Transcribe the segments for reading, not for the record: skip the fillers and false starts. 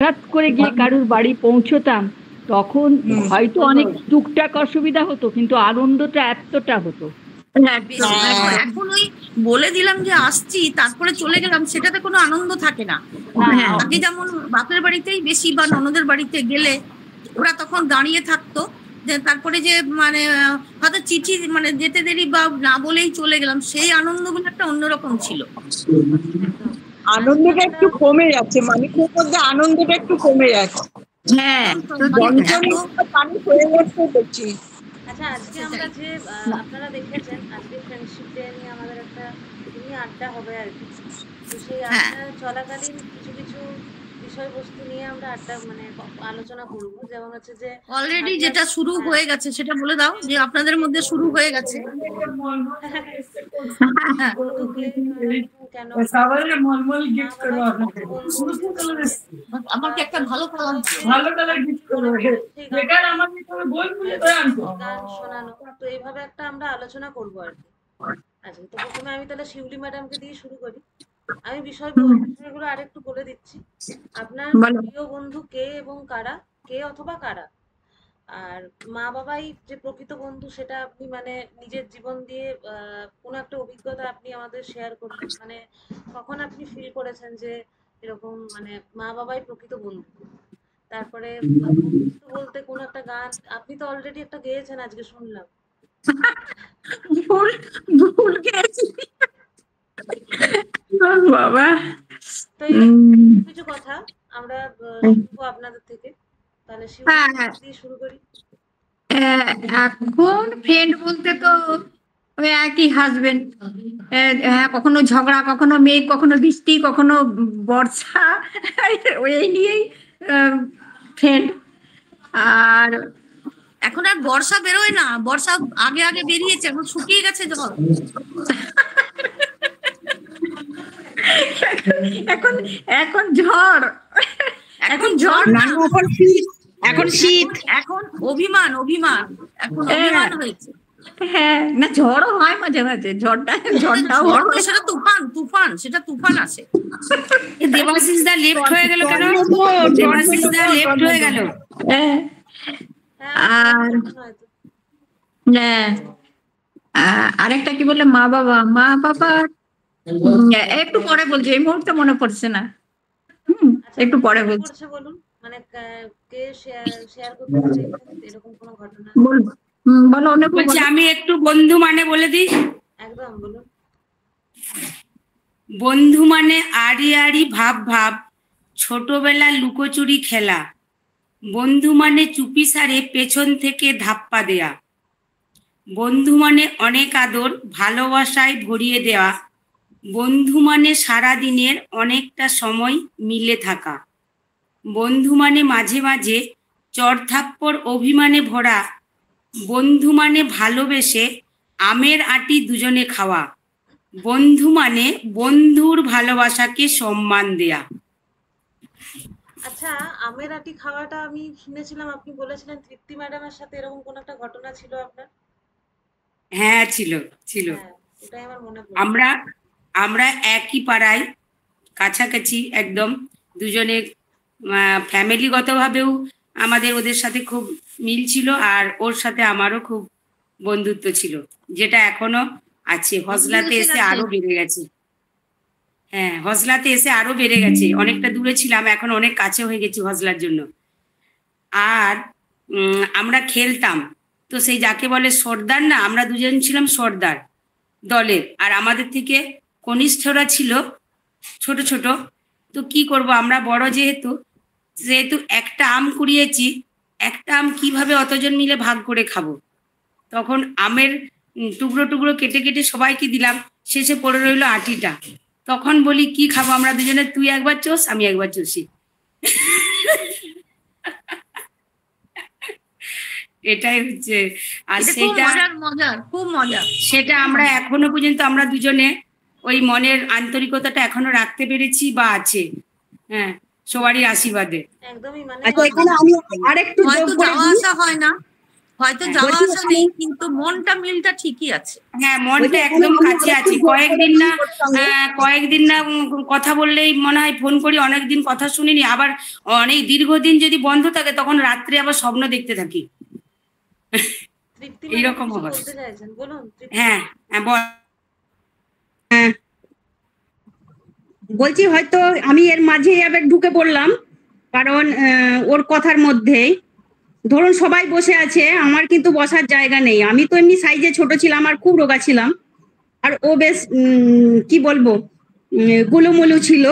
হঠাৎ করে গিয়ে কারুর বাড়ি পৌঁছতাম, তখন হয়তো অনেক টুকটাক অসুবিধা হতো, কিন্তু আনন্দটা এতটা হতো। এখন ওই বলে দিলাম যে আসছি, তারপরে চলে গেলাম, সেটাতে কোনো আনন্দ থাকে না। আগে যেমন বাপের বাড়িতেই বেশি বা ননদের বাড়িতে গেলে ওরা তখন দাঁড়িয়ে থাকতো, যে তারপরে যে মানে হয়তো চিঠি মানে যেতে দেরি বা না বলেই চলে গেলাম, সেই আনন্দগুলো একটা অন্যরকম ছিল। আনন্দটা একটু কমে যাচ্ছে, মানুষের মধ্যে আনন্দটা একটু কমে যাচ্ছে। হ্যাঁ, আচ্ছা, আজকে আমরা যে আপনারা দেখেছেন আজকে ফ্রেন্ডশিপ ডে নিয়ে আমাদের একটা আড্ডা হবে আর কি। তো সেই আড্ডা চলাকালীন কিছু কিছু বিষয়বস্তু নিয়ে আমরা আড্ডা মানে আলোচনা করব, যেমন হচ্ছে যে অলরেডি যেটা শুরু হয়ে গেছে সেটা বলে দাও, যে আপনাদের মধ্যে শুরু হয়ে গেছে। কেন আমাকে একটা ভালো কালার গিফট করো, গান শোনানো, তো এইভাবে একটা আমরা আলোচনা করবো আর কি। আচ্ছা, তো প্রথমে আমি তাহলে শিউলি ম্যাডামকে দিয়ে শুরু করি। আমি বিষয়গুলো আরেকটু বলে দিচ্ছি। আপনার প্রিয় বন্ধু কে এবং কারা, কে অথবা কারা? আর মা বাবাই যে প্রকৃত বন্ধু, সেটা আপনি মানে নিজের জীবন দিয়ে কোনো একটা অভিজ্ঞতা আপনি আমাদের শেয়ার করলেন, মানে কখন আপনি ফিল করেছেন যে এরকম মানে মা বাবাই প্রকৃত বন্ধু। তারপরে বলতে কোন একটা গান আপনি তো অলরেডি একটা গেয়েছেন আজকে শুনলাম। ভুল গেছি বাবা। তো কিছু কথা আমরা শুনবো আপনাদের থেকে, তাহলে শুরু করি। এখন ফ্রেন্ড বলতে তো ওই একই হাজবেন্ড, হ্যাঁ, কখনো ঝগড়া, কখনো মেঘ, কখনো বৃষ্টি, কখনো বর্ষা, ওই নিয়েই ফ্রেন্ড। আর এখন আর বর্ষা বেরোয় না, বর্ষা আগে আগে বেরিয়েছে, এখন শুকিয়ে গেছে জল। এখন এখন ঝড়, এখন ঝড় না, এখন শীত, এখন অভিমান এখন অভিমান হয়েছে। হ্যাঁ, না ঝড়ও হয় মাঝে মাঝে, ঝড়টাও সেটা তুফান, সেটা তুফান আসে। দেবাশিস দা লেফট হয়ে গেল কেন? দেবাশিস দা লেফট হয়ে গেল। আরেকটা কি বলে, মা বাবা একটু পরে বলছি, এই মুহূর্তে মনে পড়ছে না। একটু পরে বলছি। বলুন, মানে কে শেয়ার করতে এরকম কোনো ঘটনা বলবো? বলো। বলছি আমি একটু বন্ধু মানে বলে দিই। একদম বলুন। বন্ধু মানে আড়ি আড়ি ভাব ভাব, ছোটবেলার লুকোচুরি খেলা। বন্ধু মানে চুপি সারে পেছন থেকে ধাপ্পা দেয়া। বন্ধু মানে অনেক আদর, ভালোবাসায় ভরিয়ে দেওয়া। বন্ধু মানে সারা দিনের অনেকটা সময় মিলে থাকা। বন্ধু মানে মাঝে মাঝে চড়থাপ্পড় অভিমানে ভরা। বন্ধু মানে ভালোবেসে আমের আটি দুজনে খাওয়া। বন্ধু মানে বন্ধুর ভালোবাসাকে সম্মান দেয়া। আচ্ছা, আমের আটি খাওয়াটা আমি শুনেছিলাম, আপনি বলেছিলেন তৃপ্তি ম্যাডামের সাথে এরকম কোন একটা ঘটনা ছিল আপনার? হ্যাঁ, ছিল। এটাই আমার মনে পড়ে। আমরা একই পাড়ায়, কাছাকাছি একদম, দুজনে ফ্যামিলিগতভাবেও আমাদের ওদের সাথে খুব মিল ছিল, আর ওর সাথে আমারও খুব বন্ধুত্ব ছিল, যেটা এখনো আছে। হজলাতে এসে আরো বেড়ে গেছে। হ্যাঁ, হজলাতে এসে আরো বেড়ে গেছে। অনেকটা দূরে ছিলাম, এখন অনেক কাছে হয়ে গেছি হজলার জন্য। আর আমরা খেলতাম, তো সেই যাকে বলে সর্দার, না, আমরা দুজন ছিলাম সর্দার দলের, আর আমাদের থেকে কনিষ্ঠরা ছিল ছোট ছোট। তো কি করব, আমরা বড় যেহেতু একটা আম কুড়িয়েছি, একটা আম কিভাবে অতজন মিলে ভাগ করে খাবো। তখন আমের টুকরো টুকরো কেটে কেটে সবাইকে দিলাম, শেষে পড়ে রইল আটিটা। তখন বলি কি খাবো আমরা দুজনে, তুই একবার চোষ, আমি একবার চষি। এটাই হচ্ছে। আর খুব মজা সেটা আমরা এখনো পর্যন্ত আমরা দুজনে ওই মনের আন্তরিকতাটা এখনো রাখতে পেরেছি বা আছে। হ্যাঁ, সবারই আশীর্বাদে। একদমই। মানে আরেকটু যাওয়া আসা হয় না, হয়তো যাওয়া আসা নেই কিন্তু মনটা মিলটা ঠিকই আছে। হ্যাঁ, মনটা একদম কাছে আছে। কয়েকদিন না কথা বললেই মনে হয় ফোন করি, অনেকদিন কথা শুনিনি, আবার অনেক দীর্ঘদিন যদি বন্ধ থাকে তখন রাত্রে আবার স্বপ্ন দেখতে থাকি। এইরকম হয়। হ্যাঁ, বলছি হয়তো আমি এর মাঝে আবার ঢুকে পড়লাম, কারণ ওর কথার মধ্যেই ধরুন সবাই বসে আছে, আমার কিন্তু বসার জায়গা নেই। আমি তো এমনি সাইজে ছোট ছিলাম আর খুব রোগা ছিলাম, আর ও বেশ কি বলবো গুলুমুলু ছিল।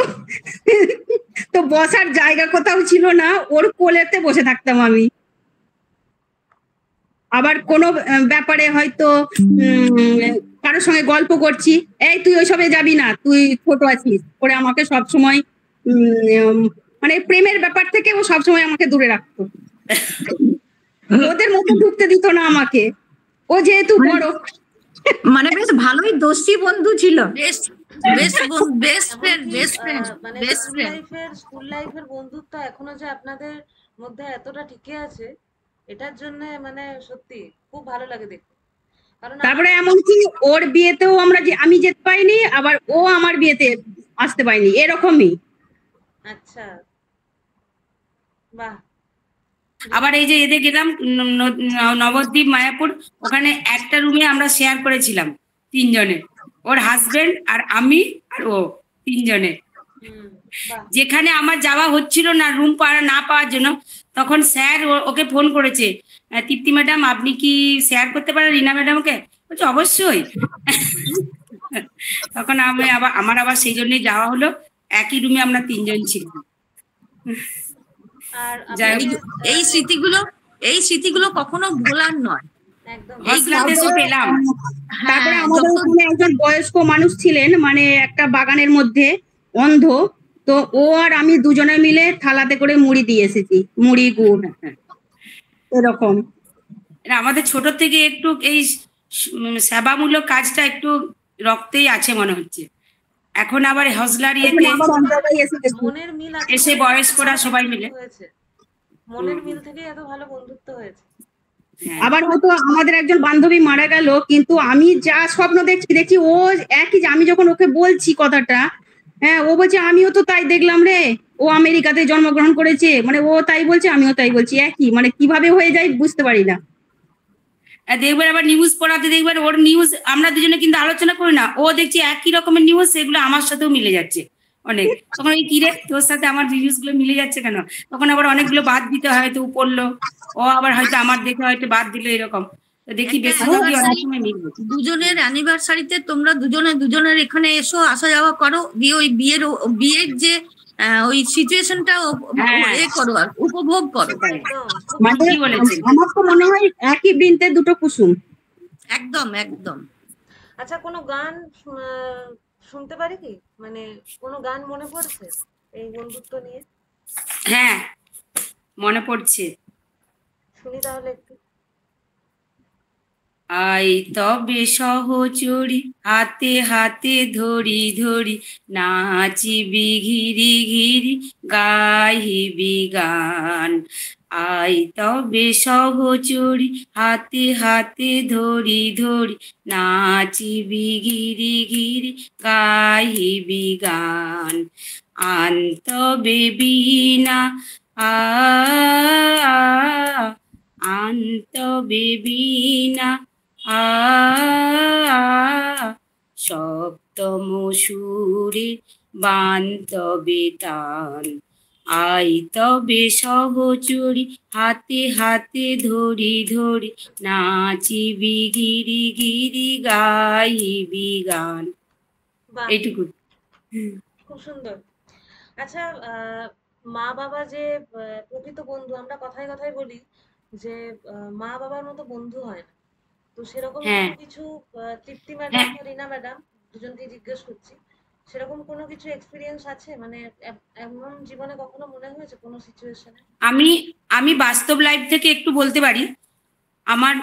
তো বসার জায়গা কোথাও ছিল না, ওর কোলেতে বসে থাকতাম আমি। আবার কোনো ব্যাপারে হয়তো কারোর সঙ্গে গল্প করছি, এই তুই ওইসবে যাবি না, তুই ছোট আছিস, করে আমাকে সবসময় মানে প্রেমের ব্যাপার থেকে ও সবসময় আমাকে দূরে রাখতো। ওদের মতো ঢুকতে দিত না আমাকে, ও যেহেতু বড়। মানে বেশ ভালোই দোষী বন্ধু ছিল। স্কুল লাইফের বন্ধুত্ব এখনো যে আপনাদের মধ্যে এতটা টিকে আছে, এটার জন্য মানে সত্যি খুব ভালো লাগে দেখতে। তারপরে এমনকি ওর বিয়েতেও আমি যেতে পাইনি, আবার ও আমার বিয়েতে আসতে পাইনি, এরকমই। আচ্ছা, বাহ। আবার এই যে এদের গেলাম নবদ্বীপ, মায়াপুর, ওখানে একটা রুমে আমরা শেয়ার করেছিলাম 3 জনে, ওর হাজবেন্ড আর আমি আর ও 3 জনে। যেখানে আমার যাওয়া হচ্ছিল না রুম না পাওয়ার জন্য, তখন স্যার ওকে ফোন করেছে, তৃপ্তি ম্যাডাম আপনি কি শেয়ার করতে পারেন রিনা ম্যাডামকে? বলছে অবশ্যই। তখন আমার আবার সেই জন্যই যাওয়া হলো, একই রুমে আমরা 3 জন ছিলাম। আর এই স্মৃতিগুলো কখনো ভোলার নয়। পেলাম। তারপরে আমাদের ওখানে একজন বয়স্ক মানুষ ছিলেন, মানে একটা বাগানের মধ্যে অন্ধ, তো ও আর আমি দুজনে মিলে থালাতে করে মুড়ি দিয়ে এসেছি, মুড়ি গুড় এরকম। আমাদের ছোট থেকে একটু এই সেবামূলক কাজটা একটু রক্তেই আছে মনে হচ্ছে। এখন আবার হজলার মনের মিল এসে বয়স্করা সবাই মিলে মনের মিল থেকে এত ভালো বন্ধুত্ব হয়েছে। আবার হয়তো আমাদের একজন বান্ধবী মারা গেল, কিন্তু আমি যা স্বপ্ন দেখছি ও একই, যে আমি যখন ওকে বলছি কথাটা, হ্যাঁ ও বলছে আমিও তো তাই দেখলাম রে, ও আমেরিকাতে জন্মগ্রহণ করেছে, মানে ও তাই বলছে আমিও তাই বলছি, একই, মানে কিভাবে হয়ে যায় বুঝতে পারি না। দেখবেন আবার নিউজ পড়াতে দেখবেন ওর নিউজ আমরা দুজনে কিন্তু আলোচনা করি না, ও দেখছি একই রকমের নিউজ, সেগুলো আমার সাথেও মিলে যাচ্ছে অনেক। তখন এই কিরে তোর সাথে আমার নিউজ গুলো মিলে যাচ্ছে কেন? তখন আবার অনেকগুলো বাদ দিতে হয়তো পড়লো, ও আবার হয়তো আমার দেখে হয়তো বাদ দিল, এরকম। তো দেখি বেশিরভাগই অনেক সময় মিলবে। দুজনের অ্যানিভার্সারিতে তোমরা দুজনের এখানে এসো, আসা যাওয়া করো, দিয়ে ওই বিয়ের যে ওই সিচুয়েশনটা করো, আর উপভোগ করো। আমার তো মনে হয় একই বৃন্তে দুটো কুসুম। একদম একদম। আচ্ছা, কোনো গান শুনতে পারি কি? মানে কোনো গান মনে পড়ছে এই বন্ধুত্ব নিয়ে? হ্যাঁ, মনে পড়ছে, শুনি তাহলে একটু। আই তবে সহচরি হাতে হাতে ধরি ধরি, নাচিবি ঘিরি ঘিরি গাইবি গান। আই তবে সহচরি হাতে হাতে ধরি ধরি, নাচিবি ঘিরি ঘিরি গাইবি গান। আন্তবে বীণা আন্তবে বীণা সপ্তম সুরে বান্তবে তান। আই তবে সহচরি হাতে হাতে ধরি ধরি, নাচিবি গিরি গিরি গাইবি গান। এইটুকু। খুব সুন্দর। আচ্ছা, মা বাবা যে প্রকৃত বন্ধু, আমরা কথায় কথায় বলি যে মা বাবার মতো বন্ধু হয় না, তো সেরকম কিছু তৃপ্তি ম্যাডাম বা রিনা ম্যাডাম দুজনকে জিজ্ঞেস করছি, সেরকম কোনো কিছু এক্সপিরিয়েন্স আছে? মানে এমন জীবনে কখনো মনে হয়েছে কোনো সিচুয়েশনে? আমি বাস্তব লাইফ থেকে একটু বলতে পারি। আমার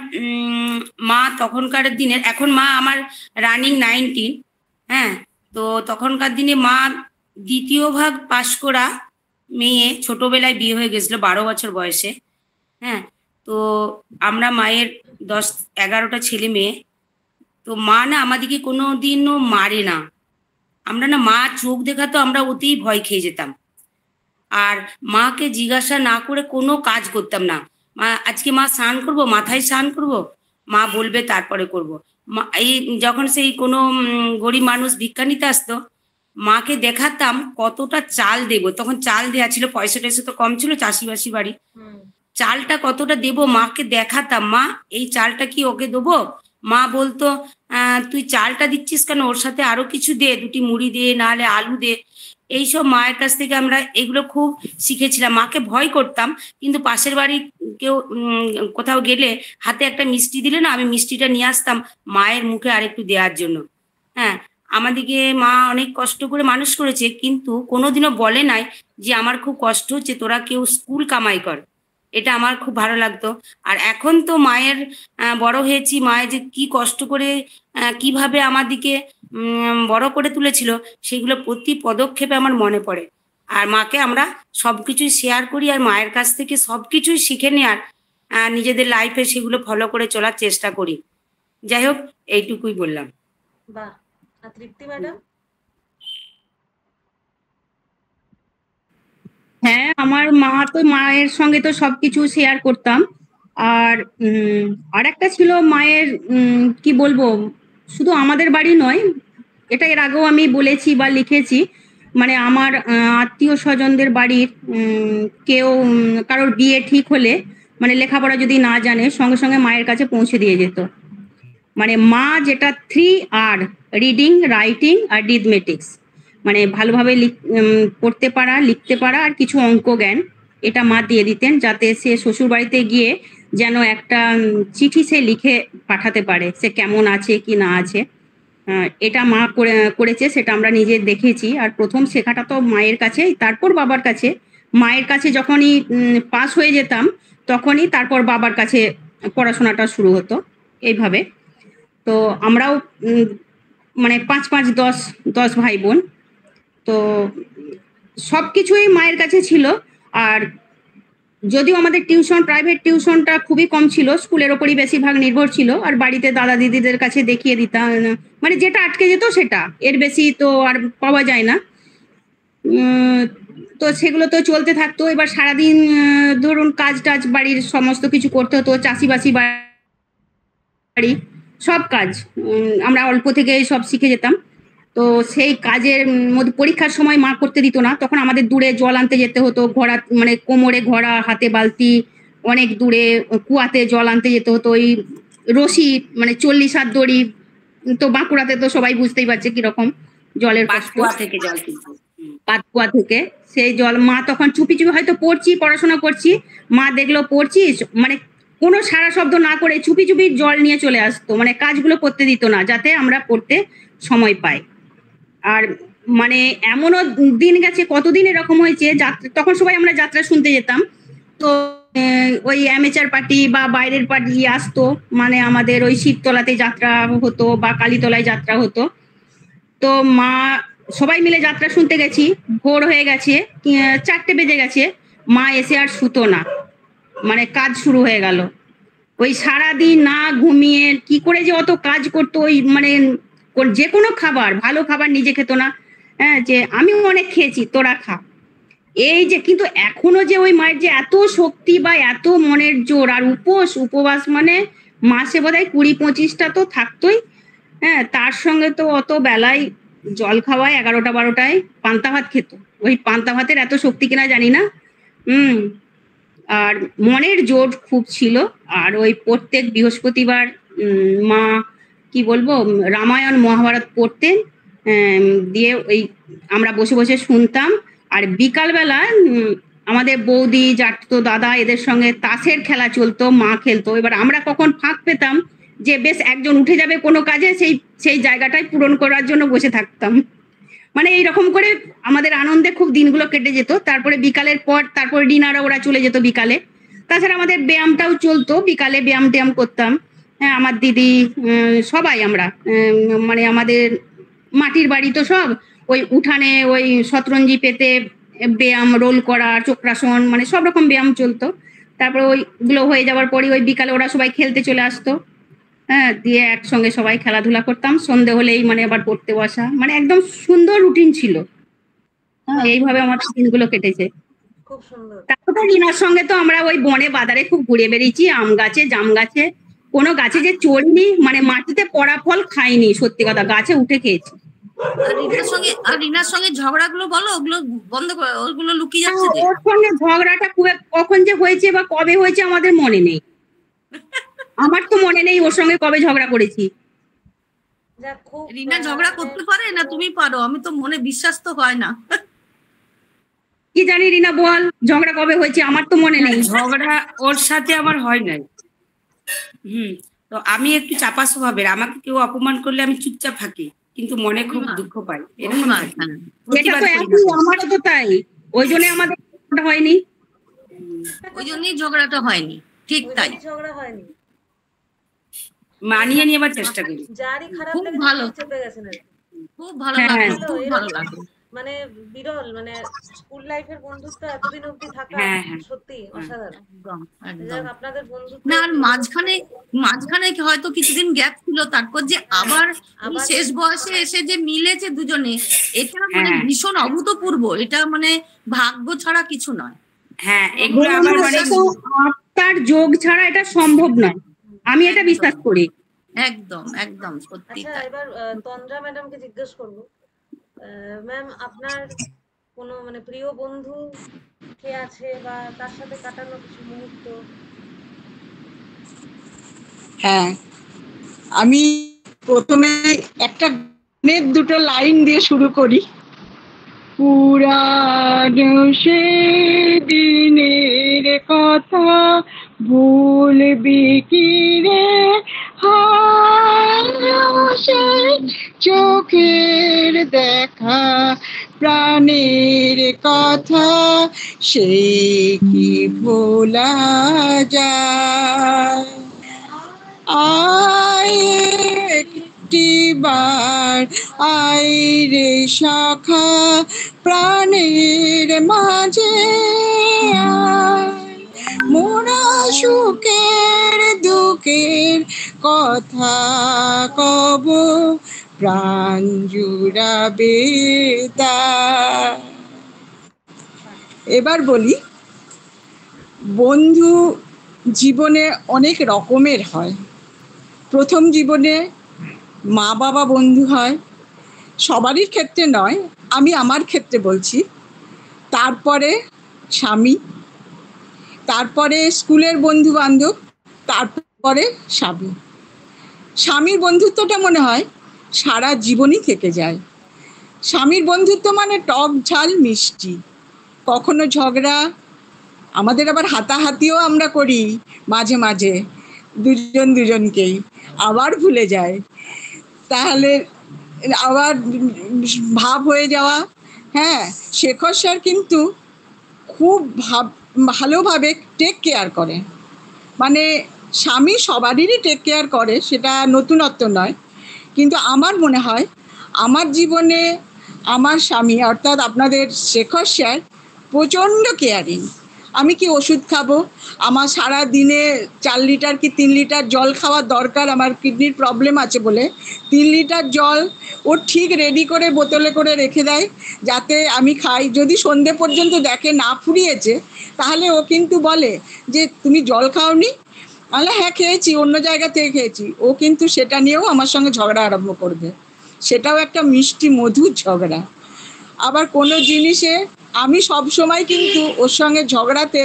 মা তখনকার দিনের, এখন মা আমার রানিং 19, হ্যাঁ, তো তখনকার দিনে মা দ্বিতীয় ভাগ পাশ করা মেয়ে, ছোটবেলায় বিয়ে হয়ে গেছিল 12 বছর বয়সে, হ্যাঁ। তো আমরা মায়ের 10-11টা ছেলে মেয়ে। তো মা না আমাদেরকে কোনো দিনও মারে না। আমরা না মা চোখ দেখাতো আমরা ওতেই ভয় খেয়ে যেতাম। আর মাকে জিজ্ঞাসা না করে কোনো কাজ করতাম না। মা আজকে মা স্নান করবো, মাথায় স্নান করবো, মা বলবে তারপরে করব। মা এই যখন সেই কোনো গরিব মানুষ ভিক্ষা নিতে আসতো, মাকে দেখাতাম কতটা চাল দেবো। তখন চাল দেওয়া ছিল, পয়সা টয়সা তো কম ছিল, চাষিবাসি বাড়ি। চালটা কতটা দেবো মাকে দেখাতাম, মা এই চালটা কি ওকে দেবো? মা বলতো তুই চালটা দিচ্ছিস কেন, ওর সাথে আরো কিছু দে, 2টি মুড়ি দে, নাহলে আলু দে। এইসব মায়ের কাছ থেকে আমরা এগুলো খুব শিখেছিলাম। মাকে ভয় করতাম, কিন্তু পাশের বাড়ি কেউ কোথাও গেলে হাতে একটা মিষ্টি দিলে না, আমি মিষ্টিটা নিয়ে আসতাম মায়ের মুখে আরেকটু দেওয়ার জন্য। হ্যাঁ, আমাদেরকে মা অনেক কষ্ট করে মানুষ করেছে, কিন্তু কোনোদিনও বলে নাই যে আমার খুব কষ্ট হচ্ছে, তোরা কেউ স্কুল কামাই কর। এটা আমার খুব ভালো লাগতো। আর এখন তো মায়ের বড় হয়েছি, মায়ের যে কি কষ্ট করে কিভাবে আমাদেরকে বড় করে তুলেছিল, সেগুলো প্রতি পদক্ষেপে আমার মনে পড়ে। আর মাকে আমরা সবকিছুই শেয়ার করি, আর মায়ের কাছ থেকে সবকিছুই শিখে নেওয়ার নিজেদের লাইফে সেগুলো ফলো করে চলার চেষ্টা করি। যাই হোক, এইটুকুই বললাম। বাহ। আর তৃপ্তি ম্যাডাম? হ্যাঁ, আমার মায়ের সঙ্গে তো সবকিছু শেয়ার করতাম। আর একটা ছিল মায়ের, কি বলবো, শুধু আমাদের বাড়ি নয়, এটা এর আগেও আমি বলেছি বা লিখেছি, মানে আমার আত্মীয় স্বজনদের বাড়ির কেউ কারোর বিয়ে ঠিক হলে, মানে লেখাপড়া যদি না জানে, সঙ্গে সঙ্গে মায়ের কাছে পৌঁছে দিয়ে যেত। মানে মা যেটা 3R, রিডিং, রাইটিং আর ডিথমেটিক্স, মানে ভালোভাবে পড়তে পারা, লিখতে পারা আর কিছু অঙ্ক জ্ঞান, এটা মা দিয়ে দিতেন, যাতে সে শ্বশুর বাড়িতে গিয়ে যেন একটা চিঠি সে লিখে পাঠাতে পারে, সে কেমন আছে কি না আছে। এটা মা করেছে, সেটা আমরা নিজে দেখেছি। আর প্রথম শেখাটা তো মায়ের কাছে, তারপর বাবার কাছে। মায়ের কাছে যখনই পাস হয়ে যেতাম, তখনই তারপর বাবার কাছে পড়াশোনাটা শুরু হতো, এইভাবে। তো আমরাও মানে 5-5-10 ভাই বোন, তো সবকিছুই মায়ের কাছে ছিল। আর যদিও আমাদের টিউশন, প্রাইভেট টিউশনটা খুবই কম ছিল, স্কুলের ওপরই বেশিরভাগ নির্ভর ছিল, আর বাড়িতে দাদা দিদিদের কাছে দেখিয়ে দিতাম, মানে যেটা আটকে যেত সেটা, এর বেশি তো আর পাওয়া যায় না। তো সেগুলো তো চলতে থাকতো। এবার সারাদিন ধরুন কাজ টাজ বাড়ির সমস্ত কিছু করতে হতো, চাষিবাসি বাড়ি সব কাজ আমরা অল্প থেকে সব শিখে যেতাম। তো সেই কাজের মধ্যে পরীক্ষার সময় মা করতে দিত না, তখন আমাদের দূরে জল আনতে যেতে হতো, ঘোড়া মানে কোমরে ঘোড়া, হাতে বালতি, অনেক দূরে কুয়াতে জল আনতে যেতে হতো। ওই রশি, মানে 40 হাত দড়ি, তো বাঁকুড়াতে তো সবাই বুঝতেই পারছে কিরকম জলের পাতকুয়া থেকে জল কিনতো, পাতকুয়া থেকে সেই জল। মা তখন চুপি চুপি হয়তো পড়ছি, পড়াশোনা করছি, মা দেখলো পড়ছি, মানে কোনো সারা শব্দ না করে চুপি চুপি জল নিয়ে চলে আসতো, মানে কাজগুলো করতে দিত না, যাতে আমরা পড়তে সময় পাই। আর মানে এমনও দিন গেছে, কতদিন এরকম হয়েছে, তখন সবাই আমরা যাত্রা শুনতে যেতাম। তো ওই অ্যামেচার পার্টি বা বাইরের পার্টি আসতো, মানে আমাদের ওই শিবতলাতে যাত্রা হতো বা কালীতলায় যাত্রা হতো। তো মা সবাই মিলে যাত্রা শুনতে গেছি, ভোর হয়ে গেছে, 4টে বেজে গেছে, মা এসে আর শুতো না, মানে কাজ শুরু হয়ে গেল। ওই সারাদিন না ঘুমিয়ে কি করে যে অত কাজ করতো, ওই মানে যে কোনো খাবার, ভালো খাবার নিজে খেত না। হ্যাঁ, যে আমি অনেক খেয়েছি, তোরা খা, এই যে। কিন্তু এখনো যে ওই মায়ের যে এত শক্তি বা এত মনের জোর, আর উপবাস মানে মাসে বোধহয় 20-25টা তো থাকতোই। হ্যাঁ, তার সঙ্গে তো অত বেলায় জল খাওয়ায়, 11টা-12টায় পান্তা ভাত খেত। ওই পান্তা ভাতের এত শক্তি কিনা জানি না। আর মনের জোর খুব ছিল। আর ওই প্রত্যেক বৃহস্পতিবার মা, কি বলবো, রামায়ণ মহাভারত পড়তেন, দিয়ে ওই আমরা বসে বসে শুনতাম। আর বিকালবেলা আমাদের বৌদি, জাটো দাদা, এদের সঙ্গে তাসের খেলা চলতো, মা খেলতো। এবার আমরা কখন ফাঁক পেতাম যে বেশ একজন উঠে যাবে কোনো কাজে, সেই জায়গাটাই পূরণ করার জন্য বসে থাকতাম। মানে এইরকম করে আমাদের আনন্দে খুব দিনগুলো কেটে যেত। তারপরে বিকালের পর তারপরে ডিনারে ওরা চলে যেত বিকালে। তাছাড়া আমাদের ব্যায়ামটাও চলতো, বিকালে ব্যায়াম করতাম। হ্যাঁ, আমার দিদি, সবাই আমরা, মানে আমাদের মাটির বাড়ি তো সব, ওই উঠানে ওই শতরঞ্জি পেতে ব্যায়াম, রোল করা, চক্রাসন, মানে সব রকম ব্যায়াম চলতো। তারপরে ওইগুলো হয়ে যাওয়ার পরে ওই বিকালে ওরা সবাই খেলতে চলে আসতো, হ্যাঁ, দিয়ে একসঙ্গে সবাই খেলাধুলা করতাম, সন্ধে হলেই মানে আবার পড়তে বসা, মানে একদম সুন্দর রুটিন ছিল। হ্যাঁ, এইভাবে আমার দিনগুলো কেটেছে। খুব সুন্দর। তারপর রিনার সঙ্গে তো আমরা ওই বনে বাজারে খুব ঘুরে বেরিয়েছি, আম গাছে, জাম গাছে, কোনো গাছে যে চড়িনি, মানে মাটিতে পড়া ফল খাইনি, সত্যি কথা, গাছে উঠে খেয়েছি। আর রিনার সঙ্গে ঝগড়াগুলো বলো, ওগুলো বন্ধ করে, ওগুলো লুকিয়ে যাচ্ছে যে। ওর সঙ্গে ঝগড়াটা কখন যে হয়েছে বা কবে হয়েছে আমাদের মনে নেই। আমার তো মনে নেই ওর সঙ্গে কবে ঝগড়া করেছি। রিনা ঝগড়া করতে পারে না, তুমি পারো? আমি তো মনে বিশ্বাস তো হয় না। কি জানি রিনা, বল ঝগড়া কবে হয়েছে, আমার তো মনে নেই। ঝগড়া ওর সাথে আমার হয় নাই। তো আমি একটু চাপা স্বভাবের, আমাকে কেউ অপমান করলে আমি চুপচাপ থাকি, কিন্তু মনে খুব দুঃখ পাই। এরকম এটা তো একই, আমারও তো তাই, ওই জন্য আমাদের হয়নি, ওই জন্যই ঝগড়াটা হয়নি। ঠিক তাই, ঝগড়া হয়নি, মানিয়ে নেবার চেষ্টা করি। যারই খারাপ খুব লাগে ভালো, চেপে গেছেন আর খুব ভালো লাগে, খুব ভালো লাগে। মানে বিরল, মানে স্কুল লাইফের বন্ধুত্ব এতদিন অবধি থাকা সত্যি অসাধারণ। আপনাদের বন্ধুত্ব না, আর মাঝখানে হয়তো কিছুদিন গ্যাপ ছিল, তারপর যে আবার শেষ বয়সে এসে যে মিলেছে দুজনে, এটা মানে ভীষণ অভূতপূর্ব, এটা মানে ভাগ্য ছাড়া কিছু নয়। হ্যাঁ, এগুলো আমার মানে আত্মার যোগ ছাড়া এটা সম্ভব নয়, আমি এটা বিশ্বাস করি। একদম একদম সত্যি। আচ্ছা, এবার তন্দ্রা ম্যাডামকে জিজ্ঞেস করবো, ম্যাম আপনার কোনো মানে প্রিয় বন্ধু কে আছে বা তার সাথে কাটানো কিছু মুহূর্ত? হ্যাঁ, আমি প্রথমে একটা গানের দুটো লাইন দিয়ে শুরু করি। পুরানো সে দিনের কথা ভুলবি কি রে, সে চোখের দেখা প্রাণের কথা সেই কি ভোলা যায়। আয় একটিবার আয় রে শাখা প্রাণের মাঝে, মোরা সুখের দুঃখের কথা কব প্রাণ জুড়াবে তার। এবার বলি, বন্ধু জীবনে অনেক রকমের হয়। প্রথম জীবনে মা বাবা বন্ধু হয়, সবারই ক্ষেত্রে নয়, আমি আমার ক্ষেত্রে বলছি। তারপরে স্বামী, তারপরে স্কুলের বন্ধু বান্ধব, তারপরে স্বামী। স্বামীর বন্ধুত্বটা মনে হয় সারা জীবনই থেকে যায়। স্বামীর বন্ধুত্ব মানে টক ঝাল মিষ্টি, কখনো ঝগড়া, আমাদের আবার হাতাহাতিও আমরা করি মাঝে মাঝে, দুজন দুজনকেই আবার ভুলে যায়, তাহলে আবার ভাব হয়ে যাওয়া। হ্যাঁ, শেখর স্যার কিন্তু খুব ভালোভাবে টেক কেয়ার করে, মানে স্বামী সবারই টেক কেয়ার করে, সেটা নতুনত্ব নয়, কিন্তু আমার মনে হয় আমার জীবনে আমার স্বামী অর্থাৎ আপনাদের শেখর স্যার প্রচণ্ড কেয়ারিং। আমি কি ওষুধ খাবো, আমার সারা দিনে 4 লিটার কি 3 লিটার জল খাওয়ার দরকার, আমার কিডনির প্রবলেম আছে বলে 3 লিটার জল ও ঠিক রেডি করে বোতলে করে রেখে দেয় যাতে আমি খাই। যদি সন্ধে পর্যন্ত দেখে না ফুরিয়েছে, তাহলে ও কিন্তু বলে যে তুমি জল খাওনি, তাহলে হ্যাঁ খেয়েছি, অন্য জায়গা থেকে খেয়েছি। ও কিন্তু সেটা নিয়েও আমার সঙ্গে ঝগড়া আরম্ভ করবে, সেটাও একটা মিষ্টি মধুর ঝগড়া। আবার কোনো জিনিসে আমি সব সময় কিন্তু ওর সঙ্গে ঝগড়াতে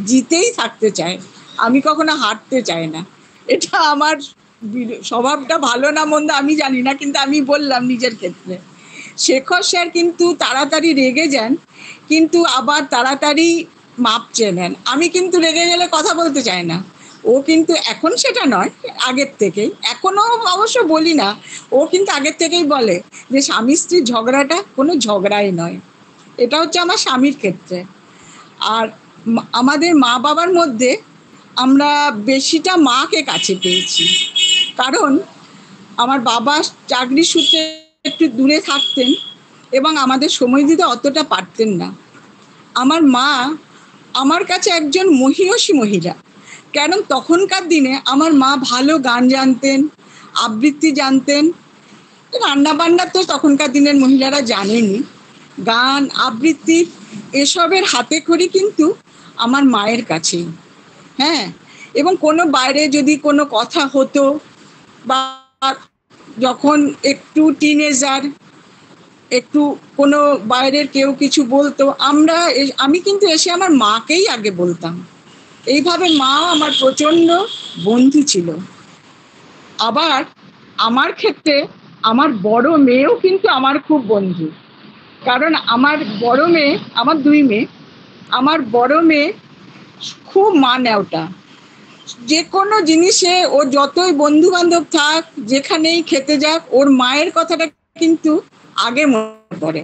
জিতেই থাকতে চাই, আমি কখনো হারতে চাই না। এটা আমার স্বভাবটা ভালো না মন্দ আমি জানি না, কিন্তু আমি বললাম নিজের ক্ষেত্রে। শেখর স্যার কিন্তু তাড়াতাড়ি রেগে যান, কিন্তু আবার তাড়াতাড়ি মাপ চেয়ে নেন। আমি কিন্তু রেগে গেলে কথা বলতে চাই না, ও কিন্তু এখন সেটা নয়, আগের থেকেই, এখনো অবশ্য বলি না, ও কিন্তু আগের থেকেই বলে যে স্বামী স্ত্রীর ঝগড়াটা কোনো ঝগড়াই নয়। এটা হচ্ছে আমার স্বামীর ক্ষেত্রে। আর আমাদের মা বাবার মধ্যে আমরা বেশিটা মাকে কাছে পেয়েছি, কারণ আমার বাবা চাকরির সূত্রে একটু দূরে থাকতেন এবং আমাদের সময় দিতে অতটা পারতেন না। আমার মা আমার কাছে একজন মহিয়সী মহিলা। কারণ তখনকার দিনে আমার মা ভালো গান জানতেন, আবৃত্তি জানতেন। রান্না বান্না তো তখনকার দিনের মহিলারা জানেনি, গান আবৃত্তি এসবের হাতে খড়ি কিন্তু আমার মায়ের কাছেই। হ্যাঁ, এবং কোনো বাইরে যদি কোনো কথা হতো বা যখন একটু টিনেজার, একটু কোনো বাইরের কেউ কিছু বলতো, আমি কিন্তু এসে আমার মাকেই আগে বলতাম। এইভাবে মা আমার প্রচন্ড বন্ধু ছিল। আবার আমার ক্ষেত্রে আমার বড় মেয়েও কিন্তু আমার খুব বন্ধু। কারণ আমার বড় মেয়ে, আমার 2 মেয়ে, আমার বড় মেয়ে খুব মা নেওটা। যে কোনো জিনিসে ও যতই বন্ধু বান্ধব থাক, যেখানেই খেতে যাক, ওর মায়ের কথাটা কিন্তু আগে মনে পড়ে।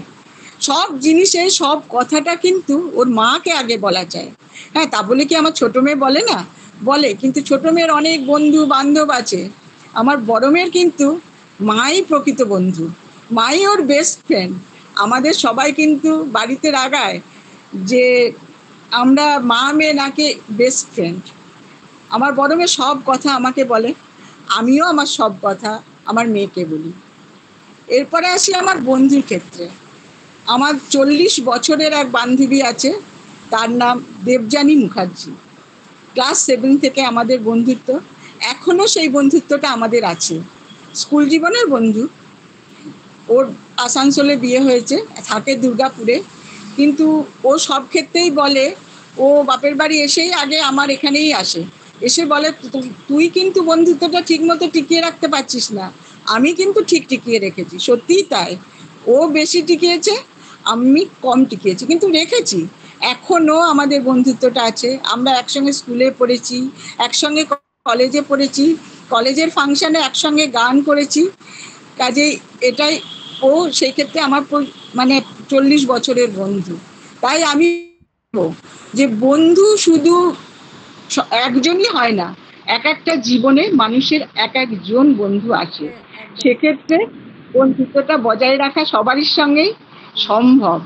সব জিনিসে সব কথাটা কিন্তু ওর মাকে আগে বলা যায়। হ্যাঁ, তা বলে কি আমার ছোট মেয়ে বলে না? বলে, কিন্তু ছোট মেয়ের অনেক বন্ধু বান্ধব আছে। আমার বড় মেয়ের কিন্তু মাই প্রকৃত বন্ধু, মাই ওর বেস্ট ফ্রেন্ড। আমাদের সবাই কিন্তু বাড়িতে রাগায় যে আমরা মা মেয়ে নাকি বেস্ট ফ্রেন্ড। আমার বড় মেয়ে সব কথা আমাকে বলে, আমিও আমার সব কথা আমার মেয়েকে বলি। এরপরে আসি আমার বন্ধুর ক্ষেত্রে। আমার 40 বছরের এক বান্ধবী আছে, তার নাম দেবযানী মুখার্জি। ক্লাস 7 থেকে আমাদের বন্ধুত্ব, এখনো সেই বন্ধুত্বটা আমাদের আছে। স্কুল জীবনের বন্ধু। ওর আসানসোলে বিয়ে হয়েছে, থাকে দুর্গাপুরে, কিন্তু ও সব ক্ষেত্রেই বলে, ও বাপের বাড়ি এসেই আগে আমার এখানেই আসে, এসে বলে তুই কিন্তু বন্ধুত্বটা ঠিক মতো টিকিয়ে রাখতে পারছিস না, আমি কিন্তু ঠিক টিকিয়ে রেখেছি। সত্যিই তাই, ও বেশি টিকিয়েছে, আমি কম টিকিয়েছি, কিন্তু রেখেছি। এখনো আমাদের বন্ধুত্বটা আছে। আমরা একসঙ্গে স্কুলে পড়েছি, একসঙ্গে কলেজে পড়েছি, কলেজের ফাংশনে একসঙ্গে গান করেছি। কাজেই এটাই, ও সেই ক্ষেত্রে আমার মানে 40 বছরের বন্ধু। তাই আমি যে বন্ধু শুধু একজনই হয় না, এক একটা জীবনে মানুষের এক একজন বন্ধু আছে। সেক্ষেত্রে বন্ধুত্বটা বজায় রাখা সবারই সঙ্গেই সম্ভব,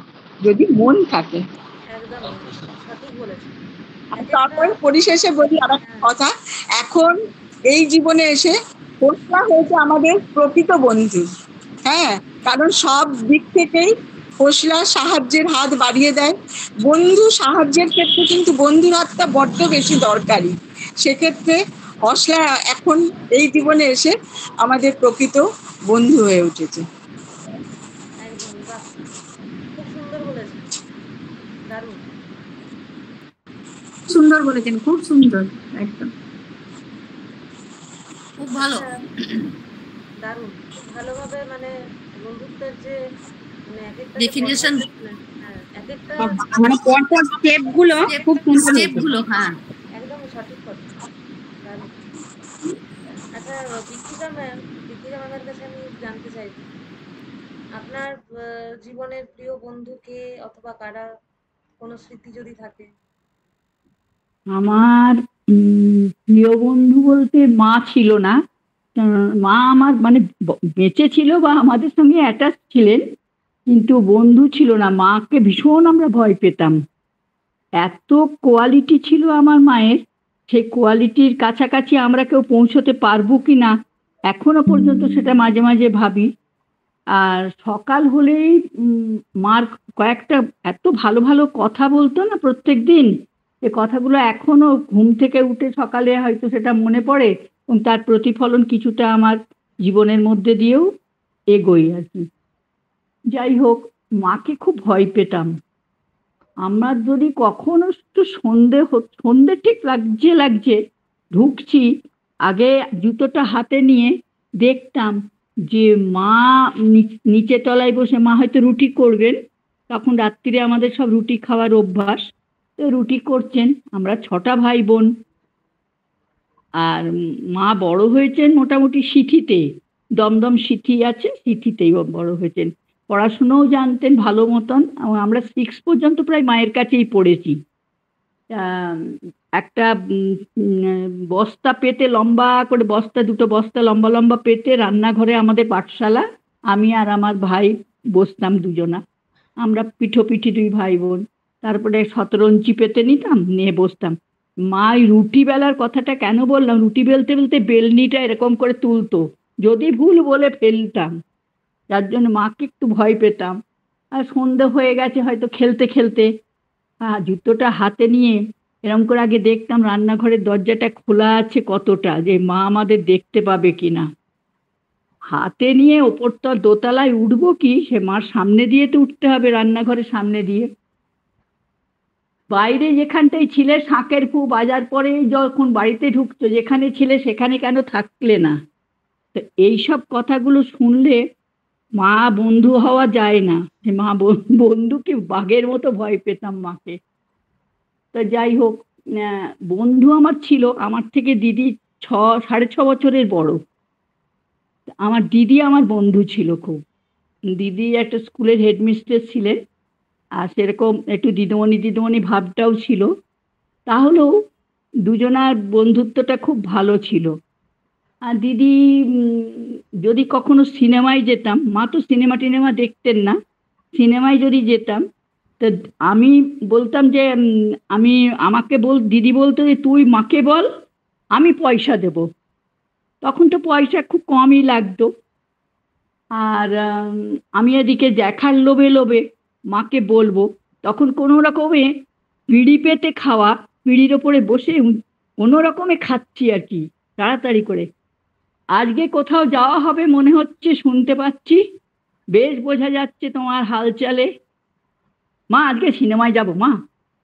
যদি মন থাকে। তারপরে পরিশেষে বলি আর একটা কথা, এখন এই জীবনে এসে হোসলা হয়েছে আমাদের প্রকৃত বন্ধু। হ্যাঁ, কারণ সব দিক থেকেই হোসলা সাহায্যের হাত বাড়িয়ে দেয়। বন্ধু সাহায্যের ক্ষেত্রে কিন্তু বন্ধুর হাতটা বড্ড বেশি দরকারি। সেক্ষেত্রে হোসলা এখন এই জীবনে এসে আমাদের প্রকৃত বন্ধু হয়ে উঠেছে। সুন্দর বলেছেন, খুব সুন্দর, একদম খুব ভালো, দারুণ, ভালোভাবে মানে বন্ধুত্বের যে ডেফিনেশন, মানে পরপর স্টেপগুলো খুব সুন্দর, স্টেপগুলো, হ্যাঁ একদম সঠিক কথা। আচ্ছা, দীপিকা ম্যামের কাছে আমি জানতে চাইছি, আপনার জীবনের প্রিয় বন্ধু কে অথবা কারা, কোনো স্মৃতি যদি থাকে? আমার প্রিয় বন্ধু বলতে মা ছিল না। মা আমার মানে বেঁচে ছিল বা আমাদের সঙ্গে অ্যাটাচ ছিলেন, কিন্তু বন্ধু ছিল না। মাকে ভীষণ আমরা ভয় পেতাম। এত কোয়ালিটি ছিল আমার মায়ের, সেই কোয়ালিটির কাছাকাছি আমরা কেউ পৌঁছতে পারবো কি না এখনো পর্যন্ত সেটা মাঝে মাঝে ভাবি। আর সকাল হলেই মার কয়েকটা এত ভালো ভালো কথা বলতো না প্রত্যেক দিন, যে কথাগুলো এখনো ঘুম থেকে উঠে সকালে হয়তো সেটা মনে পড়ে, এবং তার প্রতিফলন কিছুটা আমার জীবনের মধ্যে দিয়েও এগোই আর কি। যাই হোক, মাকে খুব ভয় পেতাম। আমার যদি কখনো একটু সন্ধে ঠিক লাগছে ঢুকছি, আগে জুতোটা হাতে নিয়ে দেখতাম যে মা নিচে তলায় বসে, মা হয়তো রুটি করবেন, তখন রাত্রিরে আমাদের সব রুটি খাওয়ার অভ্যাস, তো রুটি করছেন। আমরা 6টা ভাই বোন, আর মা বড় হয়েছেন মোটামুটি সিথিতে, দমদম সিথি আছে, সিথিতেই বড় হয়েছেন। পড়াশুনোও জানতেন ভালো মতন, আমরা 6 পর্যন্ত প্রায় মায়ের কাছেই পড়েছি। একটা বস্তা পেতে, লম্বা করে দুটো বস্তা লম্বা লম্বা পেতে, রান্নাঘরে আমাদের পাঠশালা, আমি আর আমার ভাই বসতাম দুজনা, আমরা পিঠোপিঠি 2 ভাই বোন। তারপরে শতরঞ্চি পেতে নিতাম, নিয়ে বসতাম। মা ওই রুটি বেলার কথাটা কেন বললাম, রুটি বেলতে বেলতে বেলনিটা এরকম করে তুলতো, যদি ভুল বলে ফেলতাম, যার জন্য মাকে একটু ভয় পেতাম। আর সন্ধে হয়ে গেছে হয়তো খেলতে খেলতে, জুতোটা হাতে নিয়ে এরম করে আগে দেখতাম রান্নাঘরের দরজাটা খোলা আছে কতটা, যে মা আমাদের দেখতে পাবে কিনা। হাতে নিয়ে ওপরটা দোতলায় উঠবো কি, সে মার সামনে দিয়ে তো উঠতে হবে, রান্নাঘরের সামনে দিয়ে। বাইরে যেখানটায় ছিলে শাঁখের ফু বাজার পরে যখন বাড়িতে ঢুকছো, যেখানে ছিলে সেখানে কেন থাকলে না? তো এইসব কথাগুলো শুনলে মা বন্ধু হওয়া যায় না, মা বন্ধুকে বাঘের মতো ভয় পেতাম মাকে। তো যাই হোক, বন্ধু আমার ছিল, আমার থেকে দিদি 6.5 বছরের বড়। আমার দিদি আমার বন্ধু ছিল খুব। দিদি একটা স্কুলের হেডমিস্ট্রেস ছিলেন, আর সেরকম একটু দিদিমণি দিদিমণি ভাবটাও ছিল। তাহলেও দুজনার বন্ধুত্বটা খুব ভালো ছিল। আর দিদি যদি কখনো সিনেমায় যেতাম, মা তো সিনেমা টিনেমা দেখতেন না, সিনেমায় যদি যেতাম তো আমি বলতাম যে আমাকে দিদি বলতো যে তুই মাকে বল, আমি পয়সা দেব। তখন তো পয়সা খুব কমই লাগতো। আর আমি এদিকে দেখার লোভে লোভে মাকে বলবো, তখন কোনো রকমে পিঁড়ি পেতে খাওয়া, পিঁড়ির ওপরে বসে কোনো রকমে খাচ্ছি আর কি, তাড়াতাড়ি করে। আজকে কোথাও যাওয়া হবে মনে হচ্ছে, শুনতে পাচ্ছি, বেশ বোঝা যাচ্ছে তোমার হালচালে। মা আজকে সিনেমায় যাব, মা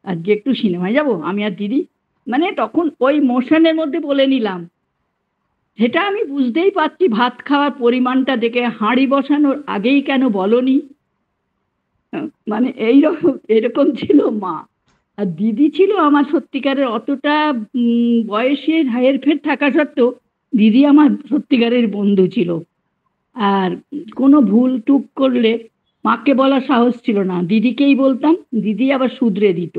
আজকে একটু সিনেমায় যাব আমি আর দিদি। মানে তখন ওই মোশনের মধ্যে বলে নিলাম। সেটা আমি বুঝতেই পারছি ভাত খাওয়ার পরিমাণটা দেখে, হাঁড়ি বসানোর আগেই কেন বলনি, মানে এরকম ছিল মা। আর দিদি ছিল আমার সত্যিকারের, অতটা বয়সের হেরফের থাকা সত্ত্বেও দিদি আমার সত্যিকারের বন্ধু ছিল। আর কোনো ভুল টুক করলে মাকে বলার সাহস ছিল না, দিদিকেই বলতাম, দিদি আবার শুধরে দিত।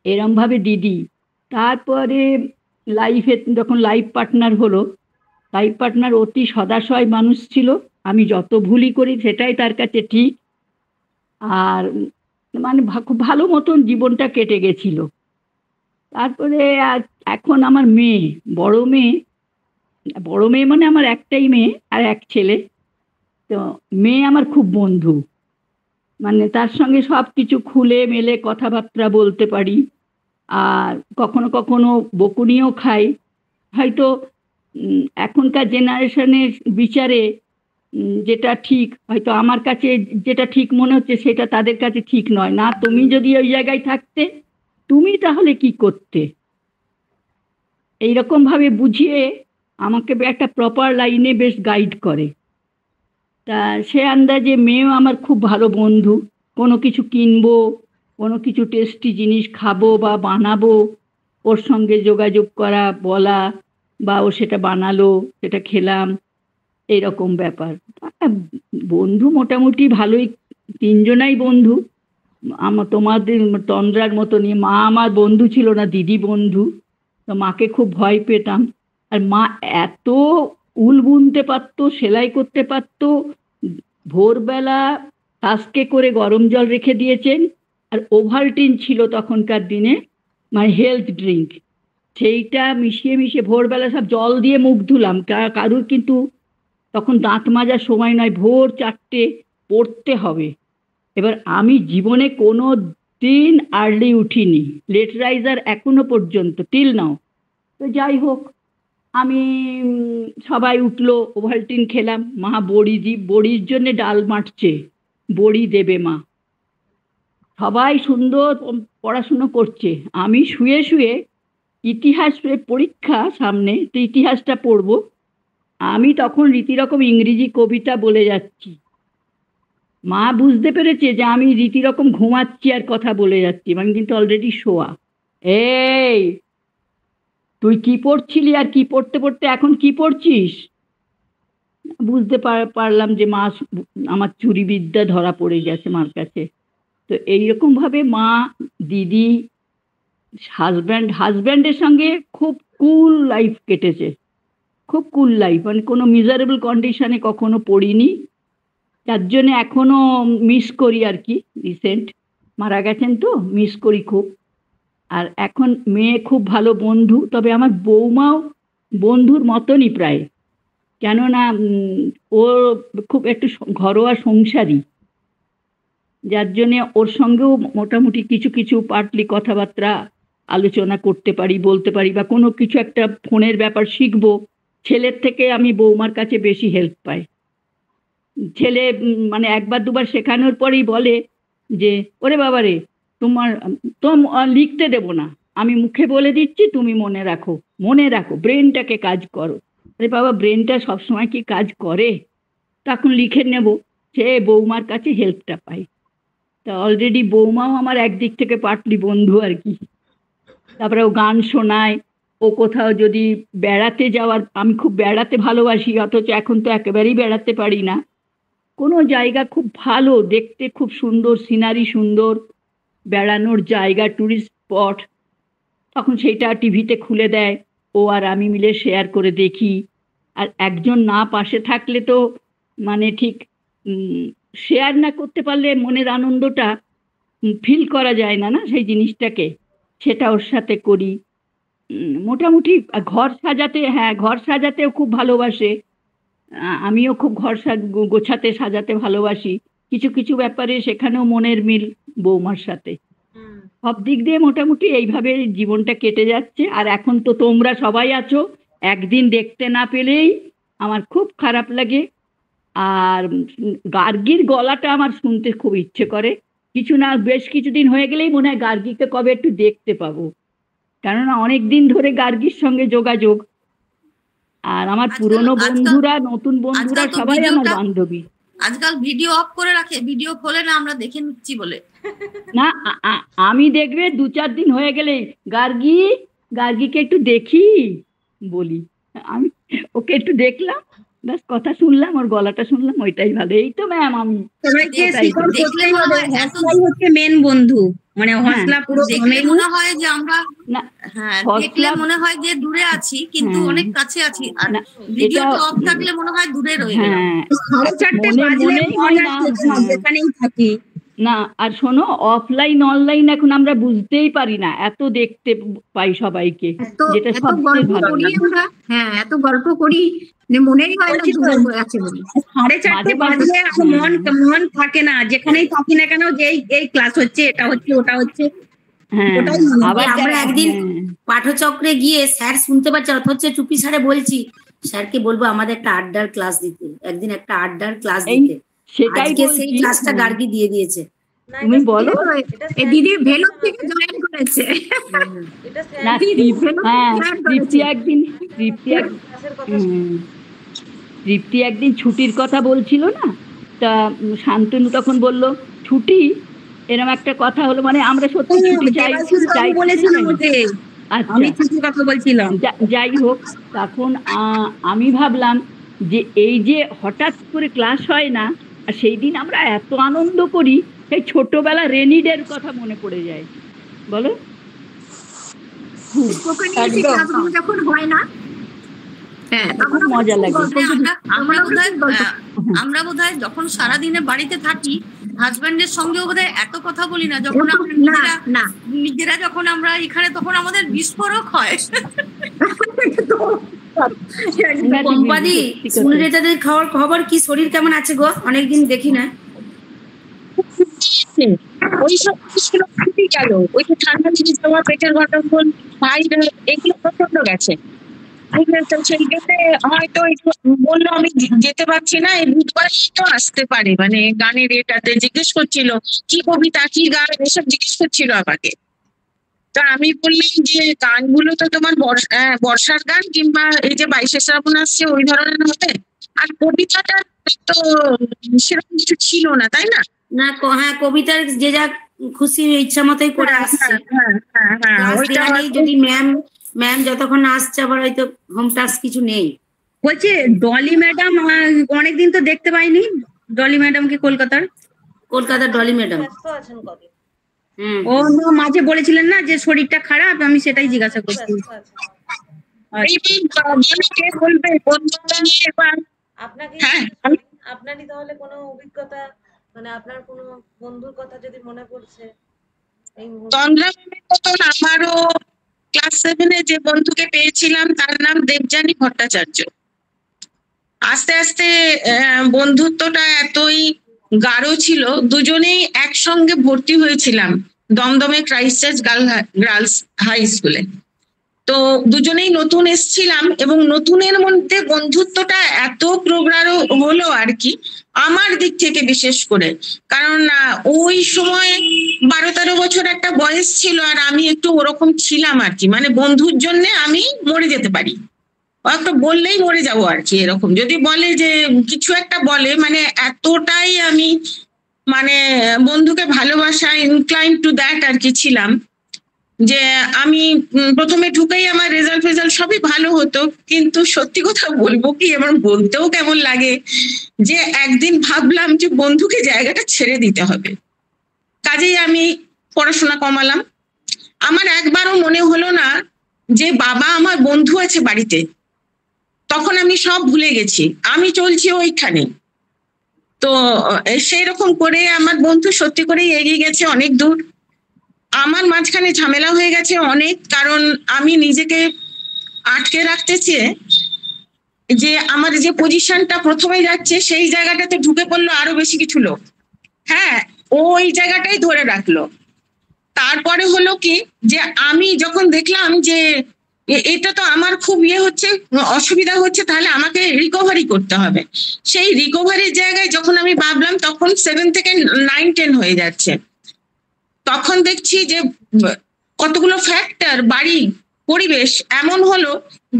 এরমভাবে দিদি। তারপরে লাইফে যখন লাইফ পার্টনার হলো, লাইফ পার্টনার অতি সদাশয় মানুষ ছিল। আমি যত ভুলই করি সেটাই তার কাছে ঠিক। আর মানে খুব ভালো মতন জীবনটা কেটে গেছিল। তারপরে এখন আমার মেয়ে, বড় মেয়ে মানে আমার একটাই মেয়ে আর এক ছেলে। তো মেয়ে আমার খুব বন্ধু, মানে তার সঙ্গে সব কিছু খুলে মেলে কথাবার্তা বলতে পারি। আর কখনো কখনো বকুনিও খাই। হয়তো এখনকার জেনারেশনের বিচারে যেটা ঠিক, হয়তো আমার কাছে যেটা ঠিক মনে হচ্ছে সেটা তাদের কাছে ঠিক নয়। না, তুমি যদি ওই জায়গায় থাকতে তুমি তাহলে কি করতে, এইরকম ভাবে বুঝিয়ে আমাকে একটা প্রপার লাইনে বেশ গাইড করে। তা সে আন্দাজে মেয়েও আমার খুব ভালো বন্ধু। কোনো কিছু কিনবো, কোনো কিছু টেস্টি জিনিস খাবো বা বানাবো, ওর সঙ্গে যোগাযোগ করা, বলা, বা ও সেটা বানালো, সেটা খেলাম, এইরকম ব্যাপার। বন্ধু মোটামুটি ভালোই, 3 জনাই বন্ধু। তোমাদের তন্দ্রার মতনই মা আমার বন্ধু ছিল না, দিদি বন্ধু। তো মাকে খুব ভয় পেতাম। আর মা এত উল বুনতে পারতো, সেলাই করতে পারতো। ভোরবেলা টাস্কে করে গরম জল রেখে দিয়েছেন, আর ওভালটিন ছিল তখনকার দিনে, মানে হেলথ ড্রিঙ্ক, সেইটা মিশিয়ে মিশিয়ে ভোরবেলা সব জল দিয়ে মুখ ধুলাম। কারুর কিন্তু তখন দাঁত মাজার সময় নয়, ভোর 4টে পড়তে হবে। এবার আমি জীবনে কোনো দিন আর্লি উঠিনি, লেট রাইজার এখনো পর্যন্ত, টিল নাও। তো যাই হোক, আমি সবাই উঠলো, ওভালটিন খেলাম। মা বড়ির জন্যে ডাল মাটছে, বড়ি দেবে মা। সবাই সুন্দর পড়াশুনো করছে, আমি শুয়ে শুয়ে ইতিহাসের পরীক্ষা সামনে, তো ইতিহাসটা পড়বো। আমি তখন রীতিরকম ইংরেজি কবিতা বলে যাচ্ছি। মা বুঝতে পেরেছে যে আমি রীতিরকম ঘুমাচ্ছি আর কথা বলে যাচ্ছি, মানে কিন্তু অলরেডি শোয়া। এই তুই কি পড়ছিলি, আর কি পড়তে পড়তে এখন কি পড়ছিস? বুঝতে পারলাম যে মা আমার চুরি বিদ্যা ধরা পড়ে গেছে মার কাছে। তো এইরকম ভাবে মা, দিদি, হাজব্যান্ডের সঙ্গে খুব কুল লাইফ কেটেছে, খুব কুল লাইফ, মানে কোনো মিজারেবল কন্ডিশনে কখনো পড়িনি। তার জন্য এখনো মিস করি আর কি রিসেন্ট, মারা গেছেন, তো মিস করি খুব। আর এখন মেয়ে খুব ভালো বন্ধু, তবে আমার বৌমাও বন্ধুর মতনই প্রায়। কেননা ও খুব একটু ঘরোয়া সংসারী, যার জন্যে ওর সঙ্গেও মোটামুটি কিছু কিছু পার্টলি কথাবার্তা আলোচনা করতে পারি, বলতে পারি, বা কোনো কিছু একটা ফোনের ব্যাপার শিখবো, ছেলের থেকে আমি বৌমার কাছে বেশি হেল্প পাই। ছেলে মানে একবার দুবার শেখানোর পরেই বলে যে ওরে বাবা রে, তো লিখতে দেব না, আমি মুখে বলে দিচ্ছি, তুমি মনে রাখো, মনে রাখো, ব্রেনটাকে কাজ করো। আরে বাবা, ব্রেনটা সবসময় কি কাজ করে? তখন লিখে নেব, সে বৌমার কাছে হেল্পটা পাই। তা অলরেডি বৌমাও আমার একদিক থেকে পার্টলি বন্ধু আর কি। তারপরে ও গান শোনায়, ও কোথাও যদি বেড়াতে যাওয়ার, আমি খুব বেড়াতে ভালোবাসি, অথচ এখন তো একেবারেই বেড়াতে পারি না। কোনো জায়গা খুব ভালো দেখতে, খুব সুন্দর সিনারি, সুন্দর বেড়ানোর জায়গা, টুরিস্ট স্পট, তখন সেইটা টিভিতে খুলে দেয়, ও আর আমি মিলে শেয়ার করে দেখি। আর একজন না পাশে থাকলে তো মানে ঠিক শেয়ার না করতে পারলে মনের আনন্দটা ফিল করা যায় না, না সেই জিনিসটাকে, সেটা ওর সাথে করি। মোটামুটি ঘর সাজাতে, হ্যাঁ ঘর সাজাতেও খুব ভালোবাসে, আমিও খুব ঘর গোছাতে সাজাতে ভালোবাসি। কিছু কিছু ব্যাপারে সেখানেও মনের মিল বৌমার সাথে। সব দিক দিয়ে মোটামুটি এইভাবে জীবনটা কেটে যাচ্ছে। আর এখন তো তোমরা সবাই আছো, একদিন দেখতে না পেলেই আমার খুব খারাপ লাগে। আর গার্গীর গলাটা আমার শুনতে খুব ইচ্ছে করে, কিছু না বেশ কিছুদিন হয়ে গেলেই মনে হয় গার্গীকে কবে একটু দেখতে পাবো, কেননা অনেক দিন ধরে গার্গীর সঙ্গে যোগাযোগ। আর আমার পুরনো বন্ধুরা, নতুন বন্ধুরা সবাই আমার বান্ধবী। আজকাল ভিডিও অফ করে রাখে, ভিডিও খোলে না, আমরা দেখে নিচ্ছি বলে। না, আমি দেখবে 2-4 দিন হয়ে গেলে গার্গীকে একটু দেখি বলি, আমি ওকে একটু দেখলাম, ব্যাস কথা শুনলাম, ওর গলাটা শুনলাম, ওইটাই ভালো। এই তো ম্যাম, আমি হচ্ছে মেন বন্ধু, মানে হসলা পুরো মনে হয় যে আমরা, হ্যাঁ দেখলে মনে হয় যে দূরে আছি, কিন্তু অনেক কাছে আছি। আর ভিডিও অফ থাকলে মনে হয় দূরে রয়ে গেলাম। 4:30 থাকি না। আর শোনো, অফলাইন অনলাইন এখন আমরা বুঝতেই পারি না, এত দেখতে পাই সবাইকে, যেটা সবচেয়ে ভালো। হ্যাঁ, এত গল্প করি মনেই হয় না দূরে আছে বলে। 4:30 বাজলে মন থাকে না, যেখানেই থাকি না কেন, যে এই ক্লাস হচ্ছে, এটা হচ্ছে, ওটা হচ্ছে। আবার আমরা একদিন পাঠচক্রে গিয়ে স্যার শুনতে পাচ্ছি, অথচ চুপি সারে বলছি স্যারকে বলবো আমাদের একটা আড্ডার ক্লাস দিতে, একদিন একটা আড্ডার ক্লাস দিতে। আজকে সেই ক্লাসটা গার্গী দিয়ে দিয়েছে। তুমি বলো, দিদি ভেলোর থেকে জয়েন করেছে। না, তৃপ্তি একদিন ছুটির কথা বলছিল না, তা শান্তনু তখন বলল ছুটি, এরকম একটা কথা হলো, মানে আমরা সত্যি ছুটি চাই বলেছিলাম। যাই হোক, তখন আমি ভাবলাম যে এই যে হঠাৎ করে ক্লাস হয় না, আর সেই দিন আমরা এত আনন্দ করি, সেই ছোটবেলা রেনি ডের কথা মনে পড়ে যায়, বলো। যখন হয় না, খুব মজা লাগে। আমরা বোধহয় যখন সারাদিনে বাড়িতে থাকি, হাজবেন্ডের সঙ্গেও বোধহয় এত কথা বলি না, যখন আমরা নিজেরা যখন আমরা এখানে, তখন আমাদের বিস্ফোরক হয়। কোম্পানি সুনিতাদের খবর কি, শরীর কেমন আছে গো? অনেকদিন দেখি না। ওইসব ছুটি গেল, ওই যে ঠান্ডা জিনিস দেওয়া, পেটের গন্ডগোল, ভাইরা, এগুলো প্রচন্ড গেছে। সেই গেতে হয়তো বললো আমি যেতে পারছি না, এই বুধবার তো আসতে পারে, মানে গানের এটাতে জিজ্ঞেস করছিল কি কবিতা, কি গান, এসব জিজ্ঞেস করছিল আমাকে। তা আমি বললাম যে গানগুলো তো তোমার বর্ষার গান, কিংবা এই যে 22শে শ্রাবণ আসছে ওই ধরনের হবে, আর কবিতাটা তো সেরকম কিছু ছিল না, তাই না? না, হ্যাঁ, কবিতার যে যা খুশি ইচ্ছা মতোই করে আসছে। যদি ম্যাম যতক্ষণ আসছে, আবার হয়তো হোম টাস্ক কিছু নেই। বলছি ডলি ম্যাডাম, অনেকদিন তো দেখতে পাইনি ডলি ম্যাডামকে, কলকাতার ডলি ম্যাডাম ও মাঝে বলেছিলেন না যে শরীরটা খারাপ, আমি সেটাই জিজ্ঞাসা করছি। আপনারই তাহলে কোনো অভিজ্ঞতা, মানে আপনার কোনো বন্ধুর কথা যদি মনে পড়ছে, এই মুহূর্তে? তন্দ্রা ম্যামের মতন আমারও ক্লাস 7-এ যে বন্ধুকে পেয়েছিলাম তার নাম দেবযানী ভট্টাচার্য। আস্তে আস্তে বন্ধুত্বটা এতই গাঢ় ছিল, দুজনেই একসঙ্গে ভর্তি হয়েছিলাম দমদমে ক্রাইস্ট চার্চ গার্লস হাই স্কুলে। তো দুজনেই নতুন এসছিলাম এবং নতুনের মধ্যে বন্ধুত্বটা এত প্রগাঢ় হলো আর কি, আমার দিক থেকে বিশেষ করে, কারণ ওই সময় 12-13 বছর একটা বয়স ছিল আর আমি একটু ওরকম ছিলাম আর কি, মানে বন্ধুর জন্য আমি মরে যেতে পারি, একটা বললেই মরে যাবো আর কি, এরকম যদি বলে যে কিছু একটা বলে, মানে এতটাই আমি মানে বন্ধুকে ভালোবাসা ইনক্লাইন টু দ্যাট আর কি ছিলাম, যে আমি প্রথমে ঢুকেই আমার রেজাল্ট সবই ভালো হতো, কিন্তু সত্যি কথা বলবো কি, আমার বলতেও কেমন লাগে, যে একদিন ভাবলাম যে বন্ধুকে জায়গাটা ছেড়ে দিতে হবে, কাজেই আমি পড়াশোনা কমালাম। আমার একবারও মনে হলো না যে বাবা আমার বন্ধু আছে বাড়িতে, তখন আমি সব ভুলে গেছি, আমি চলছি ওইখানে। তো সেই রকম করে আমার বন্ধু সত্যি করেই এগিয়ে গেছে অনেক দূর। আমার মাঝখানে ঝামেলা হয়ে গেছে অনেক, কারণ আমি নিজেকে আটকে রাখতে চেয়ে যে আমার যে পজিশনটা প্রথমে যাচ্ছে সেই জায়গাটাতে ঢুকে পড়লো আরো বেশি কিছু লোক, হ্যাঁ ওই জায়গাটাই ধরে রাখলো। তারপরে হলো কি, যে আমি যখন দেখলাম যে এটা তো আমার খুব হচ্ছে, অসুবিধা হচ্ছে, তাহলে আমাকে রিকভারি করতে হবে, সেই রিকভারির জায়গায় যখন আমি ভাবলাম, তখন 7 থেকে 9-10 হয়ে যাচ্ছে, তখন দেখছি যে কতগুলো ফ্যাক্টর, বাড়ি, পরিবেশ এমন হলো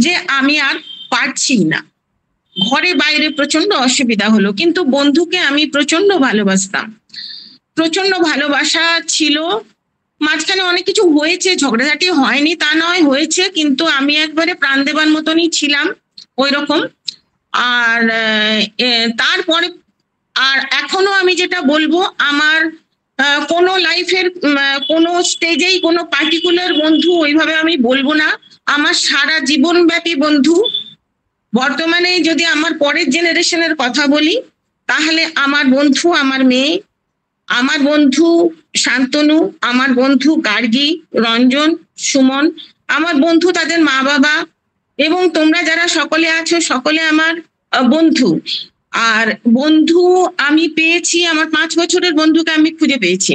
যে আমি আর পারছি না, ঘরে বাইরে প্রচন্ড অসুবিধা হলো, কিন্তু বন্ধুকে আমি প্রচন্ড ভালোবাসতাম, প্রচন্ড ভালোবাসা ছিল। মাঝখানে অনেক কিছু হয়েছে, ঝগড়াঝাটি হয়নি তা নয়, হয়েছে, কিন্তু আমি একবারে প্রাণ দেবার মতনই ছিলাম ওই রকম। আর তারপরে আর এখনো আমি যেটা বলবো, আমার কোনো লাইফের কোনো স্টেজেই কোনো পার্টিকুলার বন্ধু ওইভাবে আমি বলবো না, আমার সারা জীবনব্যাপী বন্ধু। বর্তমানে যদি আমার পরের জেনারেশনের কথা বলি, তাহলে আমার বন্ধু আমার মেয়ে, আমার বন্ধু শান্তনু, আমার বন্ধু গার্গী, রঞ্জন, সুমন, আমার বন্ধু তাদের মা বাবা, এবং তোমরা যারা সকলে আছো সকলে আমার বন্ধু। আর বন্ধু আমি পেয়েছি, আমার 5 বছরের বন্ধুকে আমি খুঁজে পেয়েছি,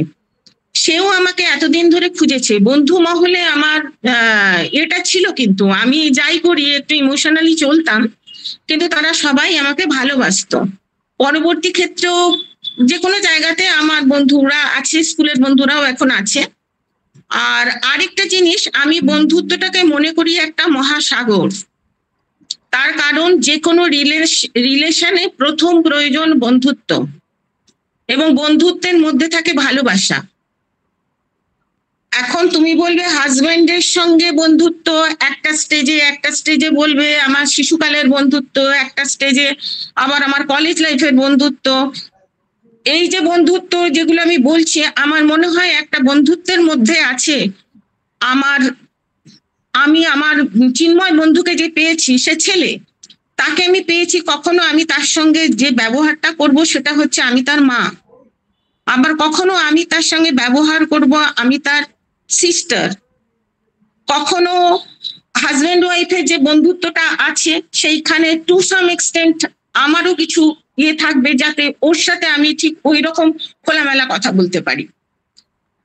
সেও আমাকে এতদিন ধরে খুঁজেছে। বন্ধু মহলে আমার এটা ছিল, কিন্তু আমি যাই করি একটু ইমোশনালি চলতাম, কিন্তু তারা সবাই আমাকে ভালোবাসতো। পরবর্তী ক্ষেত্রেও যে কোনো জায়গাতে আমার বন্ধুরা আছে, স্কুলের বন্ধুরাও এখন আছে। আর আরেকটা জিনিস, আমি বন্ধুত্বটাকে মনে করি একটা মহাসাগর, তার কারণ যে কোনো রিলেশনে প্রথম প্রয়োজন বন্ধুত্ব, এবং বন্ধুত্বের মধ্যে থাকে ভালোবাসা। এখন তুমি বলবে হাজবেন্ডের সঙ্গে বন্ধুত্ব একটা স্টেজে বলবে আমার শিশুকালের বন্ধুত্ব, একটা স্টেজে আবার আমার কলেজ লাইফের বন্ধুত্ব। এই যে বন্ধুত্ব যেগুলো আমি বলছি, আমার মনে হয় একটা বন্ধুত্বের মধ্যে আছে আমি আমার চিন্ময় বন্ধুকে যে পেয়েছি, সে ছেলে, তাকে আমি পেয়েছি কখনো আমি তার সঙ্গে যে ব্যবহারটা করব সেটা হচ্ছে আমি তার মা, আবার কখনো আমি তার সঙ্গে ব্যবহার করব আমি তার সিস্টার, কখনো হাজব্যান্ড ওয়াইফের যে বন্ধুত্বটা আছে সেইখানে টু সাম এক্সটেন্ট আমারও কিছু থাকবে, যাতে ওর সাথে আমি ঠিক ওই রকম খোলামেলা কথা বলতে পারি।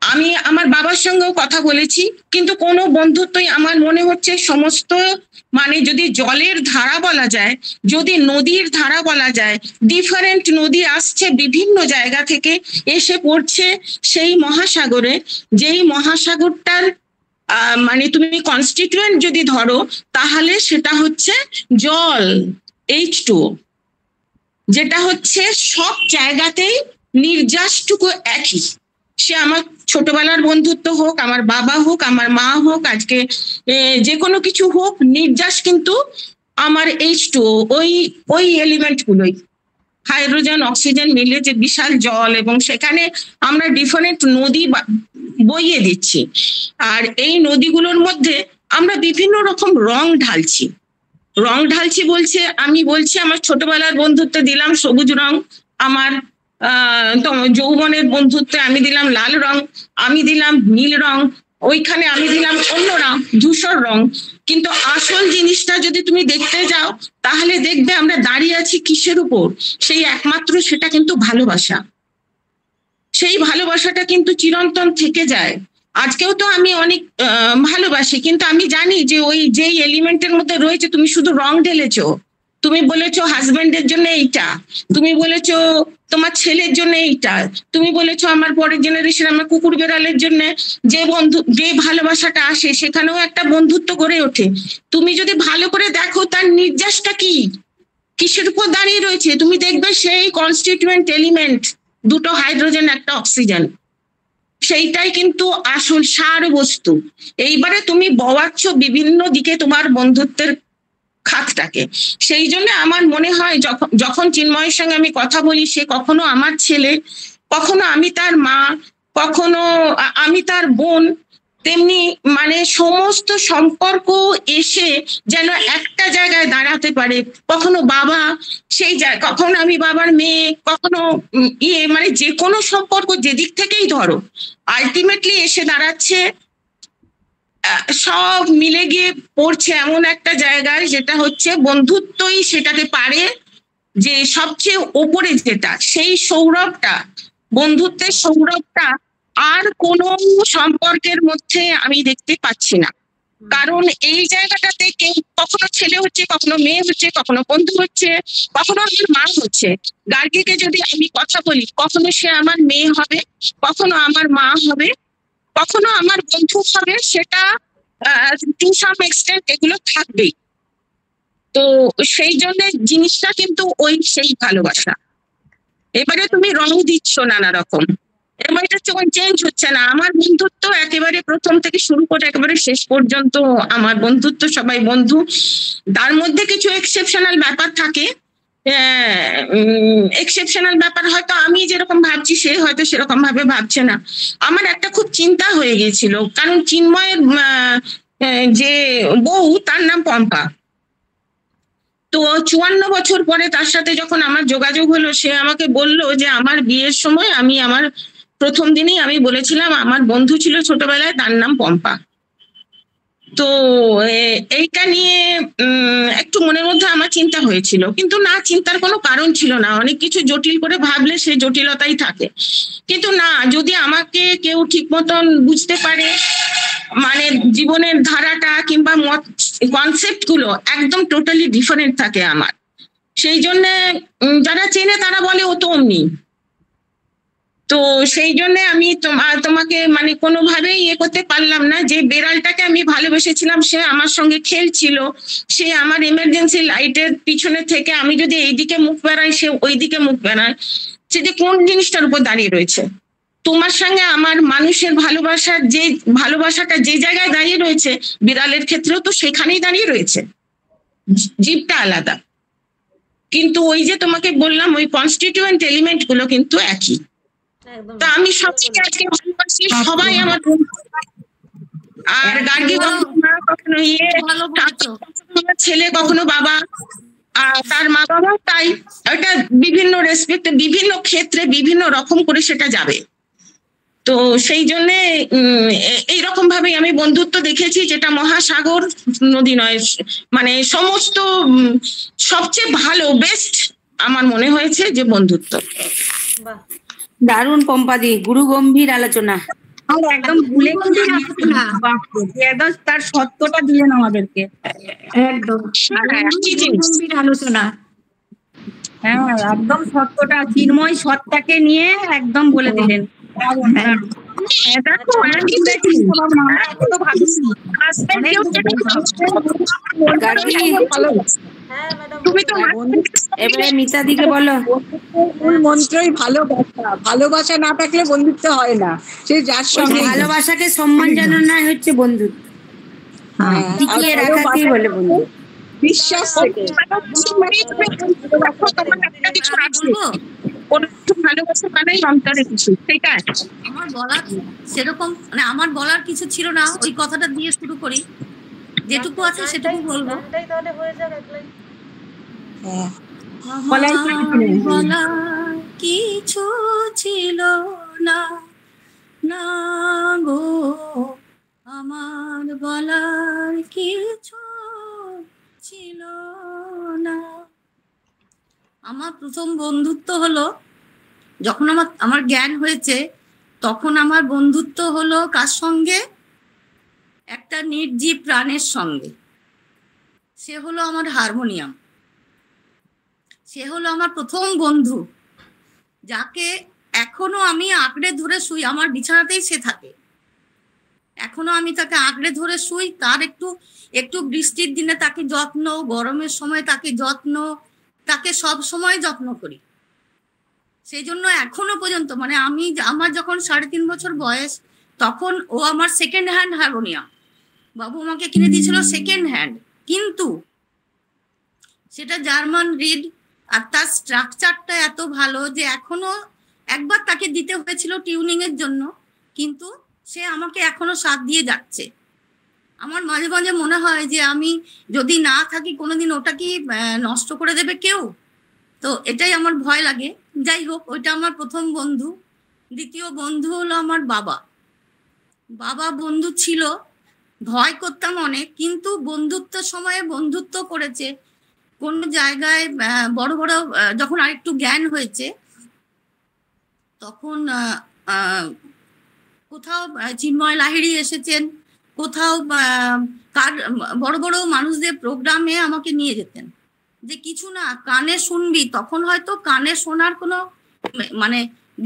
আমি আমার বাবার সঙ্গেও কথা বলেছি, কিন্তু কোনো বন্ধুত্বই আমার মনে হচ্ছে সমস্ত, মানে যদি জলের ধারা বলা যায়, যদি নদীর ধারা বলা যায়, ডিফারেন্ট নদী আসছে বিভিন্ন জায়গা থেকে, এসে পড়ছে সেই মহাসাগরে, যেই মহাসাগরটার মানে তুমি কনস্টিটিউয়েন্ট যদি ধরো, তাহলে সেটা হচ্ছে জল, H2O, যেটা হচ্ছে সব জায়গাতেই নির্যাসটুকু একই। সে আমার ছোটবেলার বন্ধুত্ব হোক, আমার বাবা হোক, আমার মা হোক, আজকে যে কোনো কিছু হোক, নির্যাস কিন্তু আমার H2O, ওই এলিমেন্ট গুলোই, হাইড্রোজেন অক্সিজেন মিলে যে বিশাল জল, এবং সেখানে আমরা ডিফারেন্ট নদী বইয়ে দিচ্ছি। আর এই নদীগুলোর মধ্যে আমরা বিভিন্ন রকম রং ঢালছি বলছে, আমি বলছি আমার ছোটবেলার বন্ধুত্ব দিলাম সবুজ রং, আমার যৌবনের বন্ধুত্বে আমি দিলাম লাল রং, আমি দিলাম নীল রং, ওইখানে আমি দিলাম অন্য রং, ধূসর রং। কিন্তু আসল জিনিসটা যদি তুমি দেখতে যাও তাহলে দেখবে আমরা দাঁড়িয়ে আছি কিসের উপর, সেই একমাত্র সেটা কিন্তু ভালোবাসা। সেই ভালোবাসাটা কিন্তু চিরন্তন থেকে যায়। আজকেও তো আমি অনেক ভালোবাসি, কিন্তু আমি জানি যে ওই যেই এলিমেন্টের মধ্যে রয়েছে, তুমি শুধু রং ঢেলেছো। তুমি বলেছো হাজবেন্ডের জন্য এইটা, তুমি বলেছো তোমার ছেলের জন্য এইটা, তুমি বলেছো আমার পরের জেনারেশন আমার কুকুর বেড়ালের জন্য যে ভালোবাসাটা আসে সেখানেও একটা বন্ধুত্ব গড়ে ওঠে। তুমি যদি ভালো করে দেখো তার নির্যাসটা কি, কিসের উপর দাঁড়িয়ে রয়েছে, তুমি দেখবে সেই কনস্টিটিউয়েন্ট এলিমেন্ট, দুটো হাইড্রোজেন একটা অক্সিজেন, সেইটাই কিন্তু আসল সার বস্তু। এইবারে তুমি বওয়াচ্ছ বিভিন্ন দিকে তোমার বন্ধুত্বের খাতটাকে। সেই জন্য আমার মনে হয় যখন চিন্ময়ের সঙ্গে আমি কথা বলি, সে কখনো আমার ছেলে, কখনো আমি তার মা, কখনো আমি তার বোন, তেমনি মানে সমস্ত সম্পর্ক এসে যেন একটা জায়গায় দাঁড়াতে পারে। কখনো বাবা, সেই কখনো আমি বাবার মেয়ে, কখনো মানে যে কোনো সম্পর্ক যেদিক থেকেই ধরো, আলটিমেটলি এসে দাঁড়াচ্ছে সব মিলে গিয়ে পড়ছে এমন একটা জায়গায় যেটা হচ্ছে বন্ধুত্বই সেটাকে পারে যে সবচেয়ে ওপরে যেটা, সেই সৌরভটা, বন্ধুত্বের সৌরভটা আর কোনো সম্পর্কের মধ্যে আমি দেখতে পাচ্ছি না। কারণ এই জায়গাটাতে কেউ কখনো ছেলে হচ্ছে, কখনো মেয়ে হচ্ছে, কখনো বন্ধু হচ্ছে, কখনো আমার মা হচ্ছে। গার্গীকে যদি আমি কথা বলি, কখনো সে আমার মেয়ে হবে, কখনো আমার মা হবে, কখনো আমার বন্ধু হবে, সেটা টু সাম এক্সটেন্ট এগুলো থাকবেই। তো সেই জন্য জিনিসটা কিন্তু ওই সেই ভালোবাসা। এবারে তুমি রং দিচ্ছ নানা রকম, এবার এটা চেঞ্জ হচ্ছে না। আমার বন্ধুত্ব একেবারে প্রথম থেকে শুরু করে একেবারে শেষ পর্যন্ত আমার বন্ধুত্ব, সবাই বন্ধু। তার মধ্যে কিছু এক্সেপশনাল ব্যাপার থাকে, এক্সেপশনাল ব্যাপার হয়তো আমি যেরকম ভাবছি সে হয়তো সেরকম ভাবে ভাবছে না। আমার একটা খুব চিন্তা হয়ে গেছিল, কারণ চিন্ময়ের যে বউ তার নাম পম্পা। তো 54 বছর পরে তার সাথে যখন আমার যোগাযোগ হলো, সে আমাকে বলল যে আমার বিয়ের সময় আমি আমার প্রথম দিনই আমি বলেছিলাম আমার বন্ধু ছিল ছোটবেলায়, তার নাম পম্পা। তো এইটা নিয়ে একটু মনের মধ্যে আমার চিন্তা হয়েছিল, কিন্তু না, চিন্তার কোনো কারণ ছিল না। অনেক কিছু জটিল করে ভাবলে সে জটিলতাই থাকে, কিন্তু না, যদি আমাকে কেউ ঠিক মতন বুঝতে পারে, মানে জীবনের ধারাটা কিংবা কনসেপ্ট গুলো একদম টোটালি ডিফারেন্ট থাকে আমার। সেই জন্য যারা চেনে তারা বলে ও তো অমনি। তো সেই জন্য আমি তোমাকে মানে কোনোভাবেই ইয়ে করতে পারলাম না। যে বেড়ালটাকে আমি ভালোবেসেছিলাম সে আমার সঙ্গে খেলছিল, সে আমার এমার্জেন্সি লাইটের পিছনে থেকে আমি যদি এইদিকে মুখ বেড়াই সে ওইদিকে মুখ বেড়ায়, সে যে কোন জিনিসটার উপর দাঁড়িয়ে রয়েছে। তোমার সঙ্গে আমার মানুষের ভালোবাসার যে ভালোবাসাটা যে জায়গায় দাঁড়িয়ে রয়েছে, বিড়ালের ক্ষেত্রেও তো সেখানেই দাঁড়িয়ে রয়েছে, জীবটা আলাদা, কিন্তু ওই যে তোমাকে বললাম ওই কনস্টিটিউয়েন্ট এলিমেন্ট গুলো কিন্তু একই। তা আমি সবচেয়ে আজকে ভালোবাসি, সবাই আমার আর গার্গী কখনো ছেলে, কখনো বাবা, তার মা বাবা, তাই ওটা বিভিন্ন রেসপেক্টে বিভিন্ন ক্ষেত্রে বিভিন্ন রকম করে সেটা যাবে। তো সেই জন্যে এইরকম ভাবে আমি বন্ধুত্ব দেখেছি, যেটা মহাসাগর নদী নয়, মানে সমস্ত সবচেয়ে ভালো বেস্ট আমার মনে হয়েছে যে বন্ধুত্ব। দারুণ পম্পাদি, গুরু গম্ভীর আলোচনা, একদম ভুলে একদম তার সত্যটা দিলেন আমাদেরকে, একদম গম্ভীর আলোচনা। হ্যাঁ, একদম সত্যটা, চিন্ময় সত্যটাকে নিয়ে একদম বলে দিলেন। এবারে মিতা দিকে বলো। মূল মন্ত্রই ভালোবাসা, ভালোবাসা না থাকলে বন্ধুত্ব হয় না। সে যার সঙ্গে ভালোবাসাকে সম্মান জানানো হচ্ছে বন্ধুত্ব, টিকিয়ে রাখাকেই বলে বন্ধু। বিশ্বাস থেকে ভালোবাসা মানেই অন্তরে কিছু, সেটা আমার বলার সেরকম মানে আমার বলার কিছু ছিল না, ওই কথাটা দিয়ে শুরু করি, যেটুকু আছে সেটুকু বলবো। তাহলে হয়ে যাক একলাই। কিছু ছিল না, না গো আমার বলার কিছু ছিল না। আমার প্রথম বন্ধুত্ব হলো যখন আমার জ্ঞান হয়েছে, তখন আমার বন্ধুত্ব হলো কার সঙ্গে? একটা নির্জীব প্রাণের সঙ্গে। সে হলো আমার হারমোনিয়াম। সে হলো আমার প্রথম বন্ধু, যাকে এখনো আমি আঁকড়ে ধরে শুই। আমার বিছানাতেই সে থাকে, এখনো আমি তাকে আঁকড়ে ধরে শুই। তার একটু বৃষ্টির দিনে তাকে যত্ন, গরমের সময় তাকে যত্ন, তাকে সব সময় যত্ন করি। সেই জন্য এখনো পর্যন্ত মানে আমার যখন 3.5 বছর বয়স, তখন ও আমার সেকেন্ড হ্যান্ড হারমোনিয়াম। বাবু আমাকে কিনে দিয়েছিল সেকেন্ড হ্যান্ড, কিন্তু সেটা জার্মান রিড, আর তার স্ট্রাকচারটা এত ভালো যে এখনো, একবার তাকে দিতে হয়েছিল টিউনিং এর জন্য, কিন্তু সে আমাকে এখনো সাথ দিয়ে যাচ্ছে। আমার মাঝে মাঝে মনে হয় যে আমি যদি না থাকি কোনোদিন, ওটা কি নষ্ট করে দেবে কেউ? তো এটাই আমার ভয় লাগে। যাই হোক, ওইটা আমার প্রথম বন্ধু। দ্বিতীয় বন্ধু হলো আমার বাবা। বাবা বন্ধু ছিল, ভয় করতাম অনেক, কিন্তু বন্ধুত্বের সময়ে বন্ধুত্ব করেছে। কোন জায়গায় বড় বড় যখন আরেকটু জ্ঞান হয়েছে, তখন কোথাও চিন্ময় লাহিড়ী এসেছেন, কোথাও বড় বড় মানুষদের প্রোগ্রামে আমাকে নিয়ে যেতেন, যে কিছু না কানে শুনবি। তখন হয়তো কানে শোনার কোনো মানে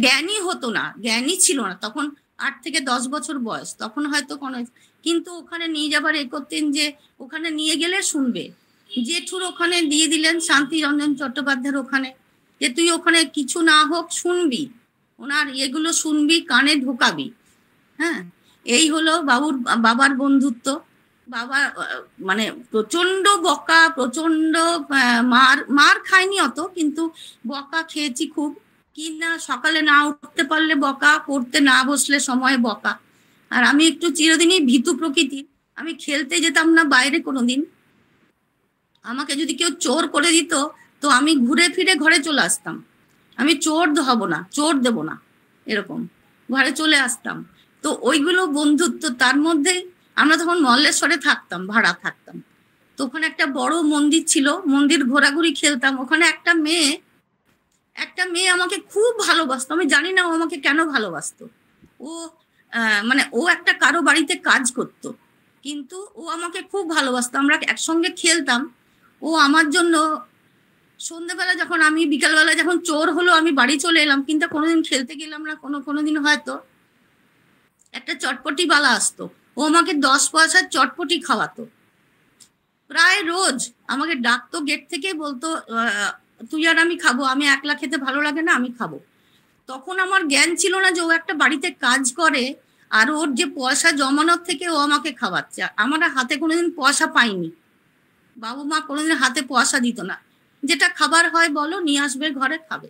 জ্ঞানই হতো না, জ্ঞানই ছিল না তখন, 8 থেকে 10 বছর বয়স, তখন হয়তো কোনো, কিন্তু ওখানে নিয়ে যাবার এ করতেন যে ওখানে নিয়ে গেলে শুনবে। জেঠুর ওখানে দিয়ে দিলেন, শান্তিরঞ্জন চট্টোপাধ্যায়ের ওখানে, যে তুই ওখানে কিছু না হোক শুনবি, ওনার এগুলো শুনবি, কানে ঢোকাবি। হ্যাঁ, এই হলো বাবার বন্ধুত্ব। বাবা মানে প্রচন্ড বকা, প্রচন্ড মার খাইনি অত, কিন্তু বকা খেয়েছি খুব। কি না, সকালে না উঠতে পারলে বকা, পড়তে না বসলে সময় বকা। আর আমি একটু চিরদিনই ভীতু প্রকৃতির, আমি খেলতে যেতাম না বাইরে কোনোদিন। আমাকে যদি কেউ চোর করে দিত, তো আমি ঘুরে ফিরে ঘরে চলে আসতাম। আমি চোর হব না, চোর দেব না, এরকম ঘরে চলে আসতাম। তো ওইগুলো বন্ধুত্ব। তার মধ্যে আমরা তখন মল্লেশ্বরে থাকতাম, ভাড়া থাকতাম। তো ওখানে একটা বড় মন্দির ছিল, মন্দির ঘোরাঘুরি খেলতাম। ওখানে একটা মেয়ে আমাকে খুব ভালোবাসতো। আমি জানি না ও আমাকে কেন ভালোবাসতো। ও মানে ও একটা কারো বাড়িতে কাজ করতো, কিন্তু ও আমাকে খুব ভালোবাসতো। আমরা একসঙ্গে খেলতাম। ও আমার জন্য সন্ধ্যেবেলা যখন আমি বিকালবেলা যখন চোর হলো আমি বাড়ি চলে এলাম, কিন্তু কোনোদিন খেলতে গেলাম না, কোনোদিন হয়তো একটা চটপটি বালা আসতো, ও আমাকে 10 পয়সার চটপটি খাওয়াতো প্রায় রোজ। আমাকে ডাকতো গেট থেকে, বলতো তুই আর আমি খাবো, আমি একলা খেতে ভালো লাগে না, আমি খাবো। তখন আমার জ্ঞান ছিল না যে ও একটা বাড়িতে কাজ করে, আর ওর যে পয়সা জমানোর থেকে ও আমাকে খাওয়াচ্ছে। আমার হাতে কোনোদিন পয়সা পাইনি, বাবু মা কোনোদিন হাতে পয়সা দিত না। যেটা খাবার হয় বলো, নিয়ে আসবে, ঘরে খাবে।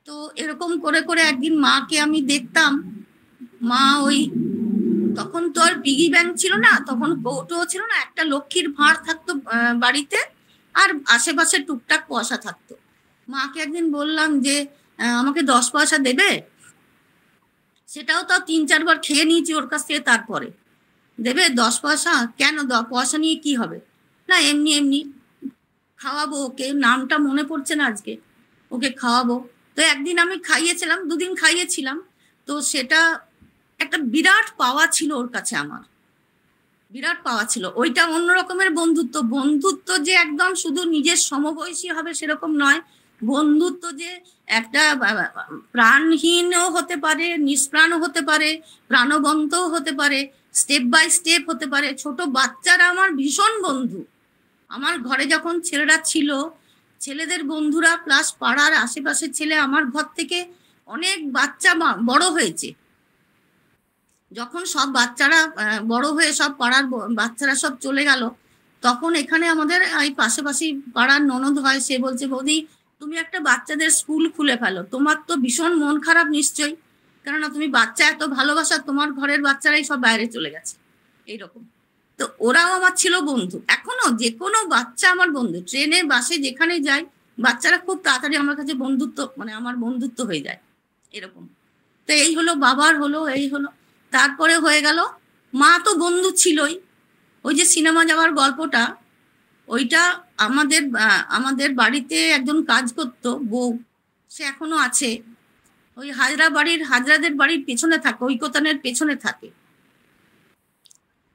তো এরকম করে করে একদিন মাকে আমি দেখতাম, মা ওই তখন তো আর পিগি ব্যাংক ছিল না, তখন কৌটো ছিল না, একটা লক্ষ্মীর ভাঁড় থাকতো বাড়িতে, আর আশেপাশে টুকটাক পয়সা থাকতো। মাকে একদিন বললাম যে আমাকে 10 পয়সা দেবে। সেটাও তো 3-4 বার খেয়ে নিয়েছি ওর কাছ থেকে, তারপরে দেবে 10 পয়সা? কেন, পয়সা নিয়ে কি হবে? না, এমনি এমনি খাওয়াবো ওকে, নামটা মনে পড়ছে না আজকে, ওকে খাওয়াবো। তো একদিন আমি খাইয়েছিলাম, 2 দিন খাইয়েছিলাম। তো সেটা একটা বিরাট পাওয়া ছিল ওর কাছে, আমার বিরাট পাওয়া ছিল। ওইটা অন্য রকমের বন্ধুত্ব যে একদম শুধু নিজের সমবয়সী হবে সেরকম নয়। বন্ধুত্ব যে একটা প্রাণহীনও হতে পারে, নিষ্প্রাণও হতে পারে, প্রাণবন্তও হতে পারে, স্টেপ বাই স্টেপ হতে পারে। ছোট বাচ্চারা আমার ভীষণ বন্ধু। আমার ঘরে যখন ছেলেরা ছিল, ছেলেদের বন্ধুরা প্লাস পাড়ার আশেপাশের ছেলে, আমার ঘর থেকে অনেক বাচ্চা বড় হয়েছে। যখন সব বাচ্চারা বড় হয়ে সব পাড়ার বাচ্চারা সব চলে গেল, তখন এখানে আমাদের এই পাশাপাশি পাড়ার ননদ হয়, সে বলছে, বৌদি তুমি একটা বাচ্চাদের স্কুল খুলে ফেলো, তোমার তো ভীষণ মন খারাপ নিশ্চয়ই, কেননা তুমি বাচ্চা এত ভালোবাসা, তোমার ঘরের বাচ্চারাই সব বাইরে চলে গেছে, এইরকম। তো ওরাও আমার ছিল বন্ধু। এখনো যে কোনো বাচ্চা আমার বন্ধু, ট্রেনে বাসে যেখানে যাই বাচ্চারা খুব তাড়াতাড়ি আমার কাছে বন্ধুত্ব, মানে আমার বন্ধুত্ব হয়ে যায় এরকম। তো এই হলো বাবার হলো, এই হলো। তারপরে হয়ে গেল মা তো বন্ধু ছিলই। ওই যে সিনেমা যাওয়ার গল্পটা, ওইটা আমাদের বাড়িতে একজন কাজ করতো বউ, সে এখনো আছে। ওই হাজরাদের বাড়ির পেছনে থাকে, ঐকতানের পেছনে থাকে।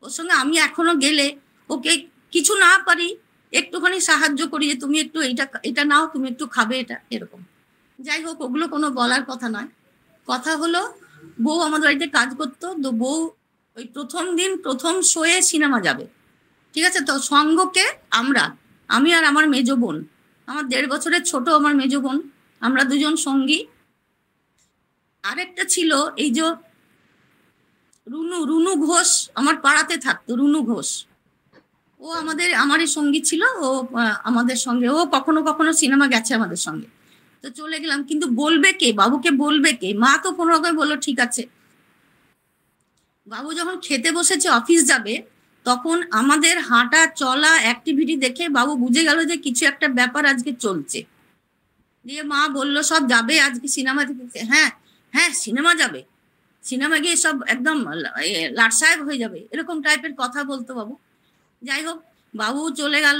ওর সঙ্গে আমি এখনো গেলে ওকে কিছু না পারি একটুখানি সাহায্য করি, যে তুমি একটু এটা নাও, তুমি একটু খাবে এটা, এরকম। যাই হোক, ওগুলো কোনো বলার কথা নয়। কথা হলো বউ আমাদের বাড়িতে কাজ করতো, তো বউ ওই প্রথম শোয়ে সিনেমা যাবে, ঠিক আছে? তো সঙ্গকে আমি আর আমার মেজ বোন, আমার 1.5 বছরের ছোট আমার মেজ বোন, আমরা দুজন সঙ্গী। আরেকটা ছিল এই যে রুনু ঘোষ, আমার পাড়াতে থাকতো, রুনু ঘোষ। ও আমারই সঙ্গী ছিল। ও আমাদের সঙ্গে, ও কখনো কখনো সিনেমা গেছে আমাদের সঙ্গে। তো চলে গেলাম, কিন্তু বলবে কে, বাবুকে বলবে কে? মা তো কোনো রকম বললো ঠিক আছে। বাবু যখন খেতে বসেছে, অফিস যাবে, তখন আমাদের হাঁটা চলা অ্যাক্টিভিটি দেখে বাবু বুঝে গেল যে কিছু একটা ব্যাপার আজকে চলছে। দিয়ে মা বললো সব যাবে আজকে সিনেমা দেখতে। হ্যাঁ হ্যাঁ, সিনেমা যাবে, সিনেমা গিয়ে সব একদম লাট সাহেব হয়ে যাবে, এরকম টাইপের কথা বলতো বাবু। যাই হোক, বাবু চলে গেল,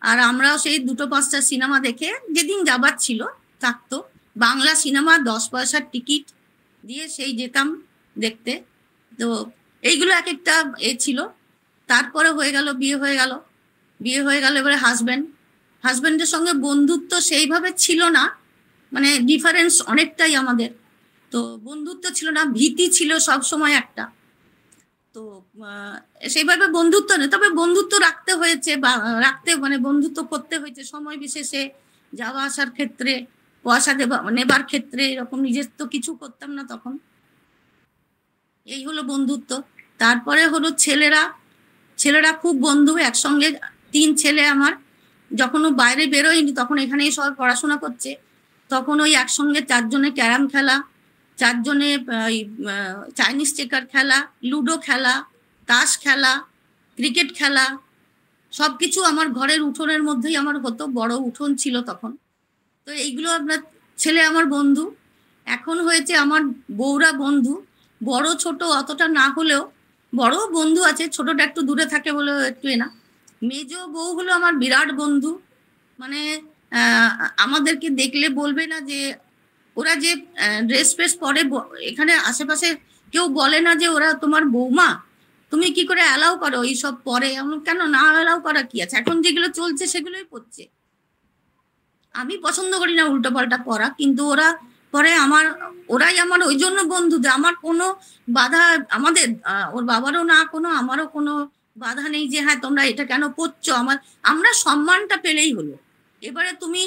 আর আমরাও সেই 2-5টা সিনেমা দেখে, যেদিন যাবার ছিল থাকতো, বাংলা সিনেমা 10 পয়সার টিকিট দিয়ে সেই যেতাম দেখতে। তো এইগুলো এক একটা ছিল। তারপরে হয়ে গেল বিয়ে হয়ে গেল। এবারে হাজব্যান্ডের সঙ্গে বন্ধুত্ব সেইভাবে ছিল না, মানে ডিফারেন্স অনেকটাই আমাদের। তো বন্ধুত্ব ছিল না, ভীতি ছিল সব সময় একটা। তো সেইভাবে বন্ধুত্ব নেই, তবে বন্ধুত্ব মানে বন্ধুত্ব করতে হয়েছে সময় বিশেষে, যাওয়া আসার ক্ষেত্রে, পয়সা নেবার ক্ষেত্রে, এরকম নিজের তো কিছু করতাম না তখন। এই হলো বন্ধুত্ব। তারপরে হলো ছেলেরা খুব বন্ধু, একসঙ্গে 3 ছেলে আমার। যখন ও বাইরে বেরোয়নি, তখন এখানেই সবাই পড়াশোনা করছে, তখন ওই একসঙ্গে 4 জনে ক্যারাম খেলা, 4 জনে চাইনিজ চেকার খেলা, লুডো খেলা, তাস খেলা, ক্রিকেট খেলা, সবকিছু আমার ঘরের উঠোনের মধ্যেই আমার হতো। বড় উঠোন ছিল তখন। তো এইগুলো ছেলে আমার বন্ধু। এখন হয়েছে আমার বউরা বন্ধু, বড় ছোট অতটা না হলেও বড় বন্ধু আছে, ছোটটা একটু দূরে থাকে বলে একটু না। মেজ বউ হলো আমার বিরাট বন্ধু, মানে আমাদেরকে দেখলে বলবে না যে, ওরা যে ড্রেস ফ্রেস পরে, এখানে আশেপাশে কেউ বলে না যে ওরা তোমার বৌমা, তুমি কি করে অ্যালাউ করো এইসব পরে? কেন না অ্যালাউ করা কি আছে, এখন যেগুলো চলছে সেগুলোই পড়ছে। আমি পছন্দ করি না উল্টো পাল্টা পরা, কিন্তু ওরা পরে, ওরাই আমার ওই জন্য বন্ধু, আমার কোনো বাধা, আমাদের ওর বাবারও না কোনো, আমারও কোনো বাধা নেই যে হ্যাঁ তোমরা এটা কেন পড়ছো। আমরা সম্মানটা পেলেই হলো। এবারে তুমি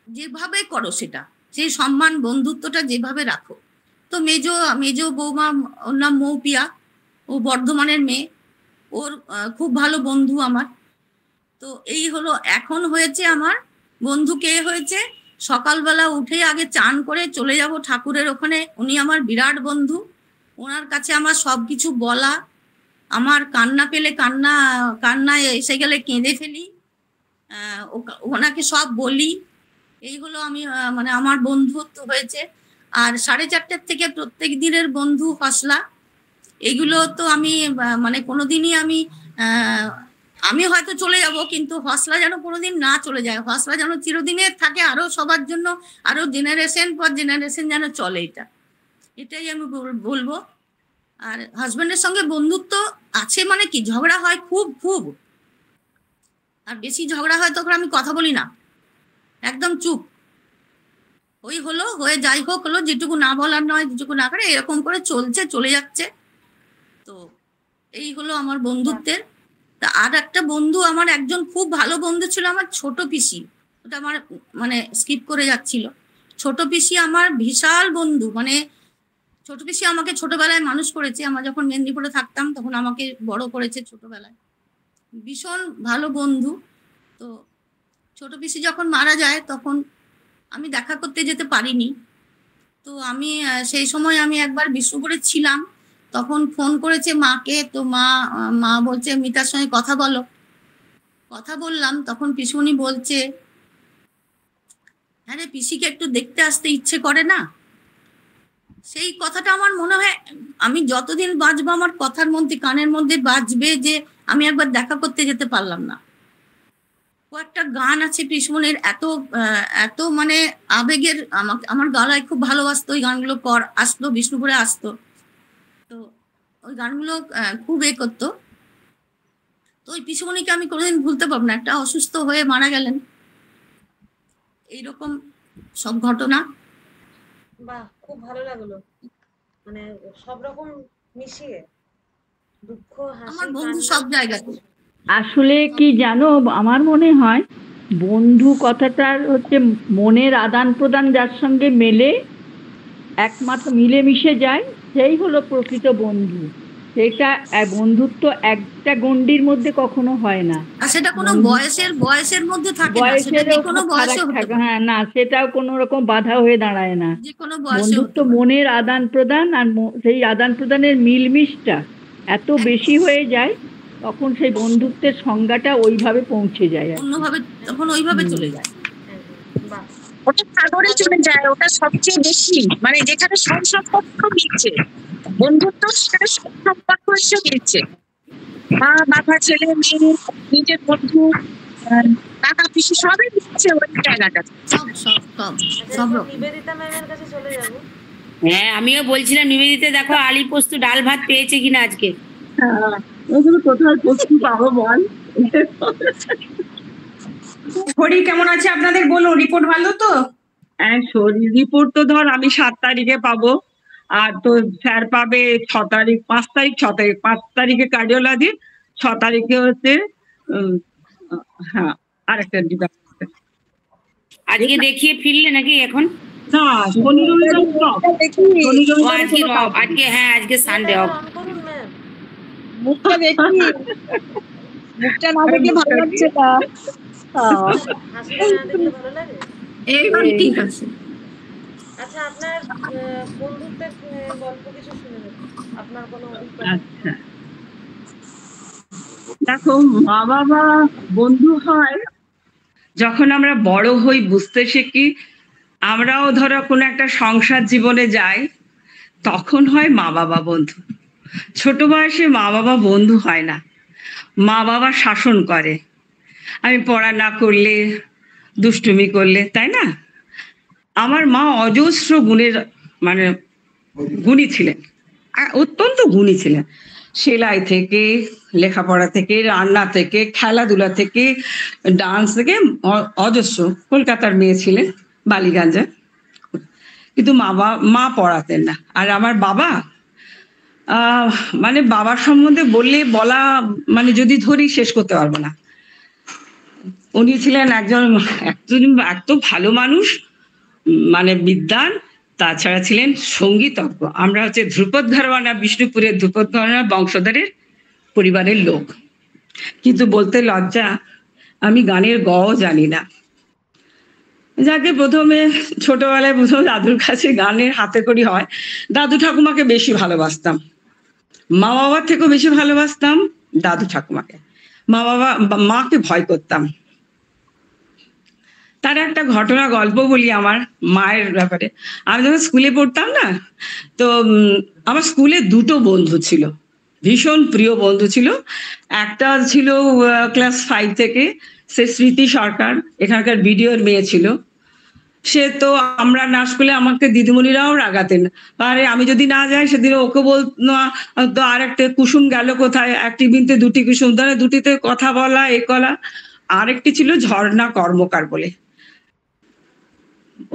যেভাবে করো সেটা, সেই সম্মান বন্ধুত্বটা যেভাবে রাখো। তো মেজ বৌমা, ওর নাম মৌপিয়া, ও বর্ধমানের মেয়ে, ওর খুব ভালো বন্ধু আমার। তো এই হলো। এখন হয়েছে আমার বন্ধু কে হয়েছে, সকালবেলা উঠে আগে চান করে চলে যাব ঠাকুরের ওখানে, উনি আমার বিরাট বন্ধু। ওনার কাছে আমার সবকিছু বলা, আমার কান্না পেলে কান্নায় এসে গেলে কেঁদে ফেলি, ওনাকে সব বলি। এই হলো আমি মানে আমার বন্ধুত্ব হয়েছে। আর 4:30 থেকে প্রত্যেক দিনের বন্ধু হসলা, এগুলো তো আমি মানে কোনোদিনই আমি হয়তো চলে যাব, কিন্তু হসলা যেন কোনোদিন না চলে যায়, হসলা যেন চিরদিনের থাকে, আরো সবার জন্য, আরো জেনারেশন পর জেনারেশন যেন চলে। এটাই আমি বলবো। আর হাজবেন্ডের সঙ্গে বন্ধুত্ব আছে মানে কি, ঝগড়া হয় খুব খুব, আর বেশি ঝগড়া হয় তখন আমি কথা বলি না, একদম চুপ। ওই হলো হয়ে যাই হোক হলো, যেটুকু না বলার নয়, যেটুকু না করে, এরকম করে চলে যাচ্ছে। তো এই হলো আমার বন্ধুত্বের। তা আর একটা বন্ধু, আমার একজন খুব ভালো বন্ধু ছিল আমার ছোট পিসি, ওটা আমার মানে স্কিপ করে যাচ্ছিল। ছোট পিসি আমার বিশাল বন্ধু, মানে ছোট পিসি আমাকে ছোটবেলায় মানুষ করেছে, আমরা যখন মেদিনীপুরে থাকতাম তখন আমাকে বড় করেছে ছোটবেলায়, ভীষণ ভালো বন্ধু। তো ছোট পিসি যখন মারা যায় তখন আমি দেখা করতে যেতে পারিনি। তো আমি সেই সময় আমি একবার বিষ্ণুপুরে ছিলাম, তখন ফোন করেছে মাকে। তো মা বলছে মিতার সঙ্গে কথা বললাম, তখন পিসুমণি বলছে হ্যাঁ রে, পিসিকে একটু দেখতে আসতে ইচ্ছে করে না? সেই কথাটা আমার মনে হয় আমি যতদিন বাঁচবো আমার কথার মধ্যে, কানের মধ্যে বাজবে যে আমি একবার দেখা করতে যেতে পারলাম না। ও একটা গান আছে পিসমনির, এত মানে আবেগের, আমার গলায় খুব ভালোবাসতো ওই গানগুলো। আসতো বিষ্ণুপুরে আসতো, তো ওই গানগুলো খুব করতো। তো ওই পিসমনিকে আমি কোনোদিন ভুলতে পারবো না। একটা অসুস্থ হয়ে মারা গেলেন, এইরকম সব ঘটনা। বাহ, খুব ভালো লাগলো, মানে সব রকম মিশিয়ে দুঃখ, হাসি, আমার বন্ধু সব জায়গাতে। আসলে কি জানো, আমার মনে হয় বন্ধু কথাটার হচ্ছে মনের আদান প্রদান যার সঙ্গে মেলে, একমাত্র মিলেমিশে যায়, সেই হলো প্রকৃত বন্ধু। সেটা বন্ধুত্ব একটা গণ্ডির মধ্যে কখনো হয় না। আর সেটা কোনো বয়সের মধ্যে থাকে না, সেটা যে কোনো বয়সে হতে পারে। হ্যাঁ, না, সেটাও কোনো রকম বাধা হয়ে দাঁড়ায় না। যে কোনো বয়সে বন্ধুত্ব মনের আদান প্রদান, আর সেই আদান প্রদানের মিলমিশটা এত বেশি হয়ে যায়, তখন সেই বন্ধুত্বের সংজ্ঞাটা ওইভাবে পৌঁছে যায়। অন্যভাবে তখন ওইভাবে চলে যায়। বাহ, ওটা সাগরে চলে যায়, ওটা সবচেয়ে বেশি, মানে যেখানে সব সম্পর্ক মিলছে, বন্ধুত্ব সেখানে সব সম্পর্ক এসে মিলছে। মা বাবা, ছেলে মেয়ে, নিজের বন্ধু, কাকা পিসি, সবই মিলছে ওই জায়গাটা। সব নিবেদিতা ম্যামের কাছে চলে যাবো। হ্যাঁ, আমিও বলছিলাম নিবেদিতা দেখো আলি পোস্ত ডাল ভাত পেয়েছে কিনা আজকে। ওগুলো কোথায় পোস্ত পাবো বল? শরীর কেমন আছে আপনাদের বলুন, রিপোর্ট ভালো তো? হ্যাঁ, শরীর রিপোর্ট তো ধর আমি 7 তারিখে পাবো, আর তো স্যার পাবে 6 তারিখ, 5 তারিখ, 6 তারিখ। 5 তারিখে কার্ডিওলজি, 6 তারিখে হচ্ছে হ্যাঁ আরেকটা ডিপার্টমেন্ট। আজকে দেখিয়ে ফিরলে নাকি এখন? না, শনি রবিবার আজকে হ্যাঁ, আজকে সানডে অফ। অন করুন ম্যাম। মুখটা দেখি, মুখটা না দেখলে ভালো লাগছে না। হাসিটা না দেখলে ভালো লাগে। এইবার ঠিক আছে। আচ্ছা, আপনার বন্ধুত্বের গল্প কিছু শুনে নেব, আপনার কোনো অভিজ্ঞতা। আচ্ছা, দেখো, মা বাবা বন্ধু হয় যখন আমরা বড় হই, বুঝতে শিখি, আমরাও ধরো কোনো একটা সংসার জীবনে যাই, তখন হয় মা বাবা বন্ধু। ছোট বয়সে মা বাবা বন্ধু হয় না, মা বাবা শাসন করে, আমি পড়া না করলে, দুষ্টুমি করলে, তাই না? আমার মা অজস্র গুণের মানে গুণী ছিলেন, অত্যন্ত গুণী ছিলেন। সেলাই থেকে, লেখাপড়া থেকে, রান্না থেকে, খেলাধুলা থেকে, ডান্স থেকে, অজস্র। কলকাতার মেয়ে ছিলেন, বালিগঞ্জে। কিন্তু মা পড়াতেন না। আর আমার বাবা, মানে বাবার সম্বন্ধে বলা মানে যদি ধরি শেষ করতে পারবো না। উনি ছিলেন একজন এত ভালো মানুষ, মানে বিদ্বান, তাছাড়া ছিলেন সঙ্গীতজ্ঞ। আমরা হচ্ছে ধ্রুপদ ঘরানা, বিষ্ণুপুরের ধ্রুপদ ঘরানা বংশধরের পরিবারের লোক, কিন্তু বলতে লজ্জা আমি গানের গও জানি না। যাকে প্রথমে ছোটবেলায় দাদুর কাছে গানের হাতে করি হয়, দাদু ঠাকুমাকে বেশি ভালোবাসতাম, মা বাবার থেকেও বেশি ভালোবাসতাম দাদু ঠাকুমাকে। মাকে ভয় করতাম। তার একটা ঘটনা গল্প বলি আমার মায়ের ব্যাপারে। আমি যখন স্কুলে পড়তাম না, তো আমার স্কুলে 2টো বন্ধু ছিল, ভীষণ প্রিয় বন্ধু ছিল। একটা ছিল ক্লাস 5 থেকে, সে স্মৃতি সরকার, এখানকার বিডিওর মেয়ে ছিল। সে তো আমরা না স্কুলে আমাকে দিদিমণিরাও রাগাতেন, আরে আমি যদি না যাই সেদিন ওকে বলতো আর একটা কুসুম গেল কোথায়, এক টিভিতে 2টি কুসুম, ধরে 2টিতে কথা বলা এ করা। আরেকটি ছিল ঝর্ণা কর্মকার বলে।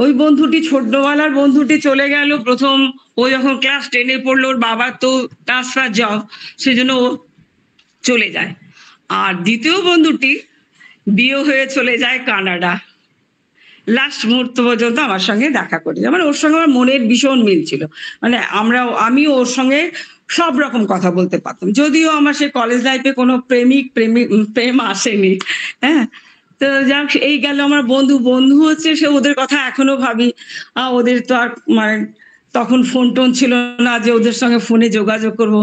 ওই বন্ধুটি, ছোটবেলার বন্ধুটি চলে গেল। প্রথম ও যখন ক্লাস 10-এ পড়লো, ওর বাবার তো ট্রান্সফার জব, সেজন্য ও চলে যায়। আর দ্বিতীয় বন্ধুটি বিয়ে হয়ে চলে যায় কানাডা। লাস্ট মুহূর্ত পর্যন্ত আমার সঙ্গে দেখা করে, মানে ওর সঙ্গে আমার মনের ভীষণ মিল ছিল। মানে আমিও ওর সঙ্গে সব রকম কথা বলতে পারতাম, যদিও আমার সে কলেজ লাইফে কোনো প্রেম আসেনি। হ্যাঁ, তো যাক, এই গেল আমার বন্ধু হচ্ছে, সে ওদের কথা এখনো ভাবি। ওদের তো আর মানে তখন ফোন টোন ছিল না যে ওদের সঙ্গে ফোনে যোগাযোগ করব।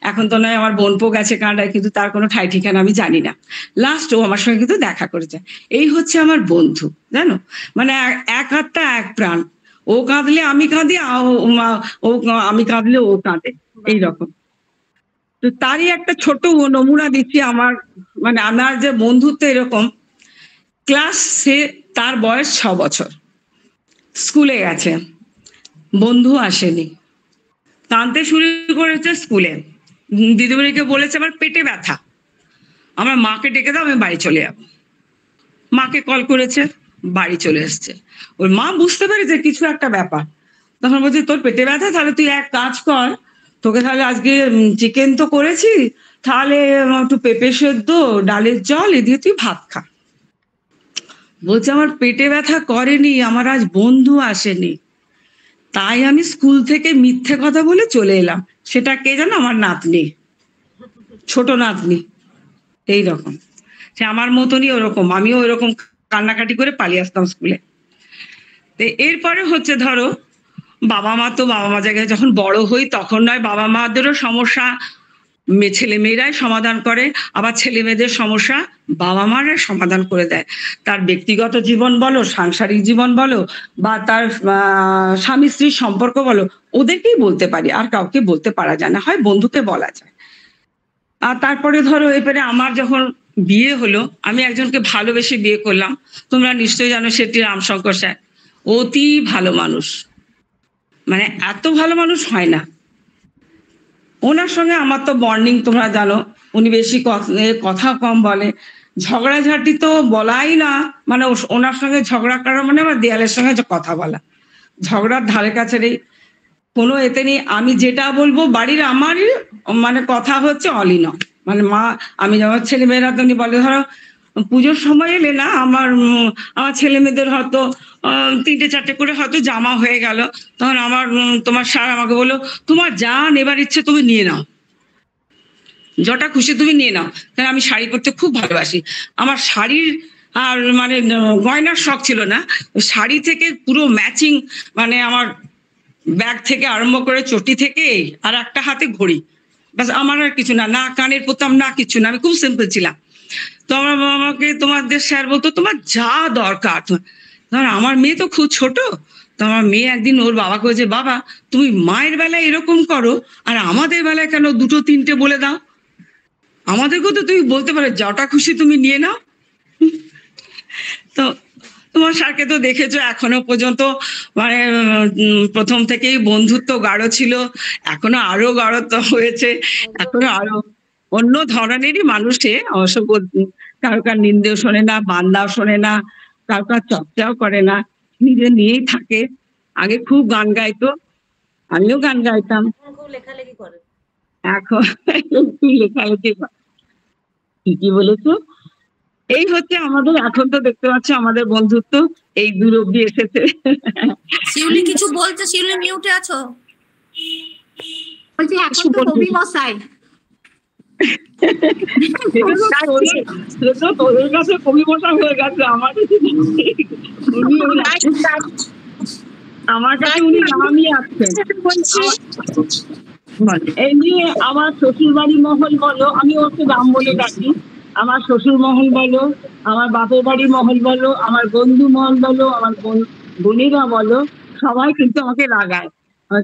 এখন তো নয়, আমার বোনপো গেছে কানাডায়, কিন্তু তার কোনো ঠাই ঠিকানা আমি জানি না। লাস্ট ও আমার সঙ্গে কিন্তু দেখা করেছে। এই হচ্ছে আমার বন্ধু, জানো, মানে এক আত্মা এক প্রাণ। ও কাঁদলে আমি কাঁদি, ও আমি কাঁদলে ও কাঁদে, এইরকম। তো তারই একটা ছোট নমুনা দিচ্ছি। আমার মানে আমার যে বন্ধুত্ব এরকম, সে তার বয়স 6 বছর, স্কুলে গেছে, বন্ধু আসেনি, কাঁদতে শুরু করেছে স্কুলে। দিদিমণিকে বলেছে আমার পেটে ব্যথা, আমার মাকে ডেকে দাও, আমি বাড়ি চলে যাবো। মাকে কল করেছে, বাড়ি চলে এসছে। ওর মা বুঝতে পেরেছে কিছু একটা ব্যাপার। তখন বলছে তোর পেটে ব্যথা, তাহলে তুই এক কাজ কর, তোকে তাহলে আজকে চিকেন তো করেছি, তাহলে একটু পেঁপে সেদ্ধ, ডালের জল এ দিয়ে তুই ভাত খা। বলছে আমার পেটে ব্যথা করেনি, আমার আজ বন্ধু আসেনি, তাই আমি স্কুল থেকে মিথ্যে কথা বলে চলে এলাম। সেটা কে জানো? আমার নাতনি, ছোট নাতনি। এইরকম সে আমার মতনই ওরকম, আমিও ওরকম কান্নাকাটি করে পালিয়ে আসতাম স্কুলে। তো এরপরে হচ্ছে ধরো বাবা মা, তো বাবা মা জায়গায় যখন বড় হই তখন নয় বাবা মাদেরও সমস্যা ছেলে মেয়েরাই সমাধান করে, আবার ছেলে মেয়েদের সমস্যা বাবা মারা সমাধান করে দেয়। তার ব্যক্তিগত জীবন বলো, সাংসারিক জীবন বলো, বা তার স্বামী স্ত্রীর সম্পর্ক বলো, ওদেরকেই বলতে পারি, আর কাউকে বলতে পারা যায় না, হয় বন্ধুকে বলা যায়। আর তারপরে ধরো এবারে আমার যখন বিয়ে হলো, আমি একজনকে ভালোবেসে বিয়ে করলাম। তোমরা নিশ্চয়ই জানো সেটি রামশঙ্কর স্যার, অতি ভালো মানুষ, মানে এত ভালো মানুষ হয় না। ওনার সঙ্গে আমার তো বন্ডিং তোমরা জানো, উনি বেশি কথা কম বলে, ঝগড়াঝাটি তো বলাই না, মানে ওনার সঙ্গে ঝগড়া করা মানে আমার দেয়ালের সঙ্গে কথা বলা, ঝগড়ার ধারে কাছে নেই, কোনো এতে নেই। আমি যেটা বলবো বাড়ির আমারই মানে কথা হচ্ছে অলিন, মানে মা, আমি যখন ছেলে মেয়েরা তো বলে ধরো পুজোর সময় এলে না, আমার ছেলে মেয়েদের হয়তো 3-4টে করে হয়তো জামা হয়ে গেল, তখন তোমার স্যার আমাকে বললো তোমার যা নেবার ইচ্ছে তুমি নিয়ে নাও, যটা খুশি তুমি নিয়ে নাও। কারণ আমি শাড়ি পরতে খুব ভালোবাসি, আমার শাড়ির আর মানে গয়নার শখ ছিল না, শাড়ি থেকে পুরো ম্যাচিং, মানে আমার ব্যাগ থেকে আরম্ভ করে চটি থেকে আর একটা হাতে ঘড়ি, ব্যাস, আমার আর কিছু না, না কানের পরতাম না, কিছু না, আমি খুব সিম্পল ছিলাম। তো আমাকে তোমাদের স্যার বলতো তোমার যা দরকার। ধর আমার মেয়ে তো খুব ছোট, তো আমার মেয়ে একদিন ওর বাবাকে বলছে বাবা তুমি মায়ের বেলায় এরকম করো আর আমাদের বেলায় কেন 2-3টে বলে দাও, আমাদেরকেও তো তুমি বলতে পারো যটা খুশি তুমি নিয়ে নাও। তো তোমার স্যারকে তো দেখেছো, এখনো পর্যন্ত মানে প্রথম থেকেই বন্ধুত্ব গাঢ় ছিল, এখনো আরো গাঢ়ত্ব হয়েছে, এখনো আরো অন্য ধরনেরই মানুষে, অবশ্য কারোকার নিন্দেও শোনে না, বান্দাও শোনে না, কারোকার চর্চাও করে না, নিজে নিয়েই থাকে। আগে খুব গান গাইতো, আমিও গান গাইতাম, খুব লেখালেখি করে, এখন একটু লেখালেখি। ঠিকই বলেছো। এই হচ্ছে আমাদের, এখন তো দেখতে পাচ্ছ আমাদের বন্ধুত্ব এই দূর অব্দি এসেছে। শিউলি কিছু বলছে, শিউলি মিউটে আছো? বলছি এখন তো কবি মশাই, তোদের কাছে কবি মশাই হয়ে গেছে, আমার কাছে উনি নামই আসছেন। এই নিয়ে আমার শ্বশুর বাড়ি মহল বলো, আমি ওকে নাম বলে ডাকি, আমার শ্বশুর মহল বলো, আমার বাপের বাড়ি মহল বলো, আমার বন্ধু মহল বলো, আমার বোনেরা বলো, সবাই কিন্তু আমাকে রাগায়।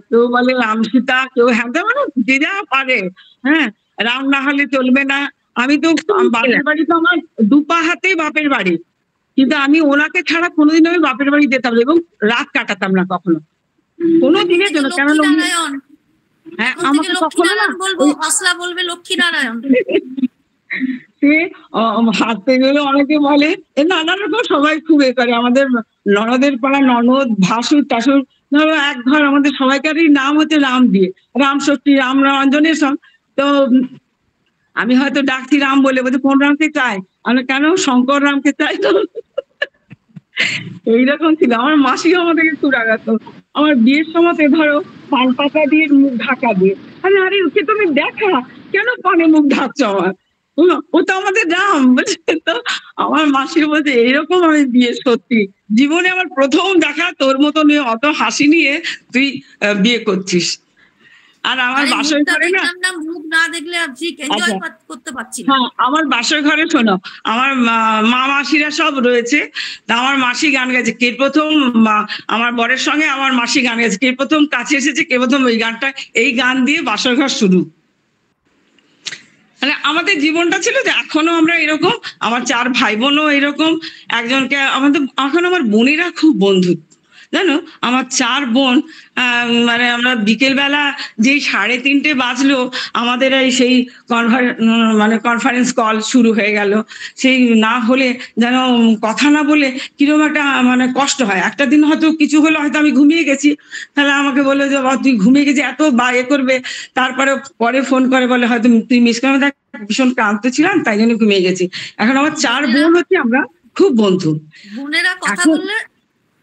কেউ বলে রাম সীতা, কেউ হ্যাঁ, মানে যে যা পারে, হ্যাঁ, রাম না হলে চলবে না। আমি তো বাপের বাড়ি তো আমার 2 পা হাতেই বাপের বাড়ি, কিন্তু আমি ওনাকে ছাড়া কোনোদিন আমি বাপের বাড়ি যেতাম না এবং রাত কাটাতাম না কখনো, কোনো দিনের জন্য। কেন হ্যাঁ, আমাকে কখনো না বলবো আসলা বলবে লক্ষ্মীনারায়ণ। সে হাঁটতে গেলে অনেকে বলে নানা রকম, সবাই খুব এ করে। আমাদের ননদের পাড়া ননদ, ভাসুর টাসুর, ধরো এক ঘর, আমাদের সবাইকারই নাম হচ্ছে রাম দিয়ে, রাম ষষ্ঠী, রাম রঞ্জনের সব। তো আমি হয়তো ডাকছি রাম বলে, বলছে কোন রামকে চাই, আমি কেন শঙ্কর রামকে চাই। তো এইরকম ছিল। আমার মাসিও আমাদেরকে একটু রাগাতো। আমার বিয়ের সময় ধরো পান পাতা দিয়ে মুখ ঢাকা দিয়ে, আরে ওকে তুমি দেখা, কেন পানে মুখ ঢাকছো আমার? ও তো আমাদের রাম, বুঝলি তো। আমার মাসি বলছে এইরকম আমি বিয়ে, সত্যি জীবনে আমার প্রথম দেখা তোর মতো নিয়ে অত হাসি নিয়ে তুই বিয়ে করছিস। আর আমার বাসর ঘরে না, মুখ না দেখলে এনজয় করতে পারছি না। হ্যাঁ, আমার বাসর ঘরে শোনো, আমার মা মাসিরা সব রয়েছে। তা আমার মাসি গান গেছে, কে প্রথম আমার বরের সঙ্গে আমার মাসি গান গেছে, কে প্রথম কাছে এসেছে, কে প্রথম ওই গানটা, এই গান দিয়ে বাসর ঘর শুরু। মানে আমাদের জীবনটা ছিল যে এখনো আমরা এরকম, আমার 4 ভাই বোনও এরকম। একজনকে আমাদের এখন আমার বোনেরা খুব বন্ধু, জানো, আমার 4 বোন। মানে আমরা বিকেলবেলা যেই 3:30 বাজলো আমাদের সেই কনফারেন্স কল শুরু হয়ে গেল। সেই না হলে যেন কথা না বলে কিরকম একটা মানে কষ্ট হয়। একটা দিন হয়তো কিছু হলো, হয়তো আমি ঘুমিয়ে গেছি, তাহলে আমাকে বললো যে তুই ঘুমিয়ে গেছি, এত এ করবে। তারপরে পরে ফোন করে বলে হয়তো তুই মিস করে, দেখ ভীষণ ক্লান্ত ছিলাম তাই জন্য ঘুমিয়ে গেছি। এখন আমার 4 বোন হচ্ছে আমরা খুব বন্ধু। বোনেরা কথা বললে,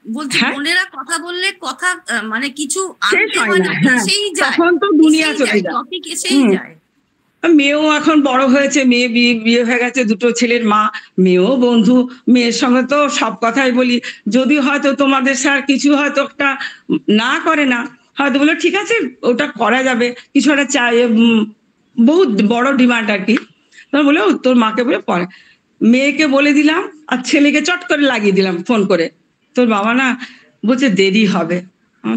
বলছি বোনেরা কথা বললে কথা মানে কিছু আনতে হয় না, সেই যায়, তখন তো দুনিয়া চলে যায়, টপিক এসেই যায়। মেয়েও এখন বড় হয়েছে, মেয়ে বিয়ে হয়ে গেছে, 2 ছেলের মা, মেয়েও বন্ধু। মেয়ের সঙ্গে তো সব কথাই বলি। যদি হয়তো তোমাদের স্যার কিছু হয়তো একটা না করে না, হয়তো বলে ঠিক আছে ওটা করা যাবে, কিছু একটা চাই, বহুত বড় ডিমান্ড আর কি, তখন বলে তোর মাকে বলে পরে মেয়েকে বলে দিলাম, আর ছেলেকে চট করে লাগিয়ে দিলাম ফোন করে, তোর বাবা না বলছে দেরি হবে।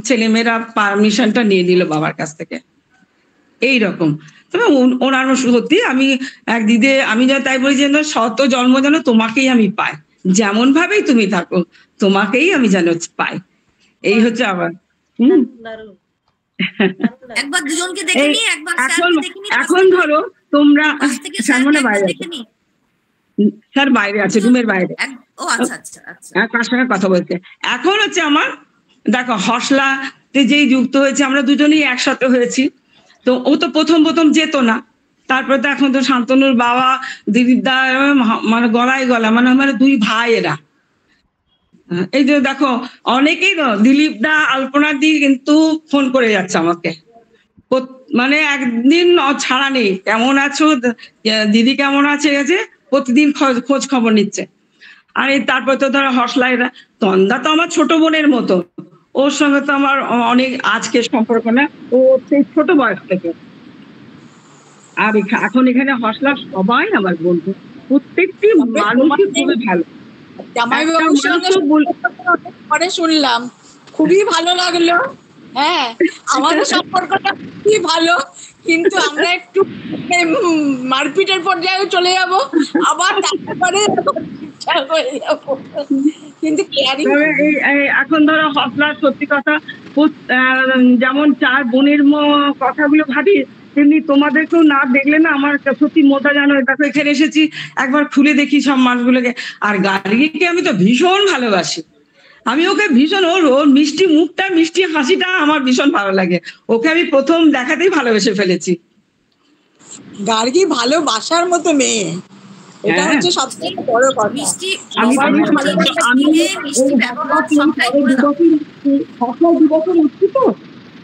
ছেলেমেয়েরা পারমিশনটা নিয়ে নিল বাবার কাছ থেকে। এইরকম তবে ওনার সত্যি আমি এক দিদি, আমি তাই বলি যে শত জন্ম যেন তোমাকেই আমি পাই, যেমন ভাবেই তুমি থাকো তোমাকেই আমি যেন পাই, এই হচ্ছে আমার। একবার দুজনকে দেখে নি, একবার এখন ধরো তোমরা সামনে বাইরে স্যার বাইরে আছে, রুমের বাইরে, ও আচ্ছা আচ্ছা আচ্ছা, কার সঙ্গে কথা বলতে। এখন হচ্ছে আমার দেখো হসলাতে যেই যুক্ত হয়েছে, আমরা দুজনেই একসাথে হয়েছি। তো ও তো প্রথম যেত না, তারপরে তো এখন তো শান্তনুর বাবা দিলীপ দা মানে গলায় গলা, মানে আমার 2 ভাই এরা। এই যে দেখো অনেকেই দিলীপ দা আলপনা দি কিন্তু ফোন করে যাচ্ছে আমাকে, মানে একদিন ছাড়া নেই, কেমন আছো দিদি, কেমন আছে, প্রতিদিন খোঁজ খবর নিচ্ছে। আর তারপর তো ধরো হসলা এরা, তন্দা তো আমার ছোট বোনের মতো, ওর সঙ্গে তো আমার অনেক আজকের সম্পর্ক না, ও সেই ছোট বয়স থেকে। আর এখন এখানে হসলা সবাই আমার বন্ধু, প্রত্যেকটি মানুষই খুবই ভালো। পরে শুনলাম, খুবই ভালো লাগলো। হ্যাঁ, আমাদের সম্পর্কটা খুবই ভালো, কিন্তু আমরা একটু মারপিটের পর্যায়ে চলে যাব, আবার তারপরে হয়ে যাব। কিন্তু এখন ধরো হসলার সত্যি কথা, যেমন 4 বোনের কথাগুলো ভাবি, তেমনি তোমাদেরকেও না দেখলে না আমার সত্যি মোটা জানো। দেখো এখানে এসেছি, একবার খুলে দেখি সব মানুষগুলোকে। আর গার্গীকে আমি তো ভীষণ ভালোবাসি, আমি ওকে ভীষণ, ওর মিষ্টি মুখটা, মিষ্টি হাসিটা আমার ভীষণ ভালো লাগে। ওকে আমি প্রথম দেখাতেই ভালোবেসে ফেলেছি। গার্গী ভালোবাসার মতো মেয়ে, এটা হচ্ছে সবচেয়ে বড় কথা। মিষ্টি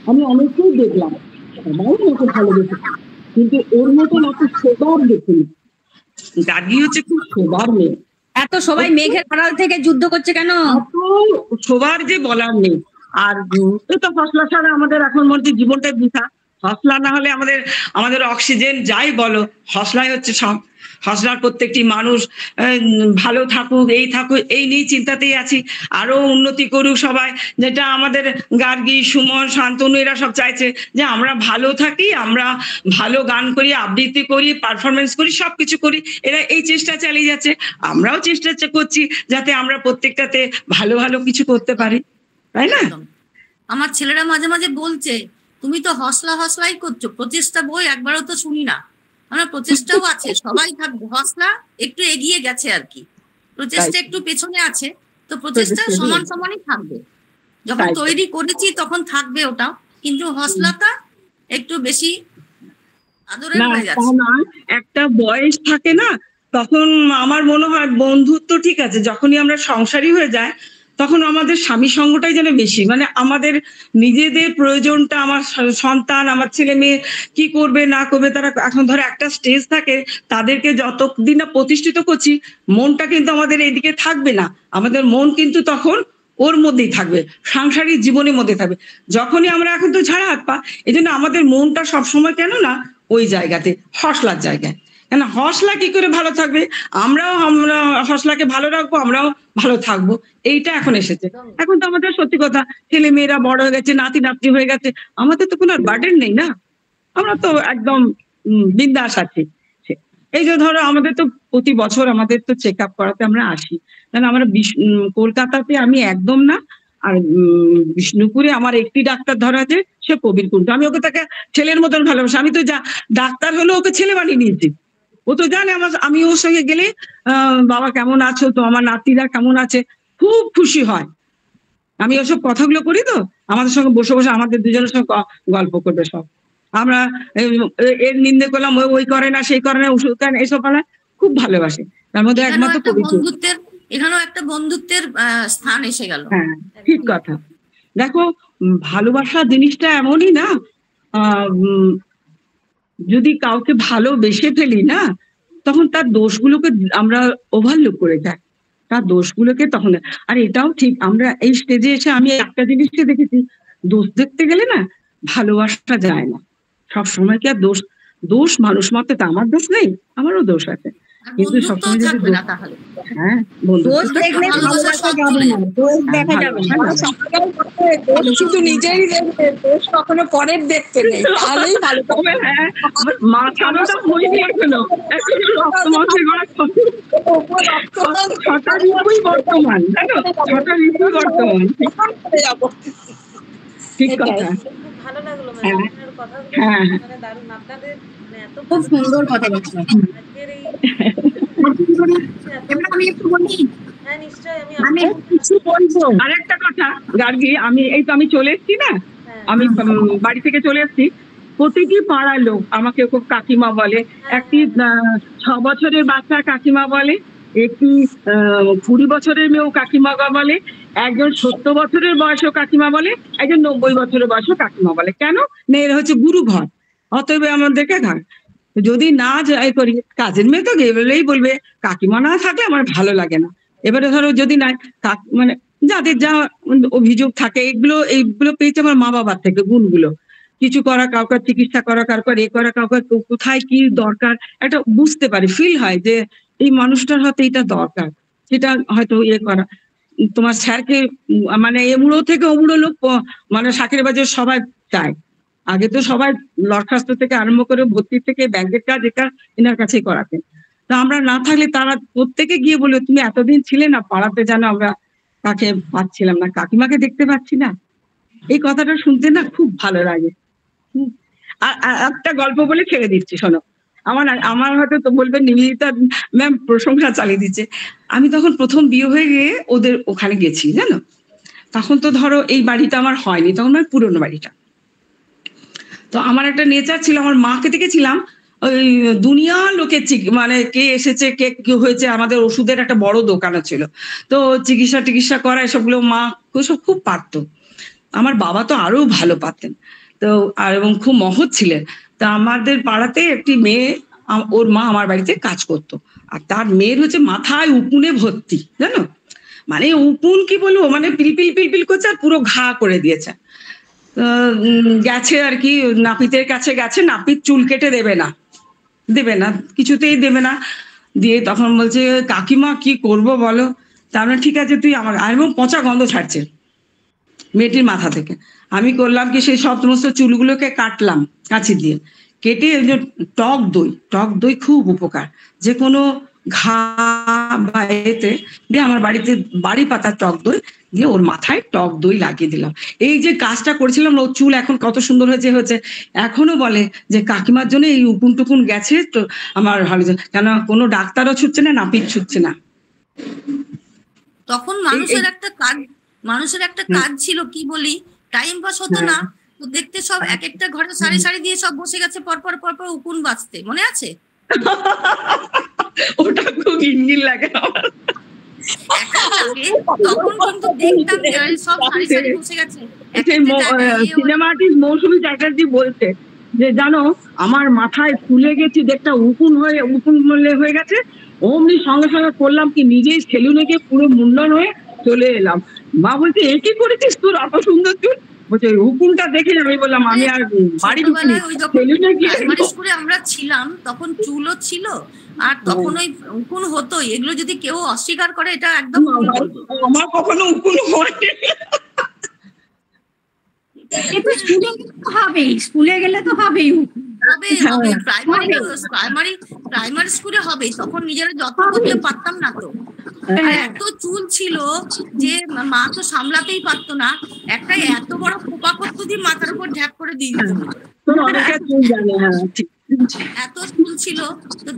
আমি অনেককেই দেখলাম, সবাই ওকে ভালোবেসে, কিন্তু ওর মতন এত সোবার দেখিনি। গার্গী হচ্ছে খুব সোবার মেয়ে। এত সবাই মেঘের আড়াল থেকে যুদ্ধ করছে কেন, সবার যে বলার নেই। আর এই তো হসলা ছাড়া আমাদের এখন মধ্যে জীবনটা বৃথা। হসলা না হলে আমাদের অক্সিজেন যাই বলো, হসলাই হচ্ছে সব। হসলার প্রত্যেকটি মানুষ ভালো থাকুক, এই নিয়ে চিন্তাতেই আছি, আরো উন্নতি করুক সবাই। যেটা আমাদের গার্গী, সুমন, শান্তনু এরা সব চাইছে যে আমরা ভালো থাকি, আমরা ভালো গান করি, আবৃত্তি করি, পারফরমেন্স করি, সবকিছু করি। এরা এই চেষ্টা চালিয়ে যাচ্ছে, আমরাও চেষ্টা করছি যাতে আমরা প্রত্যেকটাতে ভালো ভালো কিছু করতে পারি, তাই না? আমার ছেলেরা মাঝে মাঝে বলছে তুমি তো হসলাই করছো, প্রচেষ্টা বই একবারও তো শুনি না। আমার প্রচেষ্টাও আছে, সবাই থাকবে, হসলা একটু এগিয়ে গেছে আর কি, প্রচেষ্টা একটু পেছনে আছে, তো প্রচেষ্টা সমানই থাকবে। যখন তৈরি করেছি তখন থাকবে ওটাও, কিন্তু হসলাটা একটু বেশি আদরের হয়ে যাচ্ছে। একটা বয়স থাকে না, তখন আমার মনে হয় বন্ধুত্ব ঠিক আছে, যখনই আমরা সংসারী হয়ে যায় তখন আমাদের স্বামী সঙ্গটাই যেন বেশি, মানে আমাদের নিজেদের প্রয়োজনটা, আমার সন্তান, আমার ছেলে মেয়ে কি করবে না করবে, তারা এখন ধরো একটা স্টেজ থাকে, তাদেরকে যতদিন না প্রতিষ্ঠিত করছি, মনটা কিন্তু আমাদের এদিকে থাকবে না, আমাদের মন কিন্তু তখন ওর মধ্যেই থাকবে, সাংসারিক জীবনের মধ্যে থাকবে। যখনই আমরা এখন তো ঝাড়া হাত পা, এই জন্য আমাদের মনটা সবসময় কেন না ওই জায়গাতে, হসলার জায়গায়। কেন হসলা কি করে ভালো থাকবে, আমরা হসলাকে ভালো রাখবো, আমরাও ভালো থাকবো, এইটা এখন এসেছে। এখন তো আমাদের সত্যি কথা, ছেলে মেয়েরা বড় হয়ে গেছে, নাতি নাতনি হয়ে গেছে, আমাদের তো কোনো আর বার্ডেন নেই না, আমরা তো একদম বিন্দাস আছি। এই যে ধরো আমাদের তো প্রতি বছর আমাদের তো চেক আপ করাতে আমরা আসি, কারণ আমরা কলকাতাতে আমি একদম না, আর বিষ্ণুপুরে আমার একটি ডাক্তার ধরা আছে, সে কবির কুণ্ডু, আমি ওকে তাকে ছেলের মতন ভালোবাসি, আমি তো যা ডাক্তার হলো ওকে ছেলে বানিয়ে নিয়েছি, ও তো জানে আমি ওর সঙ্গে গেলে বাবা কেমন আছো, তো আমার নাতিরা কেমন আছে, খুব খুশি হয়। আমি ওসব কথাগুলো করি তো, আমাদের সঙ্গে বসে বসে আমাদের দুজনের সঙ্গে গল্প করবে সব, আমরা এর নিন্দে করলাম, ওই করে না, সেই করে না, ওষুধ খান, এইসব বলা খুব ভালোবাসে। তার মধ্যে একমাত্র বন্ধুত্বের, এখানেও একটা বন্ধুত্বের স্থান এসে গেল। হ্যাঁ ঠিক কথা। দেখো ভালোবাসা জিনিসটা এমনই না, যদি কাউকে ভালোবেসে ফেলি না, তখন তার দোষগুলোকে আমরা ওভারলুক করে যাই, তার দোষগুলোকে তখন। আর এটাও ঠিক, আমরা এই স্টেজে এসে আমি একটা জিনিসকে দেখেছি, দোষ দেখতে গেলে না ভালোবাসা যায় না, সব সময় কি আর দোষ মানুষ মতে, তা আমার দোষ নেই, আমারও দোষ আছে, কিন্তু সবসময় যদি হ্যাঁ দোষ দেখলে ভালোবাসা যাবে না, দোষ দেখা যাবে না, দোষ শুধু নিজেই দেখবে, দোষ কখনো পরের দেখতে নেই, তাহলেই ভালো হবে। হ্যাঁ মাথাটা হয়ে গেল ছটা ঋতুই বর্তমান, জানো, ছটা ঋতুই বর্তমান, ঠিক কথা। ভালো লাগলো ম্যাডাম আপনার কথাগুলো, মানে দারুণ, আপনাদের মানে এত খুব সুন্দর কথা বলছেন। আজকের এই আমি একটু বলি। হ্যাঁ নিশ্চয়ই, আমি কিছু বলবো। আরেকটা কথা গার্গী, আমি এই তো আমি চলে এসেছি না, আমি বাড়ি থেকে চলে এসেছি, প্রতিটি পাড়ার লোক আমাকে খুব কাকিমা বলে, একটি 6 বছরের বাচ্চা কাকিমা বলে, একটি 20 বছরের মেয়েও কাকিমা বলে, একজন 70 বছরের বয়সও কাকিমা বলে, একজন 90 বছরের বয়সও কাকিমা বলে। কেন না, এরা হচ্ছে গুরু ঘর, অতএব আমাদেরকে ঘর যদি না যাই করি, কাজের মেয়ে তো গেলেই বলবে কাকিমা না থাকলে আমার ভালো লাগে না। এবারে ধরো যদি না মানে যাদের যা অভিযোগ থাকে, এইগুলো পেয়েছে আমার মা বাবার থেকে, গুণগুলো কিছু করা, কাউকে চিকিৎসা করা, কারোর এ করা, কাউকে কোথায় কি দরকার একটা বুঝতে পারি, ফিল হয় যে এই মানুষটার হয়তো এটা দরকার, সেটা হয়তো করা। তোমার স্যারকে মানে এমুড়ো থেকে ওমুড়ো লোক, মানে শাকের বাজার সবাই চায়, আগে তো সবাই দরখাস্ত থেকে আরম্ভ করে ভর্তি থেকে ব্যাংকের কাজ এটা এনার কাছেই করাতেন। তা আমরা না থাকলে তারা প্রত্যেকে গিয়ে বললো তুমি এতদিন ছিলে না পাড়াতে, জানো আমরা কাকে পাচ্ছিলাম না, কাকিমাকে দেখতে পাচ্ছি না, এই কথাটা শুনতে না খুব ভালো লাগে। আর একটা গল্প বলে ছেড়ে দিচ্ছি, শোনো, আমার হয়তো তো বলবেন নিবেদিতা ম্যাম প্রশংসা চালিয়ে দিচ্ছে। আমি তখন প্রথম বিয়ে হয়ে গিয়ে ওদের ওখানে গেছি, জানো, তখন তো ধরো এই বাড়িটা আমার হয়নি, তখন আমার পুরনো বাড়িটা। তো আমার একটা নেচার ছিল, আমার মাকে দেখেছিলাম ওই দুনিয়া লোকের মানে কে এসেছে কে কি হয়েছে, আমাদের ওষুধের একটা বড় দোকানও ছিল, তো চিকিৎসা করা এসবগুলো মা সব খুব পারতো, আমার বাবা তো আরো ভালো পারতেন। তো আর এবং খুব মহৎ ছিলেন। তা আমাদের পাড়াতে একটি মেয়ে, ওর মা আমার বাড়িতে কাজ করতো, আর তার মেয়ের হচ্ছে মাথায় উকুনে ভর্তি, জানো, মানে উকুন কি বলবো, মানে পিলপিল করছে আর পুরো ঘা করে দিয়েছে। গেছে আর কি নাপিতের কাছে গেছে, নাপিত চুল কেটে দেবে না, কিছুতেই দেবে না। দিয়ে তখন বলছে কাকিমা কি করব বলো, তার মানে ঠিক আছে তুই আমার, এবং পচা গন্ধ ছাড়ছে মেয়েটির মাথা থেকে। আমি করলাম কি, সেই সমস্ত চুলগুলোকে কাটলাম কাঁচি দিয়ে, কেটে টক দই খুব উপকার, যে কোনো ঘা বা এতে দিয়ে আমার বাড়িতে বাড়ি পাতা টক দই দিয়ে ওর মাথায় টক দই লাগিয়ে দিলাম। এই যে কাজটা করেছিলাম, ওর চুল এখন কত সুন্দর হয়েছে। এখনো বলে যে কাকিমার জন্য এই উকুন টুকুন গেছে, তো আমার ভালো, কেন কোনো ডাক্তারও ছুটছে না, নাপিত ছুটছে না। তখন মানুষের একটা কাজ ছিল, কি বলি, টাইম পাস হতো না, তো দেখতে সব এক একটা ঘরে সারি দিয়ে সব বসে গেছে পরপর উকুন বাঁচতে, মনে আছে? ওটা খুব ইঙ্গিল লাগে আমার। এখন লাগে, তখন কিন্তু দেখতাম যে সব সারি সারি বসে গেছে। সিনেমা আর্টিস্ট মৌসুমী চ্যাটার্জি বলছে যে জানো আমার মাথায় ফুলে গেছি, দেখটা উকুন হয়ে গেছে, অমনি সঙ্গে সঙ্গে করলাম কি নিজেই সেলুনে গিয়ে পুরো মুন্ডন হয়ে চলে এলাম। মা বলছে এ কি করেছিস তোর এত সুন্দর চুল? বলছে উকুনটা দেখে আমি বললাম আমি আর বাড়ি স্কুলে আমরা ছিলাম তখন চুলও ছিল, আর তখন ওই উকুন হতো, এগুলো যদি কেউ অস্বীকার করে এটা একদম আমার কখনো উকুন হয়নি। স্কুলে গেলে তো হবেই, প্রাইমারি স্কুলে হবে, তখন নিজেরা যত্ন করতে পারতাম না তো। এত চুল ছিল যে মা তো সামলাতেই পারতো না, একটা এত বড় খোপা করতো দিয়ে মাথার উপর ঢ্যাপ করে দিয়ে দিত। এত চুল ছিল তো,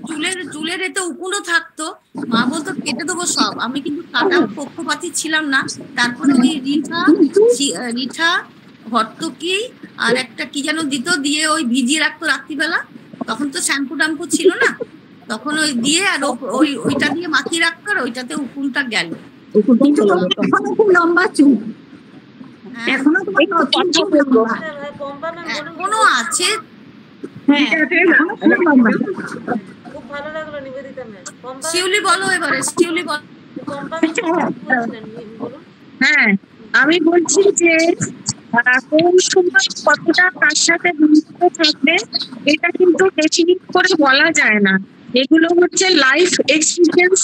চুলের এতে উকুনও থাকতো। মা বলতো কেটে দেবো সব। আমি কিন্তু কাটার পক্ষপাতী ছিলাম না। তারপরে ওই রিঠা ভর্তকি আর একটা কি যেন দিত, দিয়ে ভিজিয়ে রাখতো রাত্রিবেলা। তখন তো শ্যাম্পু ট্যাম্পু ছিল না, তখন ওই দিয়ে আর ওইটা দিয়ে মাখিয়ে রাখতো, আর ওইটাতে উকুনটা গেল। খুব লম্বা চুল এখনো আছে। খুব ভালো লাগলো নিবেদিতা ম্যাম। শিউলি বলো এবারে, শিউলি বলো। হ্যাঁ, আমি বলছি যে কোন সময় কতটা তার সাথে যুক্ত থাকবে এটা কিন্তু ডেফিনিট করে বলা যায় না। এগুলো হচ্ছে লাইফ এক্সপিরিয়েন্স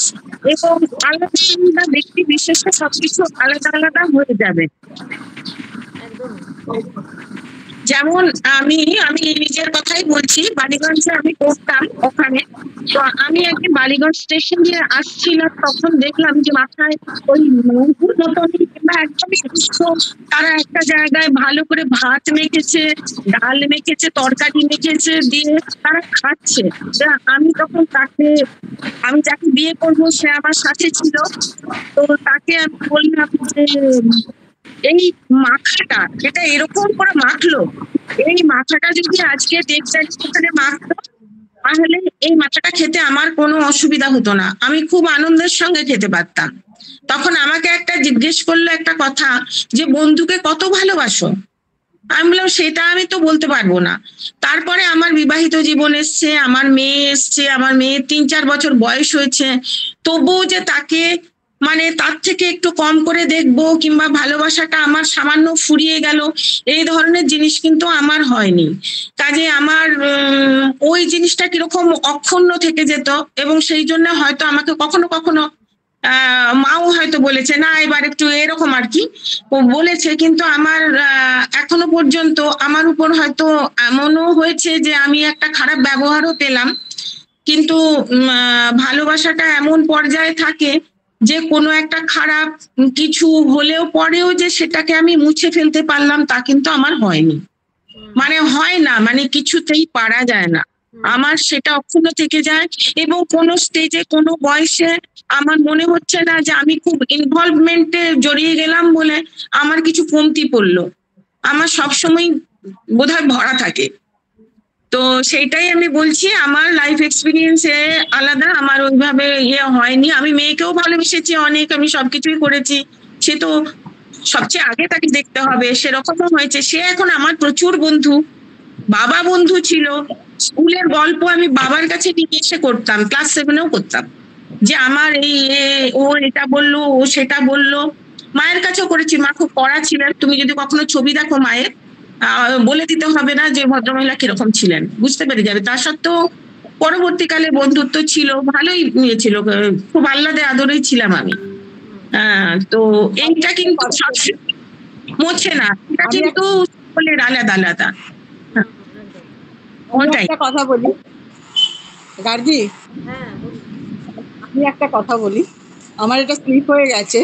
এবং আলাদা আলাদা ব্যক্তি বিশেষে সবকিছু আলাদা আলাদা হয়ে যাবে। যেমন আমি নিজের কথাই বলছি, বালিগঞ্জে আমি পড়তাম ওখানে। তো আমি একদিন বালিগঞ্জ স্টেশন দিয়ে আসছিলাম, তখন দেখলাম যে মাথায় ওই কিংবা একদমই সুস্থ তারা একটা জায়গায় ভালো করে ভাত মেখেছে, ডাল মেখেছে, তরকারি মেখেছে, দিয়ে তারা খাচ্ছে। আমি তখন আমি যাকে বিয়ে করবো সে আমার সাথে ছিল, তো তাকে আমি বললাম যে এই মাথাটা এটা এরকম করে মাখলো, এই মাথাটা যদি আজকে ওখানে মাখতো তাহলে এই মাথাটা খেতে আমার কোনো অসুবিধা হতো না, আমি খুব আনন্দের সঙ্গে খেতে পারতাম। তখন আমাকে একটা জিজ্ঞেস করলো একটা কথা যে বন্ধুকে কত ভালোবাসো? আমি বললাম সেটা আমি তো বলতে পারবো না। তারপরে আমার বিবাহিত জীবন এসছে, আমার মেয়ে এসছে, আমার মেয়ের 3-4 বছর বয়স হয়েছে, তবুও যে তাকে মানে তার থেকে একটু কম করে দেখবো কিংবা ভালোবাসাটা আমার সামান্য ফুরিয়ে গেল, এই ধরনের জিনিস কিন্তু আমার হয়নি। কাজে আমার ওই জিনিসটা কিরকম অক্ষুণ্ণ থেকে যেত, এবং সেই জন্য হয়তো আমাকে কখনো কখনো মাও হয়তো বলেছে না এবার একটু এরকম আর কি বলেছে, কিন্তু আমার এখনো পর্যন্ত আমার উপর হয়তো এমনও হয়েছে যে আমি একটা খারাপ ব্যবহারও পেলাম, কিন্তু ভালোবাসাটা এমন পর্যায়ে থাকে যে কোনো একটা খারাপ কিছু হলেও পরেও যে সেটাকে আমি মুছে ফেলতে পারলাম তা কিন্তু আমার হয়নি। মানে হয় না, মানে কিছুতেই পারা যায় না, আমার সেটা অক্ষুণ্ণ থেকে যায়। এবং কোনো স্টেজে কোনো বয়সে আমার মনে হচ্ছে না যে আমি খুব ইনভলভমেন্টে জড়িয়ে গেলাম বলে আমার কিছু কমতি পড়লো, আমার সবসময় বোধহয় ভরা থাকে। তো সেইটাই আমি বলছি, আমার লাইফ এক্সপিরিয়েন্সে আলাদা, আমার ওইভাবে হয়নি। আমি মেয়েকেও ভালোবেসেছি অনেক, আমি সবকিছুই করেছি, সে তো সবচেয়ে আগে তাকে দেখতে হবে, সেরকমও হয়েছে। সে এখন আমার প্রচুর বন্ধু, বাবা বন্ধু ছিল, স্কুলের গল্প আমি বাবার কাছে নিয়ে এসে করতাম, ক্লাস 7-এও করতাম, যে আমার ও এটা বললো, ও সেটা বললো। মায়ের কাছেও করেছি, মা খুব কড়া ছিলেন, তুমি যদি কখনো ছবি দেখো মায়ের বলে দিতে হবে না যে ভদ্রমহিলা কিরকম ছিলেন, বুঝতে পেরে যাবে। তা সত্ত্বেও পরবর্তীকালে বন্ধুত্ব ছিল, ভালোই ছিল, খুব আহ্লাদে আদরেই ছিলাম আমি। তো এইটা কিন্তু মোছে না, এটা কিন্তু সকলের আলাদা আলাদা। একটা কথা বলি গার্গী, আমি একটা কথা বলি, আমার এটা স্লিপ হয়ে গেছে।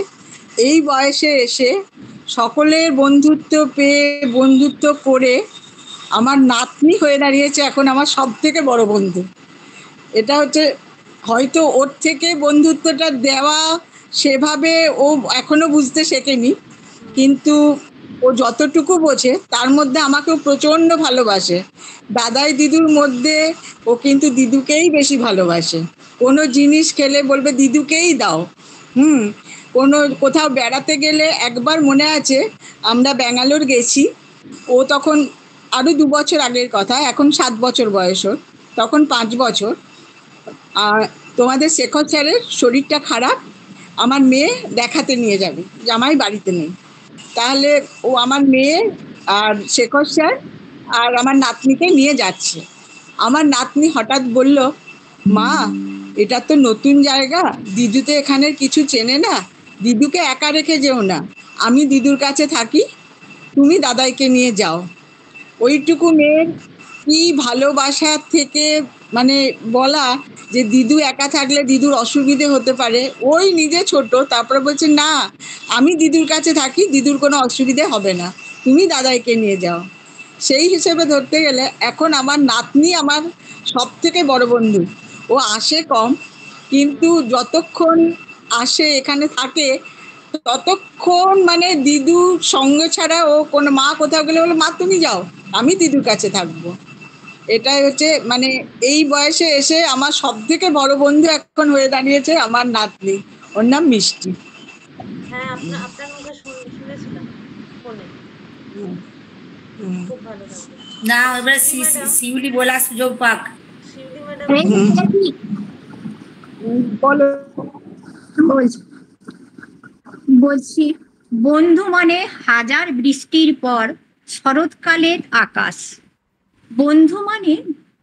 এই বয়সে এসে সকলের বন্ধুত্ব পেয়ে বন্ধুত্ব করে আমার নাতনি হয়ে দাঁড়িয়েছে এখন আমার সব থেকে বড় বন্ধু। এটা হচ্ছে হয়তো ওর থেকে বন্ধুত্বটা দেওয়া সেভাবে ও এখনো বুঝতে শেখেনি, কিন্তু ও যতটুকু বোঝে তার মধ্যে আমাকেও প্রচণ্ড ভালোবাসে। দাদাই দিদুর মধ্যে ও কিন্তু দিদুকেই বেশি ভালোবাসে, কোনো জিনিস খেলে বলবে দিদুকেই দাও, কোথাও বেড়াতে গেলে একবার মনে আছে, আমরা ব্যাঙ্গালোর গেছি। ও তখন আরো 2 বছর আগের কথা, এখন 7 বছর বয়স ওর, তখন 5 বছর। আর তোমাদের শেখর স্যারের শরীরটা খারাপ, আমার মেয়ে দেখাতে নিয়ে যাবে, জামাই বাড়িতে নেই। তাহলে ও আমার মেয়ে আর শেখর স্যার আর আমার নাতনিকে নিয়ে যাচ্ছে। আমার নাতনি হঠাৎ বলল, মা এটা তো নতুন জায়গা, দিদু তো এখানের কিছু চেনে না, দিদুকে একা রেখে যেও না, আমি দিদুর কাছে থাকি, তুমি দাদাইকে নিয়ে যাও। ওইটুকু মেয়ের কি ভালোবাসা থেকে মানে বলা যে দিদু একা থাকলে দিদুর অসুবিধে হতে পারে, ওই নিজে ছোট, তারপরে বলছে না আমি দিদুর কাছে থাকি, দিদুর কোনো অসুবিধে হবে না, তুমি দাদাইকে নিয়ে যাও। সেই হিসেবে ধরতে গেলে এখন আমার নাতনি আমার সব থেকে বড় বন্ধু। ও আসে কম, কিন্তু যতক্ষণ আসে এখানে থাকে ততক্ষণ মানে দিদুর সঙ্গে ছাড়া ও কোনো, মা কোথাও গেলে বলে মা তুমি যাও, আমি দিদুর কাছে থাকবো। এটাই হচ্ছে মানে এই বয়সে এসে আমার সব থেকে বড় বন্ধু এখন হয়ে দাঁড়িয়েছে আমার নাতনি, ওর নাম মিষ্টি। হ্যাঁ, আপনার মুখে শুনেছিলাম ফোনে। খুব ভালো লাগলো। না এবারে শিউলি বলার সুযোগ পাক। শিউলি ম্যাডাম বলো। বলছি, বন্ধু মানে হাজার বৃষ্টির পর শরৎকালের আকাশ, বন্ধু মানে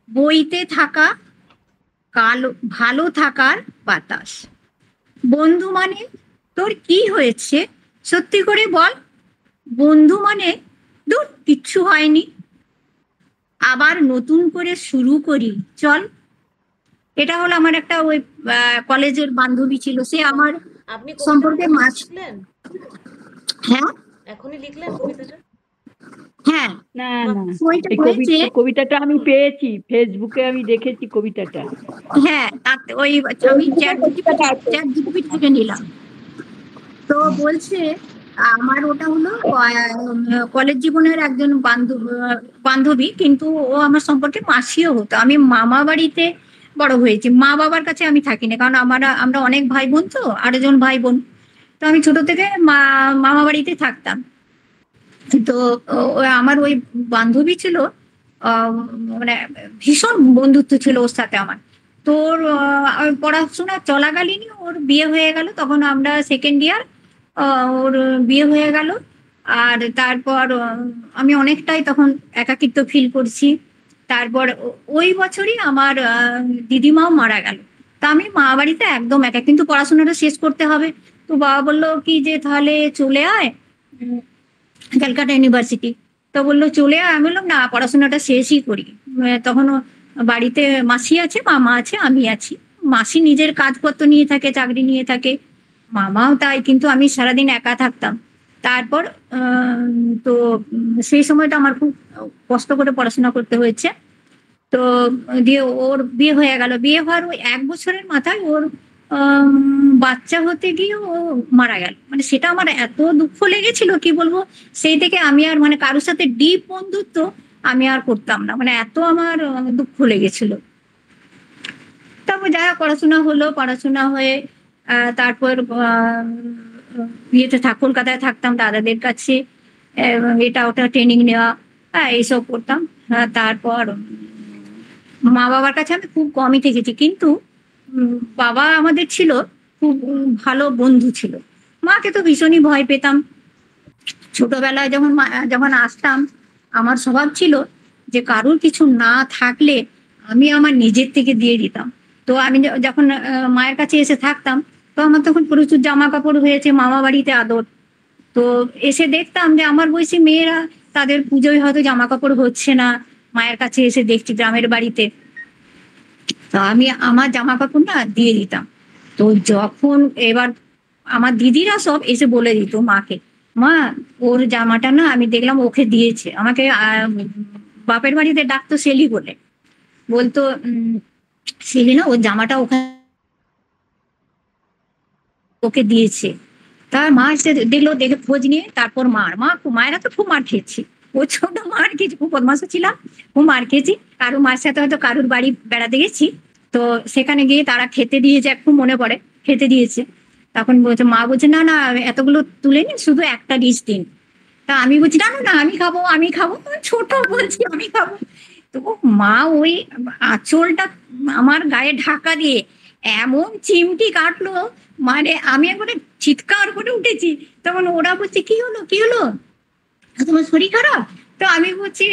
বইতে থাকা ভালো থাকার বাতাস, বন্ধু মানে তোর কি হয়েছে সত্যি করে বল, বন্ধু মানে দূর কিচ্ছু হয়নি, আবার নতুন করে শুরু করি চল। এটা হলো আমার একটা ওই কলেজের বান্ধবী ছিল, সে আমার আপনি সম্পর্কে লিখলেন? হ্যাঁ এখনই লিখলেন কবিতাটা? হ্যাঁ না কবিতাটা আমি পেয়েছি ফেসবুকে, আমি দেখেছি কবিতাটা। হ্যাঁ ওই আমি চ্যাট জিপিটি থেকে নিলাম। তো বলছে আমার ওটা হলো কলেজ জীবনের একজন বান্ধবী, কিন্তু ও আমার সম্পর্কে মাসিও হতো। আমি মামা বাড়িতে বড় হয়েছি, মা বাবার কাছে আমি থাকি না, কারণ আমরা অনেক ভাই বোন, তো 8 জন ভাই বোন। তো আমি ছোট থেকে মামা বাড়িতে থাকতাম। তো আমার ওই বান্ধবী ছিল, মানে ভীষণ বন্ধুত্ব ছিল ওর সাথে আমার। তোর পড়াশোনা চলাকালীনই ওর বিয়ে হয়ে গেল, তখন আমরা 2nd ইয়ার, ওর বিয়ে হয়ে গেল। আর তারপর আমি অনেকটাই তখন একাকিত্ব ফিল করছি। তারপর ওই বছরই আমার দিদিমাও মারা গেল। তা আমি মা বাড়িতে একদম একা, কিন্তু পড়াশোনাটা শেষ করতে হবে। তো বাবা বললো কি যে তাহলে চলে আয় ক্যালকাটা ইউনিভার্সিটি। তো বললো চলে আয়, আমি বললাম না পড়াশোনাটা শেষই করি। তখন বাড়িতে মাসি আছে, মামা আছে, আমি আছি। মাসি নিজের কাজপত্র নিয়ে থাকে, চাকরি নিয়ে থাকে, মামাও তাই, কিন্তু আমি সারাদিন একা থাকতাম। তারপর তো সেই সময়টা আমার খুব কষ্ট করে পড়াশোনা করতে হয়েছে। তো দিয়ে ওর বিয়ে হয়ে গেল, বিয়ে হওয়ার ওই 1 বছরের মাথায় ওর বাচ্চা হতে গিয়ে ও মারা গেল। মানে সেটা আমার এত দুঃখ লেগেছিল কি বলবো, সেই থেকে আমি আর মানে কারোর সাথে ডিপ বন্ধুত্ব আমি আর করতাম না, মানে এত আমার দুঃখ লেগেছিল। তারপর যারা পড়াশোনা হলো, পড়াশোনা হয়ে তারপর বিয়েতে কলকাতায় থাকতাম দাদাদের কাছে, এটা ওটা ট্রেনিং নেওয়া, এইসব করতাম। তারপর মা বাবার কাছে আমি খুব কমই থেকেছি, কিন্তু বাবা আমাদের ছিল খুব ভালো বন্ধু ছিল। মাকে তো ভীষণই ভয় পেতাম। ছোটবেলায় যখন আসতাম, আমার স্বভাব ছিল যে কারোর কিছু না থাকলে আমি আমার নিজের থেকে দিয়ে দিতাম। তো আমি যখন মায়ের কাছে এসে থাকতাম, তো আমার তখন প্রচুর জামা কাপড় হয়েছে, মামা বাড়িতে আদর। তো এসে দেখতাম যে আমার বয়সী মেয়েরা, তাদের পুজোয় হয়তো জামা কাপড় হচ্ছে না, মায়ের কাছে এসে দেখছি গ্রামের বাড়িতে, তো আমি আমার জামা কাপড় না দিয়ে দিতাম। তো যখন এবার আমার দিদিরা সব এসে বলে দিত মাকে, মা ওর জামাটা না আমি দেখলাম ওকে দিয়েছে, আমাকে বাপের বাড়িতে ডাকতো সেলি বলে, বলতো সেলি না ওর জামাটা ওকে দিয়েছে। তার মা এসে দেখলো, দেখে খোঁজ নিয়ে তারপর মায়েরা তো খুব মার খেয়েছি, ও ছোট মার খেয়েছি, খুব বদমাশ ছিলাম, খুব মার খেয়েছি। কারো মার সাথে হয়তো কারোর বাড়ি বেড়াতে গেছি, তো সেখানে গিয়ে তারা খেতে দিয়েছে, একটু মনে পড়ে খেতে দিয়েছে। তখন বলছে মা বলছে না না এতগুলো তুলে নিন, শুধু একটা ডিশ দিন। তা আমি বলছি না না আমি খাবো আমি খাবো, ছোট বলছি আমি খাবো। তো মা ওই আঁচলটা আমার গায়ে ঢাকা দিয়ে এমন চিমটি কাটলো, মানে আমি একবারে চিৎকার করে উঠেছি। তখন ওরা বলছে কি হলো কি হলো, তোমার শরীর খারাপ? তো আমি বলছি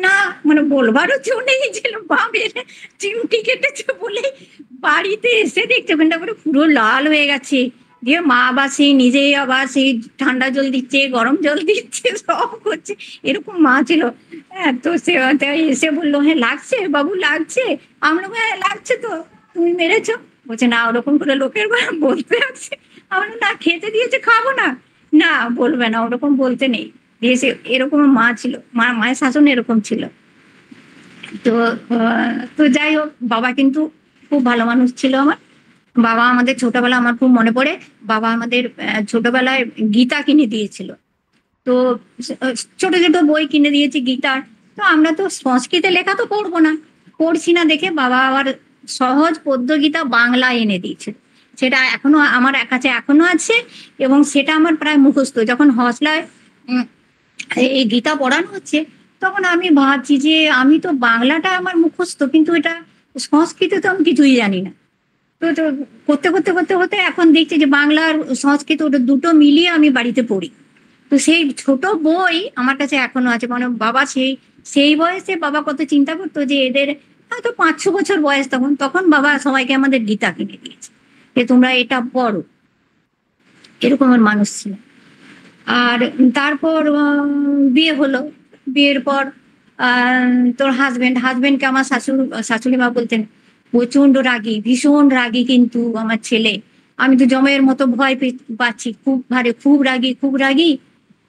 না, মানে বলবারও কেউ নেই যে মা মেরে চিমটি কেটেছে বলে। বাড়িতে এসে দেখতে ওখানটা করে পুরো লাল হয়ে গেছে। দিয়ে মা আবার সেই নিজেই আবার সেই ঠান্ডা জল দিচ্ছে, গরম জল দিচ্ছে, সব করছে। এরকম মা ছিল। হ্যাঁ, তো সে এসে বললো হ্যাঁ লাগছে বাবু লাগছে। আমরা হ্যাঁ লাগছে তো, তুমি মেরেছ? বলছে না ওরকম করে লোকের বলতে আছে। আমরা না খেতে দিয়েছে খাবো না, না বলবে না ওরকম বলতে নেই। দিয়েছে এরকম মা ছিল, মায়ের শাসন এরকম ছিল। তো তো যাই হোক, বাবা কিন্তু খুব ভালো মানুষ ছিল আমার। বাবা আমাদের ছোটবেলা আমার খুব মনে পড়ে, বাবা আমাদের ছোটবেলায় গীতা কিনে দিয়েছিল। তো ছোট ছোট বই কিনে দিয়েছে গীতার। তো আমরা তো সংস্কৃতে লেখা তো পড়বো না, পড়ছি না দেখে বাবা আবার সহজ পদ্য গীতা বাংলায় এনে দিয়েছে। সেটা এখনো আমার কাছে এখনো আছে, এবং সেটা আমার প্রায় মুখস্থ। যখন হসলায় এই গীতা পড়ানো হচ্ছে তখন আমি ভাবছি যে আমি তো বাংলাটা আমার মুখস্থ, কিন্তু এটা সংস্কৃত তো আমি কিছুই জানি না। তো তো করতে করতে করতে করতে এখন দেখছি যে বাংলা আর সংস্কৃত ওটা দুটো মিলিয়ে আমি বাড়িতে পড়ি। তো সেই ছোট বই আমার কাছে এখনো আছে। মানে বাবা সেই বয়সে বাবা কত চিন্তা করতো যে এদের হয়তো 5-6 বছর বয়স, তখন বাবা সবাইকে আমাদের গীতা কিনে দিয়েছে যে তোমরা এটা পড়ো, এরকমের মানুষ ছিল। আর তারপর বিয়ে হলো। বিয়ের পর তোর হাজবেন্ডকে আমার শাশুড়ি মা বলতেন প্রচন্ড রাগী, ভীষণ রাগী কিন্তু আমার ছেলে। আমি তো জমের মতো ভয় পাচ্ছি, খুব রাগী।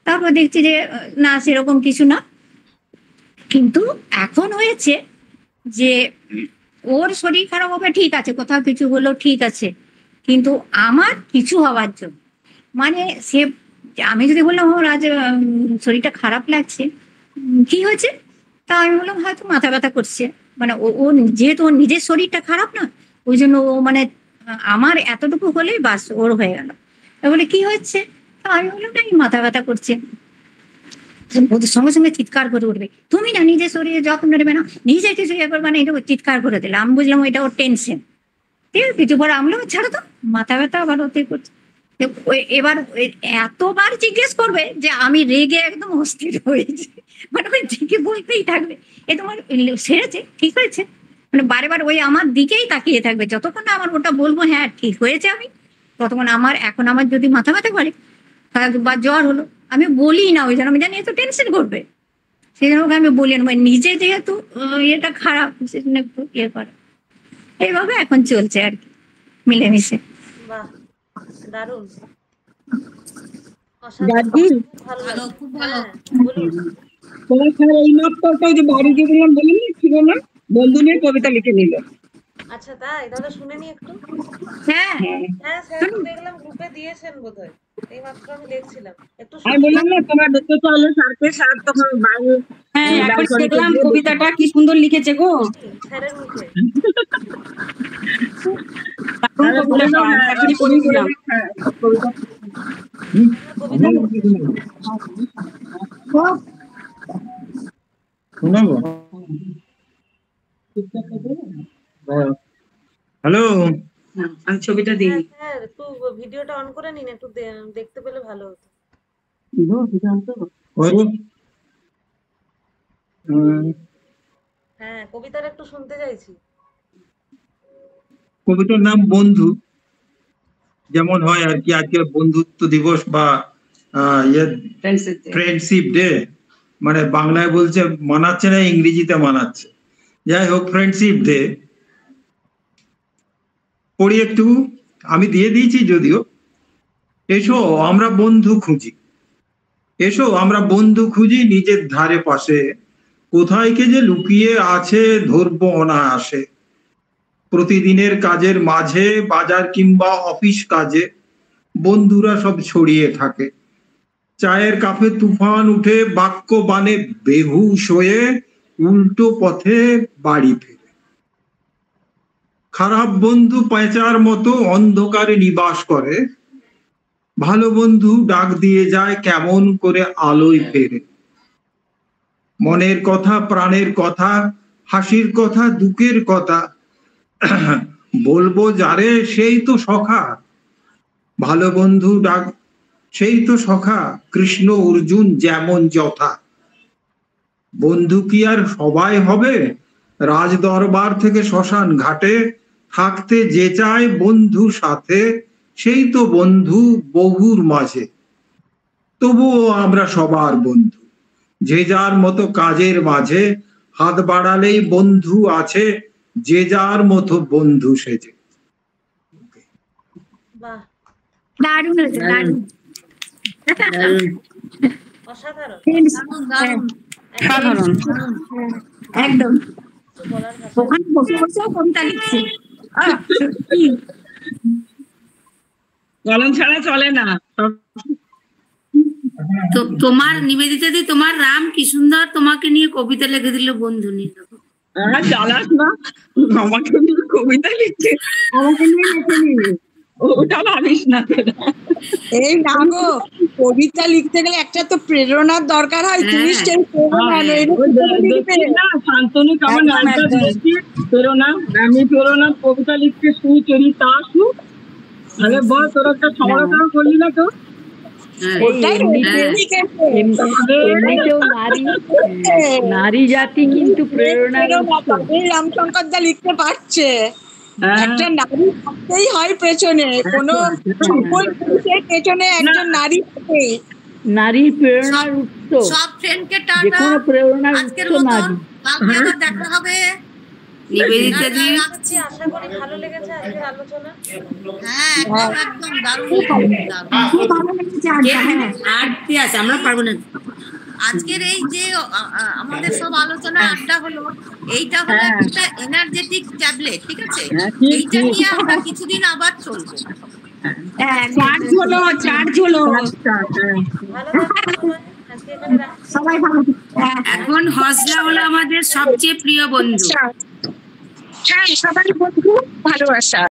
তারপর দেখছি যে না সেরকম কিছু না। কিন্তু এখন হয়েছে যে ওর শরীর খারাপ হবে ঠিক আছে, কোথাও কিছু হলো ঠিক আছে, কিন্তু আমার কিছু হওয়ার জন্য মানে সে আমি যদি বললাম ওর আজ শরীরটা খারাপ লাগছে, কি হয়েছে, তা আমি বললাম হয়তো মাথা ব্যথা করছে। মানে ও যেহেতু ওর নিজের শরীরটা খারাপ না, ওই জন্য ও মানে আমার এতটুকু হলেই বাস ওর হয়ে গেল। বলে কি হচ্ছে, তা আমি বললাম না মাথা ব্যথা করছে। ওদের সঙ্গে সঙ্গে চিৎকার করে উঠবে, তুমি না নিজের শরীরে যত্ন নেবে না, নিজে কিছু ইয়ে করবে না, এটা চিৎকার করে দিলে। আমি বুঝলাম এটা ওর টেনশন। ঠিক আছে, কিছু পরে আমি ছাড়ো তো, মাথা ব্যথা আবার হতে করছে। এবার এতবার জিজ্ঞেস করবে যে আমি রেগে একদম অস্থির হয়েছি, মানে ওই দিকে বলতেই থাকবে এ তোমার সেরেছে, ঠিক হয়েছে, মানে বারে বার ওই আমার দিকেই তাকিয়ে থাকবে। যতক্ষণ না আমার ওটা বলবো হ্যাঁ ঠিক হয়েছে আমি, ততক্ষণ আমার যদি মাথা ব্যথা করে বা জ্বর হলো, আমি বলি না, ওই জন্য আমি জানি এত টেনশন করবে, সেই জন্য ওকে আমি বলি না। নিজে যেহেতু এটা খারাপ সেজন্য একটু ইয়ে করে। এইভাবে এখন চলছে আর কি, মিলেমিশে। বাহ, দারুণ, ভালো, খুব ভালো। এই মাত্রটা যে বাড়ি গিয়ে বললাম বললেন ছিল না, বন্ধু নিয়ে কবিতা লিখে নিল। আচ্ছা তাই, তাহলে শুনে নি একটু। হ্যাঁ স্যার তো দেখলাম গ্রুপে দিয়েছেন বোধহয়, এই মাত্র আমি দেখছিলাম একটু। আমি বললাম না তোমার দেখতে চাইলে স্যার তখন বাইরে। হ্যাঁ এখন দেখলাম কবিতাটা কি সুন্দর লিখেছে গো স্যারের মুখে। হ্যালো, আমি ছবিটা দিই। স্যার একটু ভিডিওটা অন করে নিন, একটু দেখতে পেলে ভালো হতো। হ্যাঁ, কবিতাটা একটু শুনতে চাইছি। কবিতার নাম বন্ধু। যেমন হয় আর কি, আজকে বন্ধুত্ব দিবস বা ফ্রেন্ডশিপ ডে, মানে বাংলায় বলছে মানাচ্ছে না, ইংরেজিতে মানাচ্ছে, যাই হোক ফ্রেন্ডশিপ ডে। পড়ি একটু, আমি দিয়ে দিয়েছি যদিও। এসো আমরা বন্ধু খুঁজি, এসো আমরা বন্ধু খুঁজি নিজের ধারে পাশে, কোথায় কে যে লুকিয়ে আছে ধরবো অনায়াসে। প্রতিদিনের কাজের মাঝে, বাজার কিংবা অফিস কাজে বন্ধুরা সব ছড়িয়ে থাকে। চায়ের কাপে তুফান উঠে বাক্য বানে বেহুশ হয়ে উল্টো পথে বাড়ি ফেরে। খারাপ বন্ধু পেঁচার মতো অন্ধকারে নিবাস করে, ভালো বন্ধু ডাক দিয়ে যায় কেমন করে আলোয় ফেরে। মনের কথা, প্রাণের কথা, হাসির কথা, দুঃখের কথা বলবো যারে সেই তো সখা। ভালো বন্ধু ডাক সেই তো সখা, কৃষ্ণ অর্জুন যেমন যথা। বন্ধু কি আর সবাই হবে? রাজ দরবার থেকে শ্মশান ঘাটে থাকতে যে চায় বন্ধু সাথে, সেই তো বন্ধু বহুর মাঝে। তবুও আমরা সবার বন্ধু, যে যার মতো কাজের মাঝে। হাত বাড়ালেই বন্ধু আছে, যে যার মতো বন্ধু সেজে। বাহ, দারুণ হয়েছে, দারুণ। অসাধারণ। সাধারণ, একদম। কিছু বলার ভাষা ওখানে বসে বসেও কবিতা লিখছি। কলম ছাড়া চলে না। তো তোমার নিবেদিতা দি, তোমার রাম কি সুন্দর তোমাকে নিয়ে কবিতা লিখে দিল বন্ধু নিয়ে। জ্বালাস না, আমাকে নিয়ে কবিতা লিখছে, আমাকে নিয়ে লিখে নিয়ে, ওটা ভাবিস না। এই না গো, কবিতা লিখতে গেলে একটা তো প্রেরণার দরকার হয়। তুমি সেই প্রেরণা না, শান্তনু কেমন প্রেরণা, আমি প্রেরণা কবিতা লিখতে সুচরিতা সু। তাহলে বল, তোর একটা সমালোচনা করলি না তো? এমনিতেও নারী জাতি কিন্তু প্রেরণা। রামশঙ্কর দা লিখতে পারছে, একটা নারী থাকতেই হয় পেছনে, কোনো সফল পুরুষের পেছনে একজন নারী থাকে। নারীর প্রেরণার উৎস, সব ফ্রেন্ডকে টাটা, যেকোনো প্রেরণার আজকের উৎস মতো নারী। কালকে আবার দেখা হবে। নিবেদিতা দি, রাখছি। আশা করি ভালো লেগেছে আজকের আলোচনা। হ্যাঁ, একদম একদম দারুণ। খুব ভালো লেগেছে আড্ডা, হ্যাঁ। আর কি আছে, আমরা পারবো না। আজকের এই যে আমাদের সব আলোচনা আড্ডা হলো, এইটা হলো একটা এনার্জেটিক ট্যাবলেট, ঠিক আছে? এইটা নিয়ে আমরা কিছুদিন আবার চলবো। চার্জ হলো, চার্জ হলো। ভালো থাকবেন সবাই। আজকে এখানে রাখছি। সবাই ভালো। এখন হজলা হলো আমাদের সবচেয়ে প্রিয় বন্ধু। হ্যাঁ, সবাই বন্ধু, ভালোবাসা।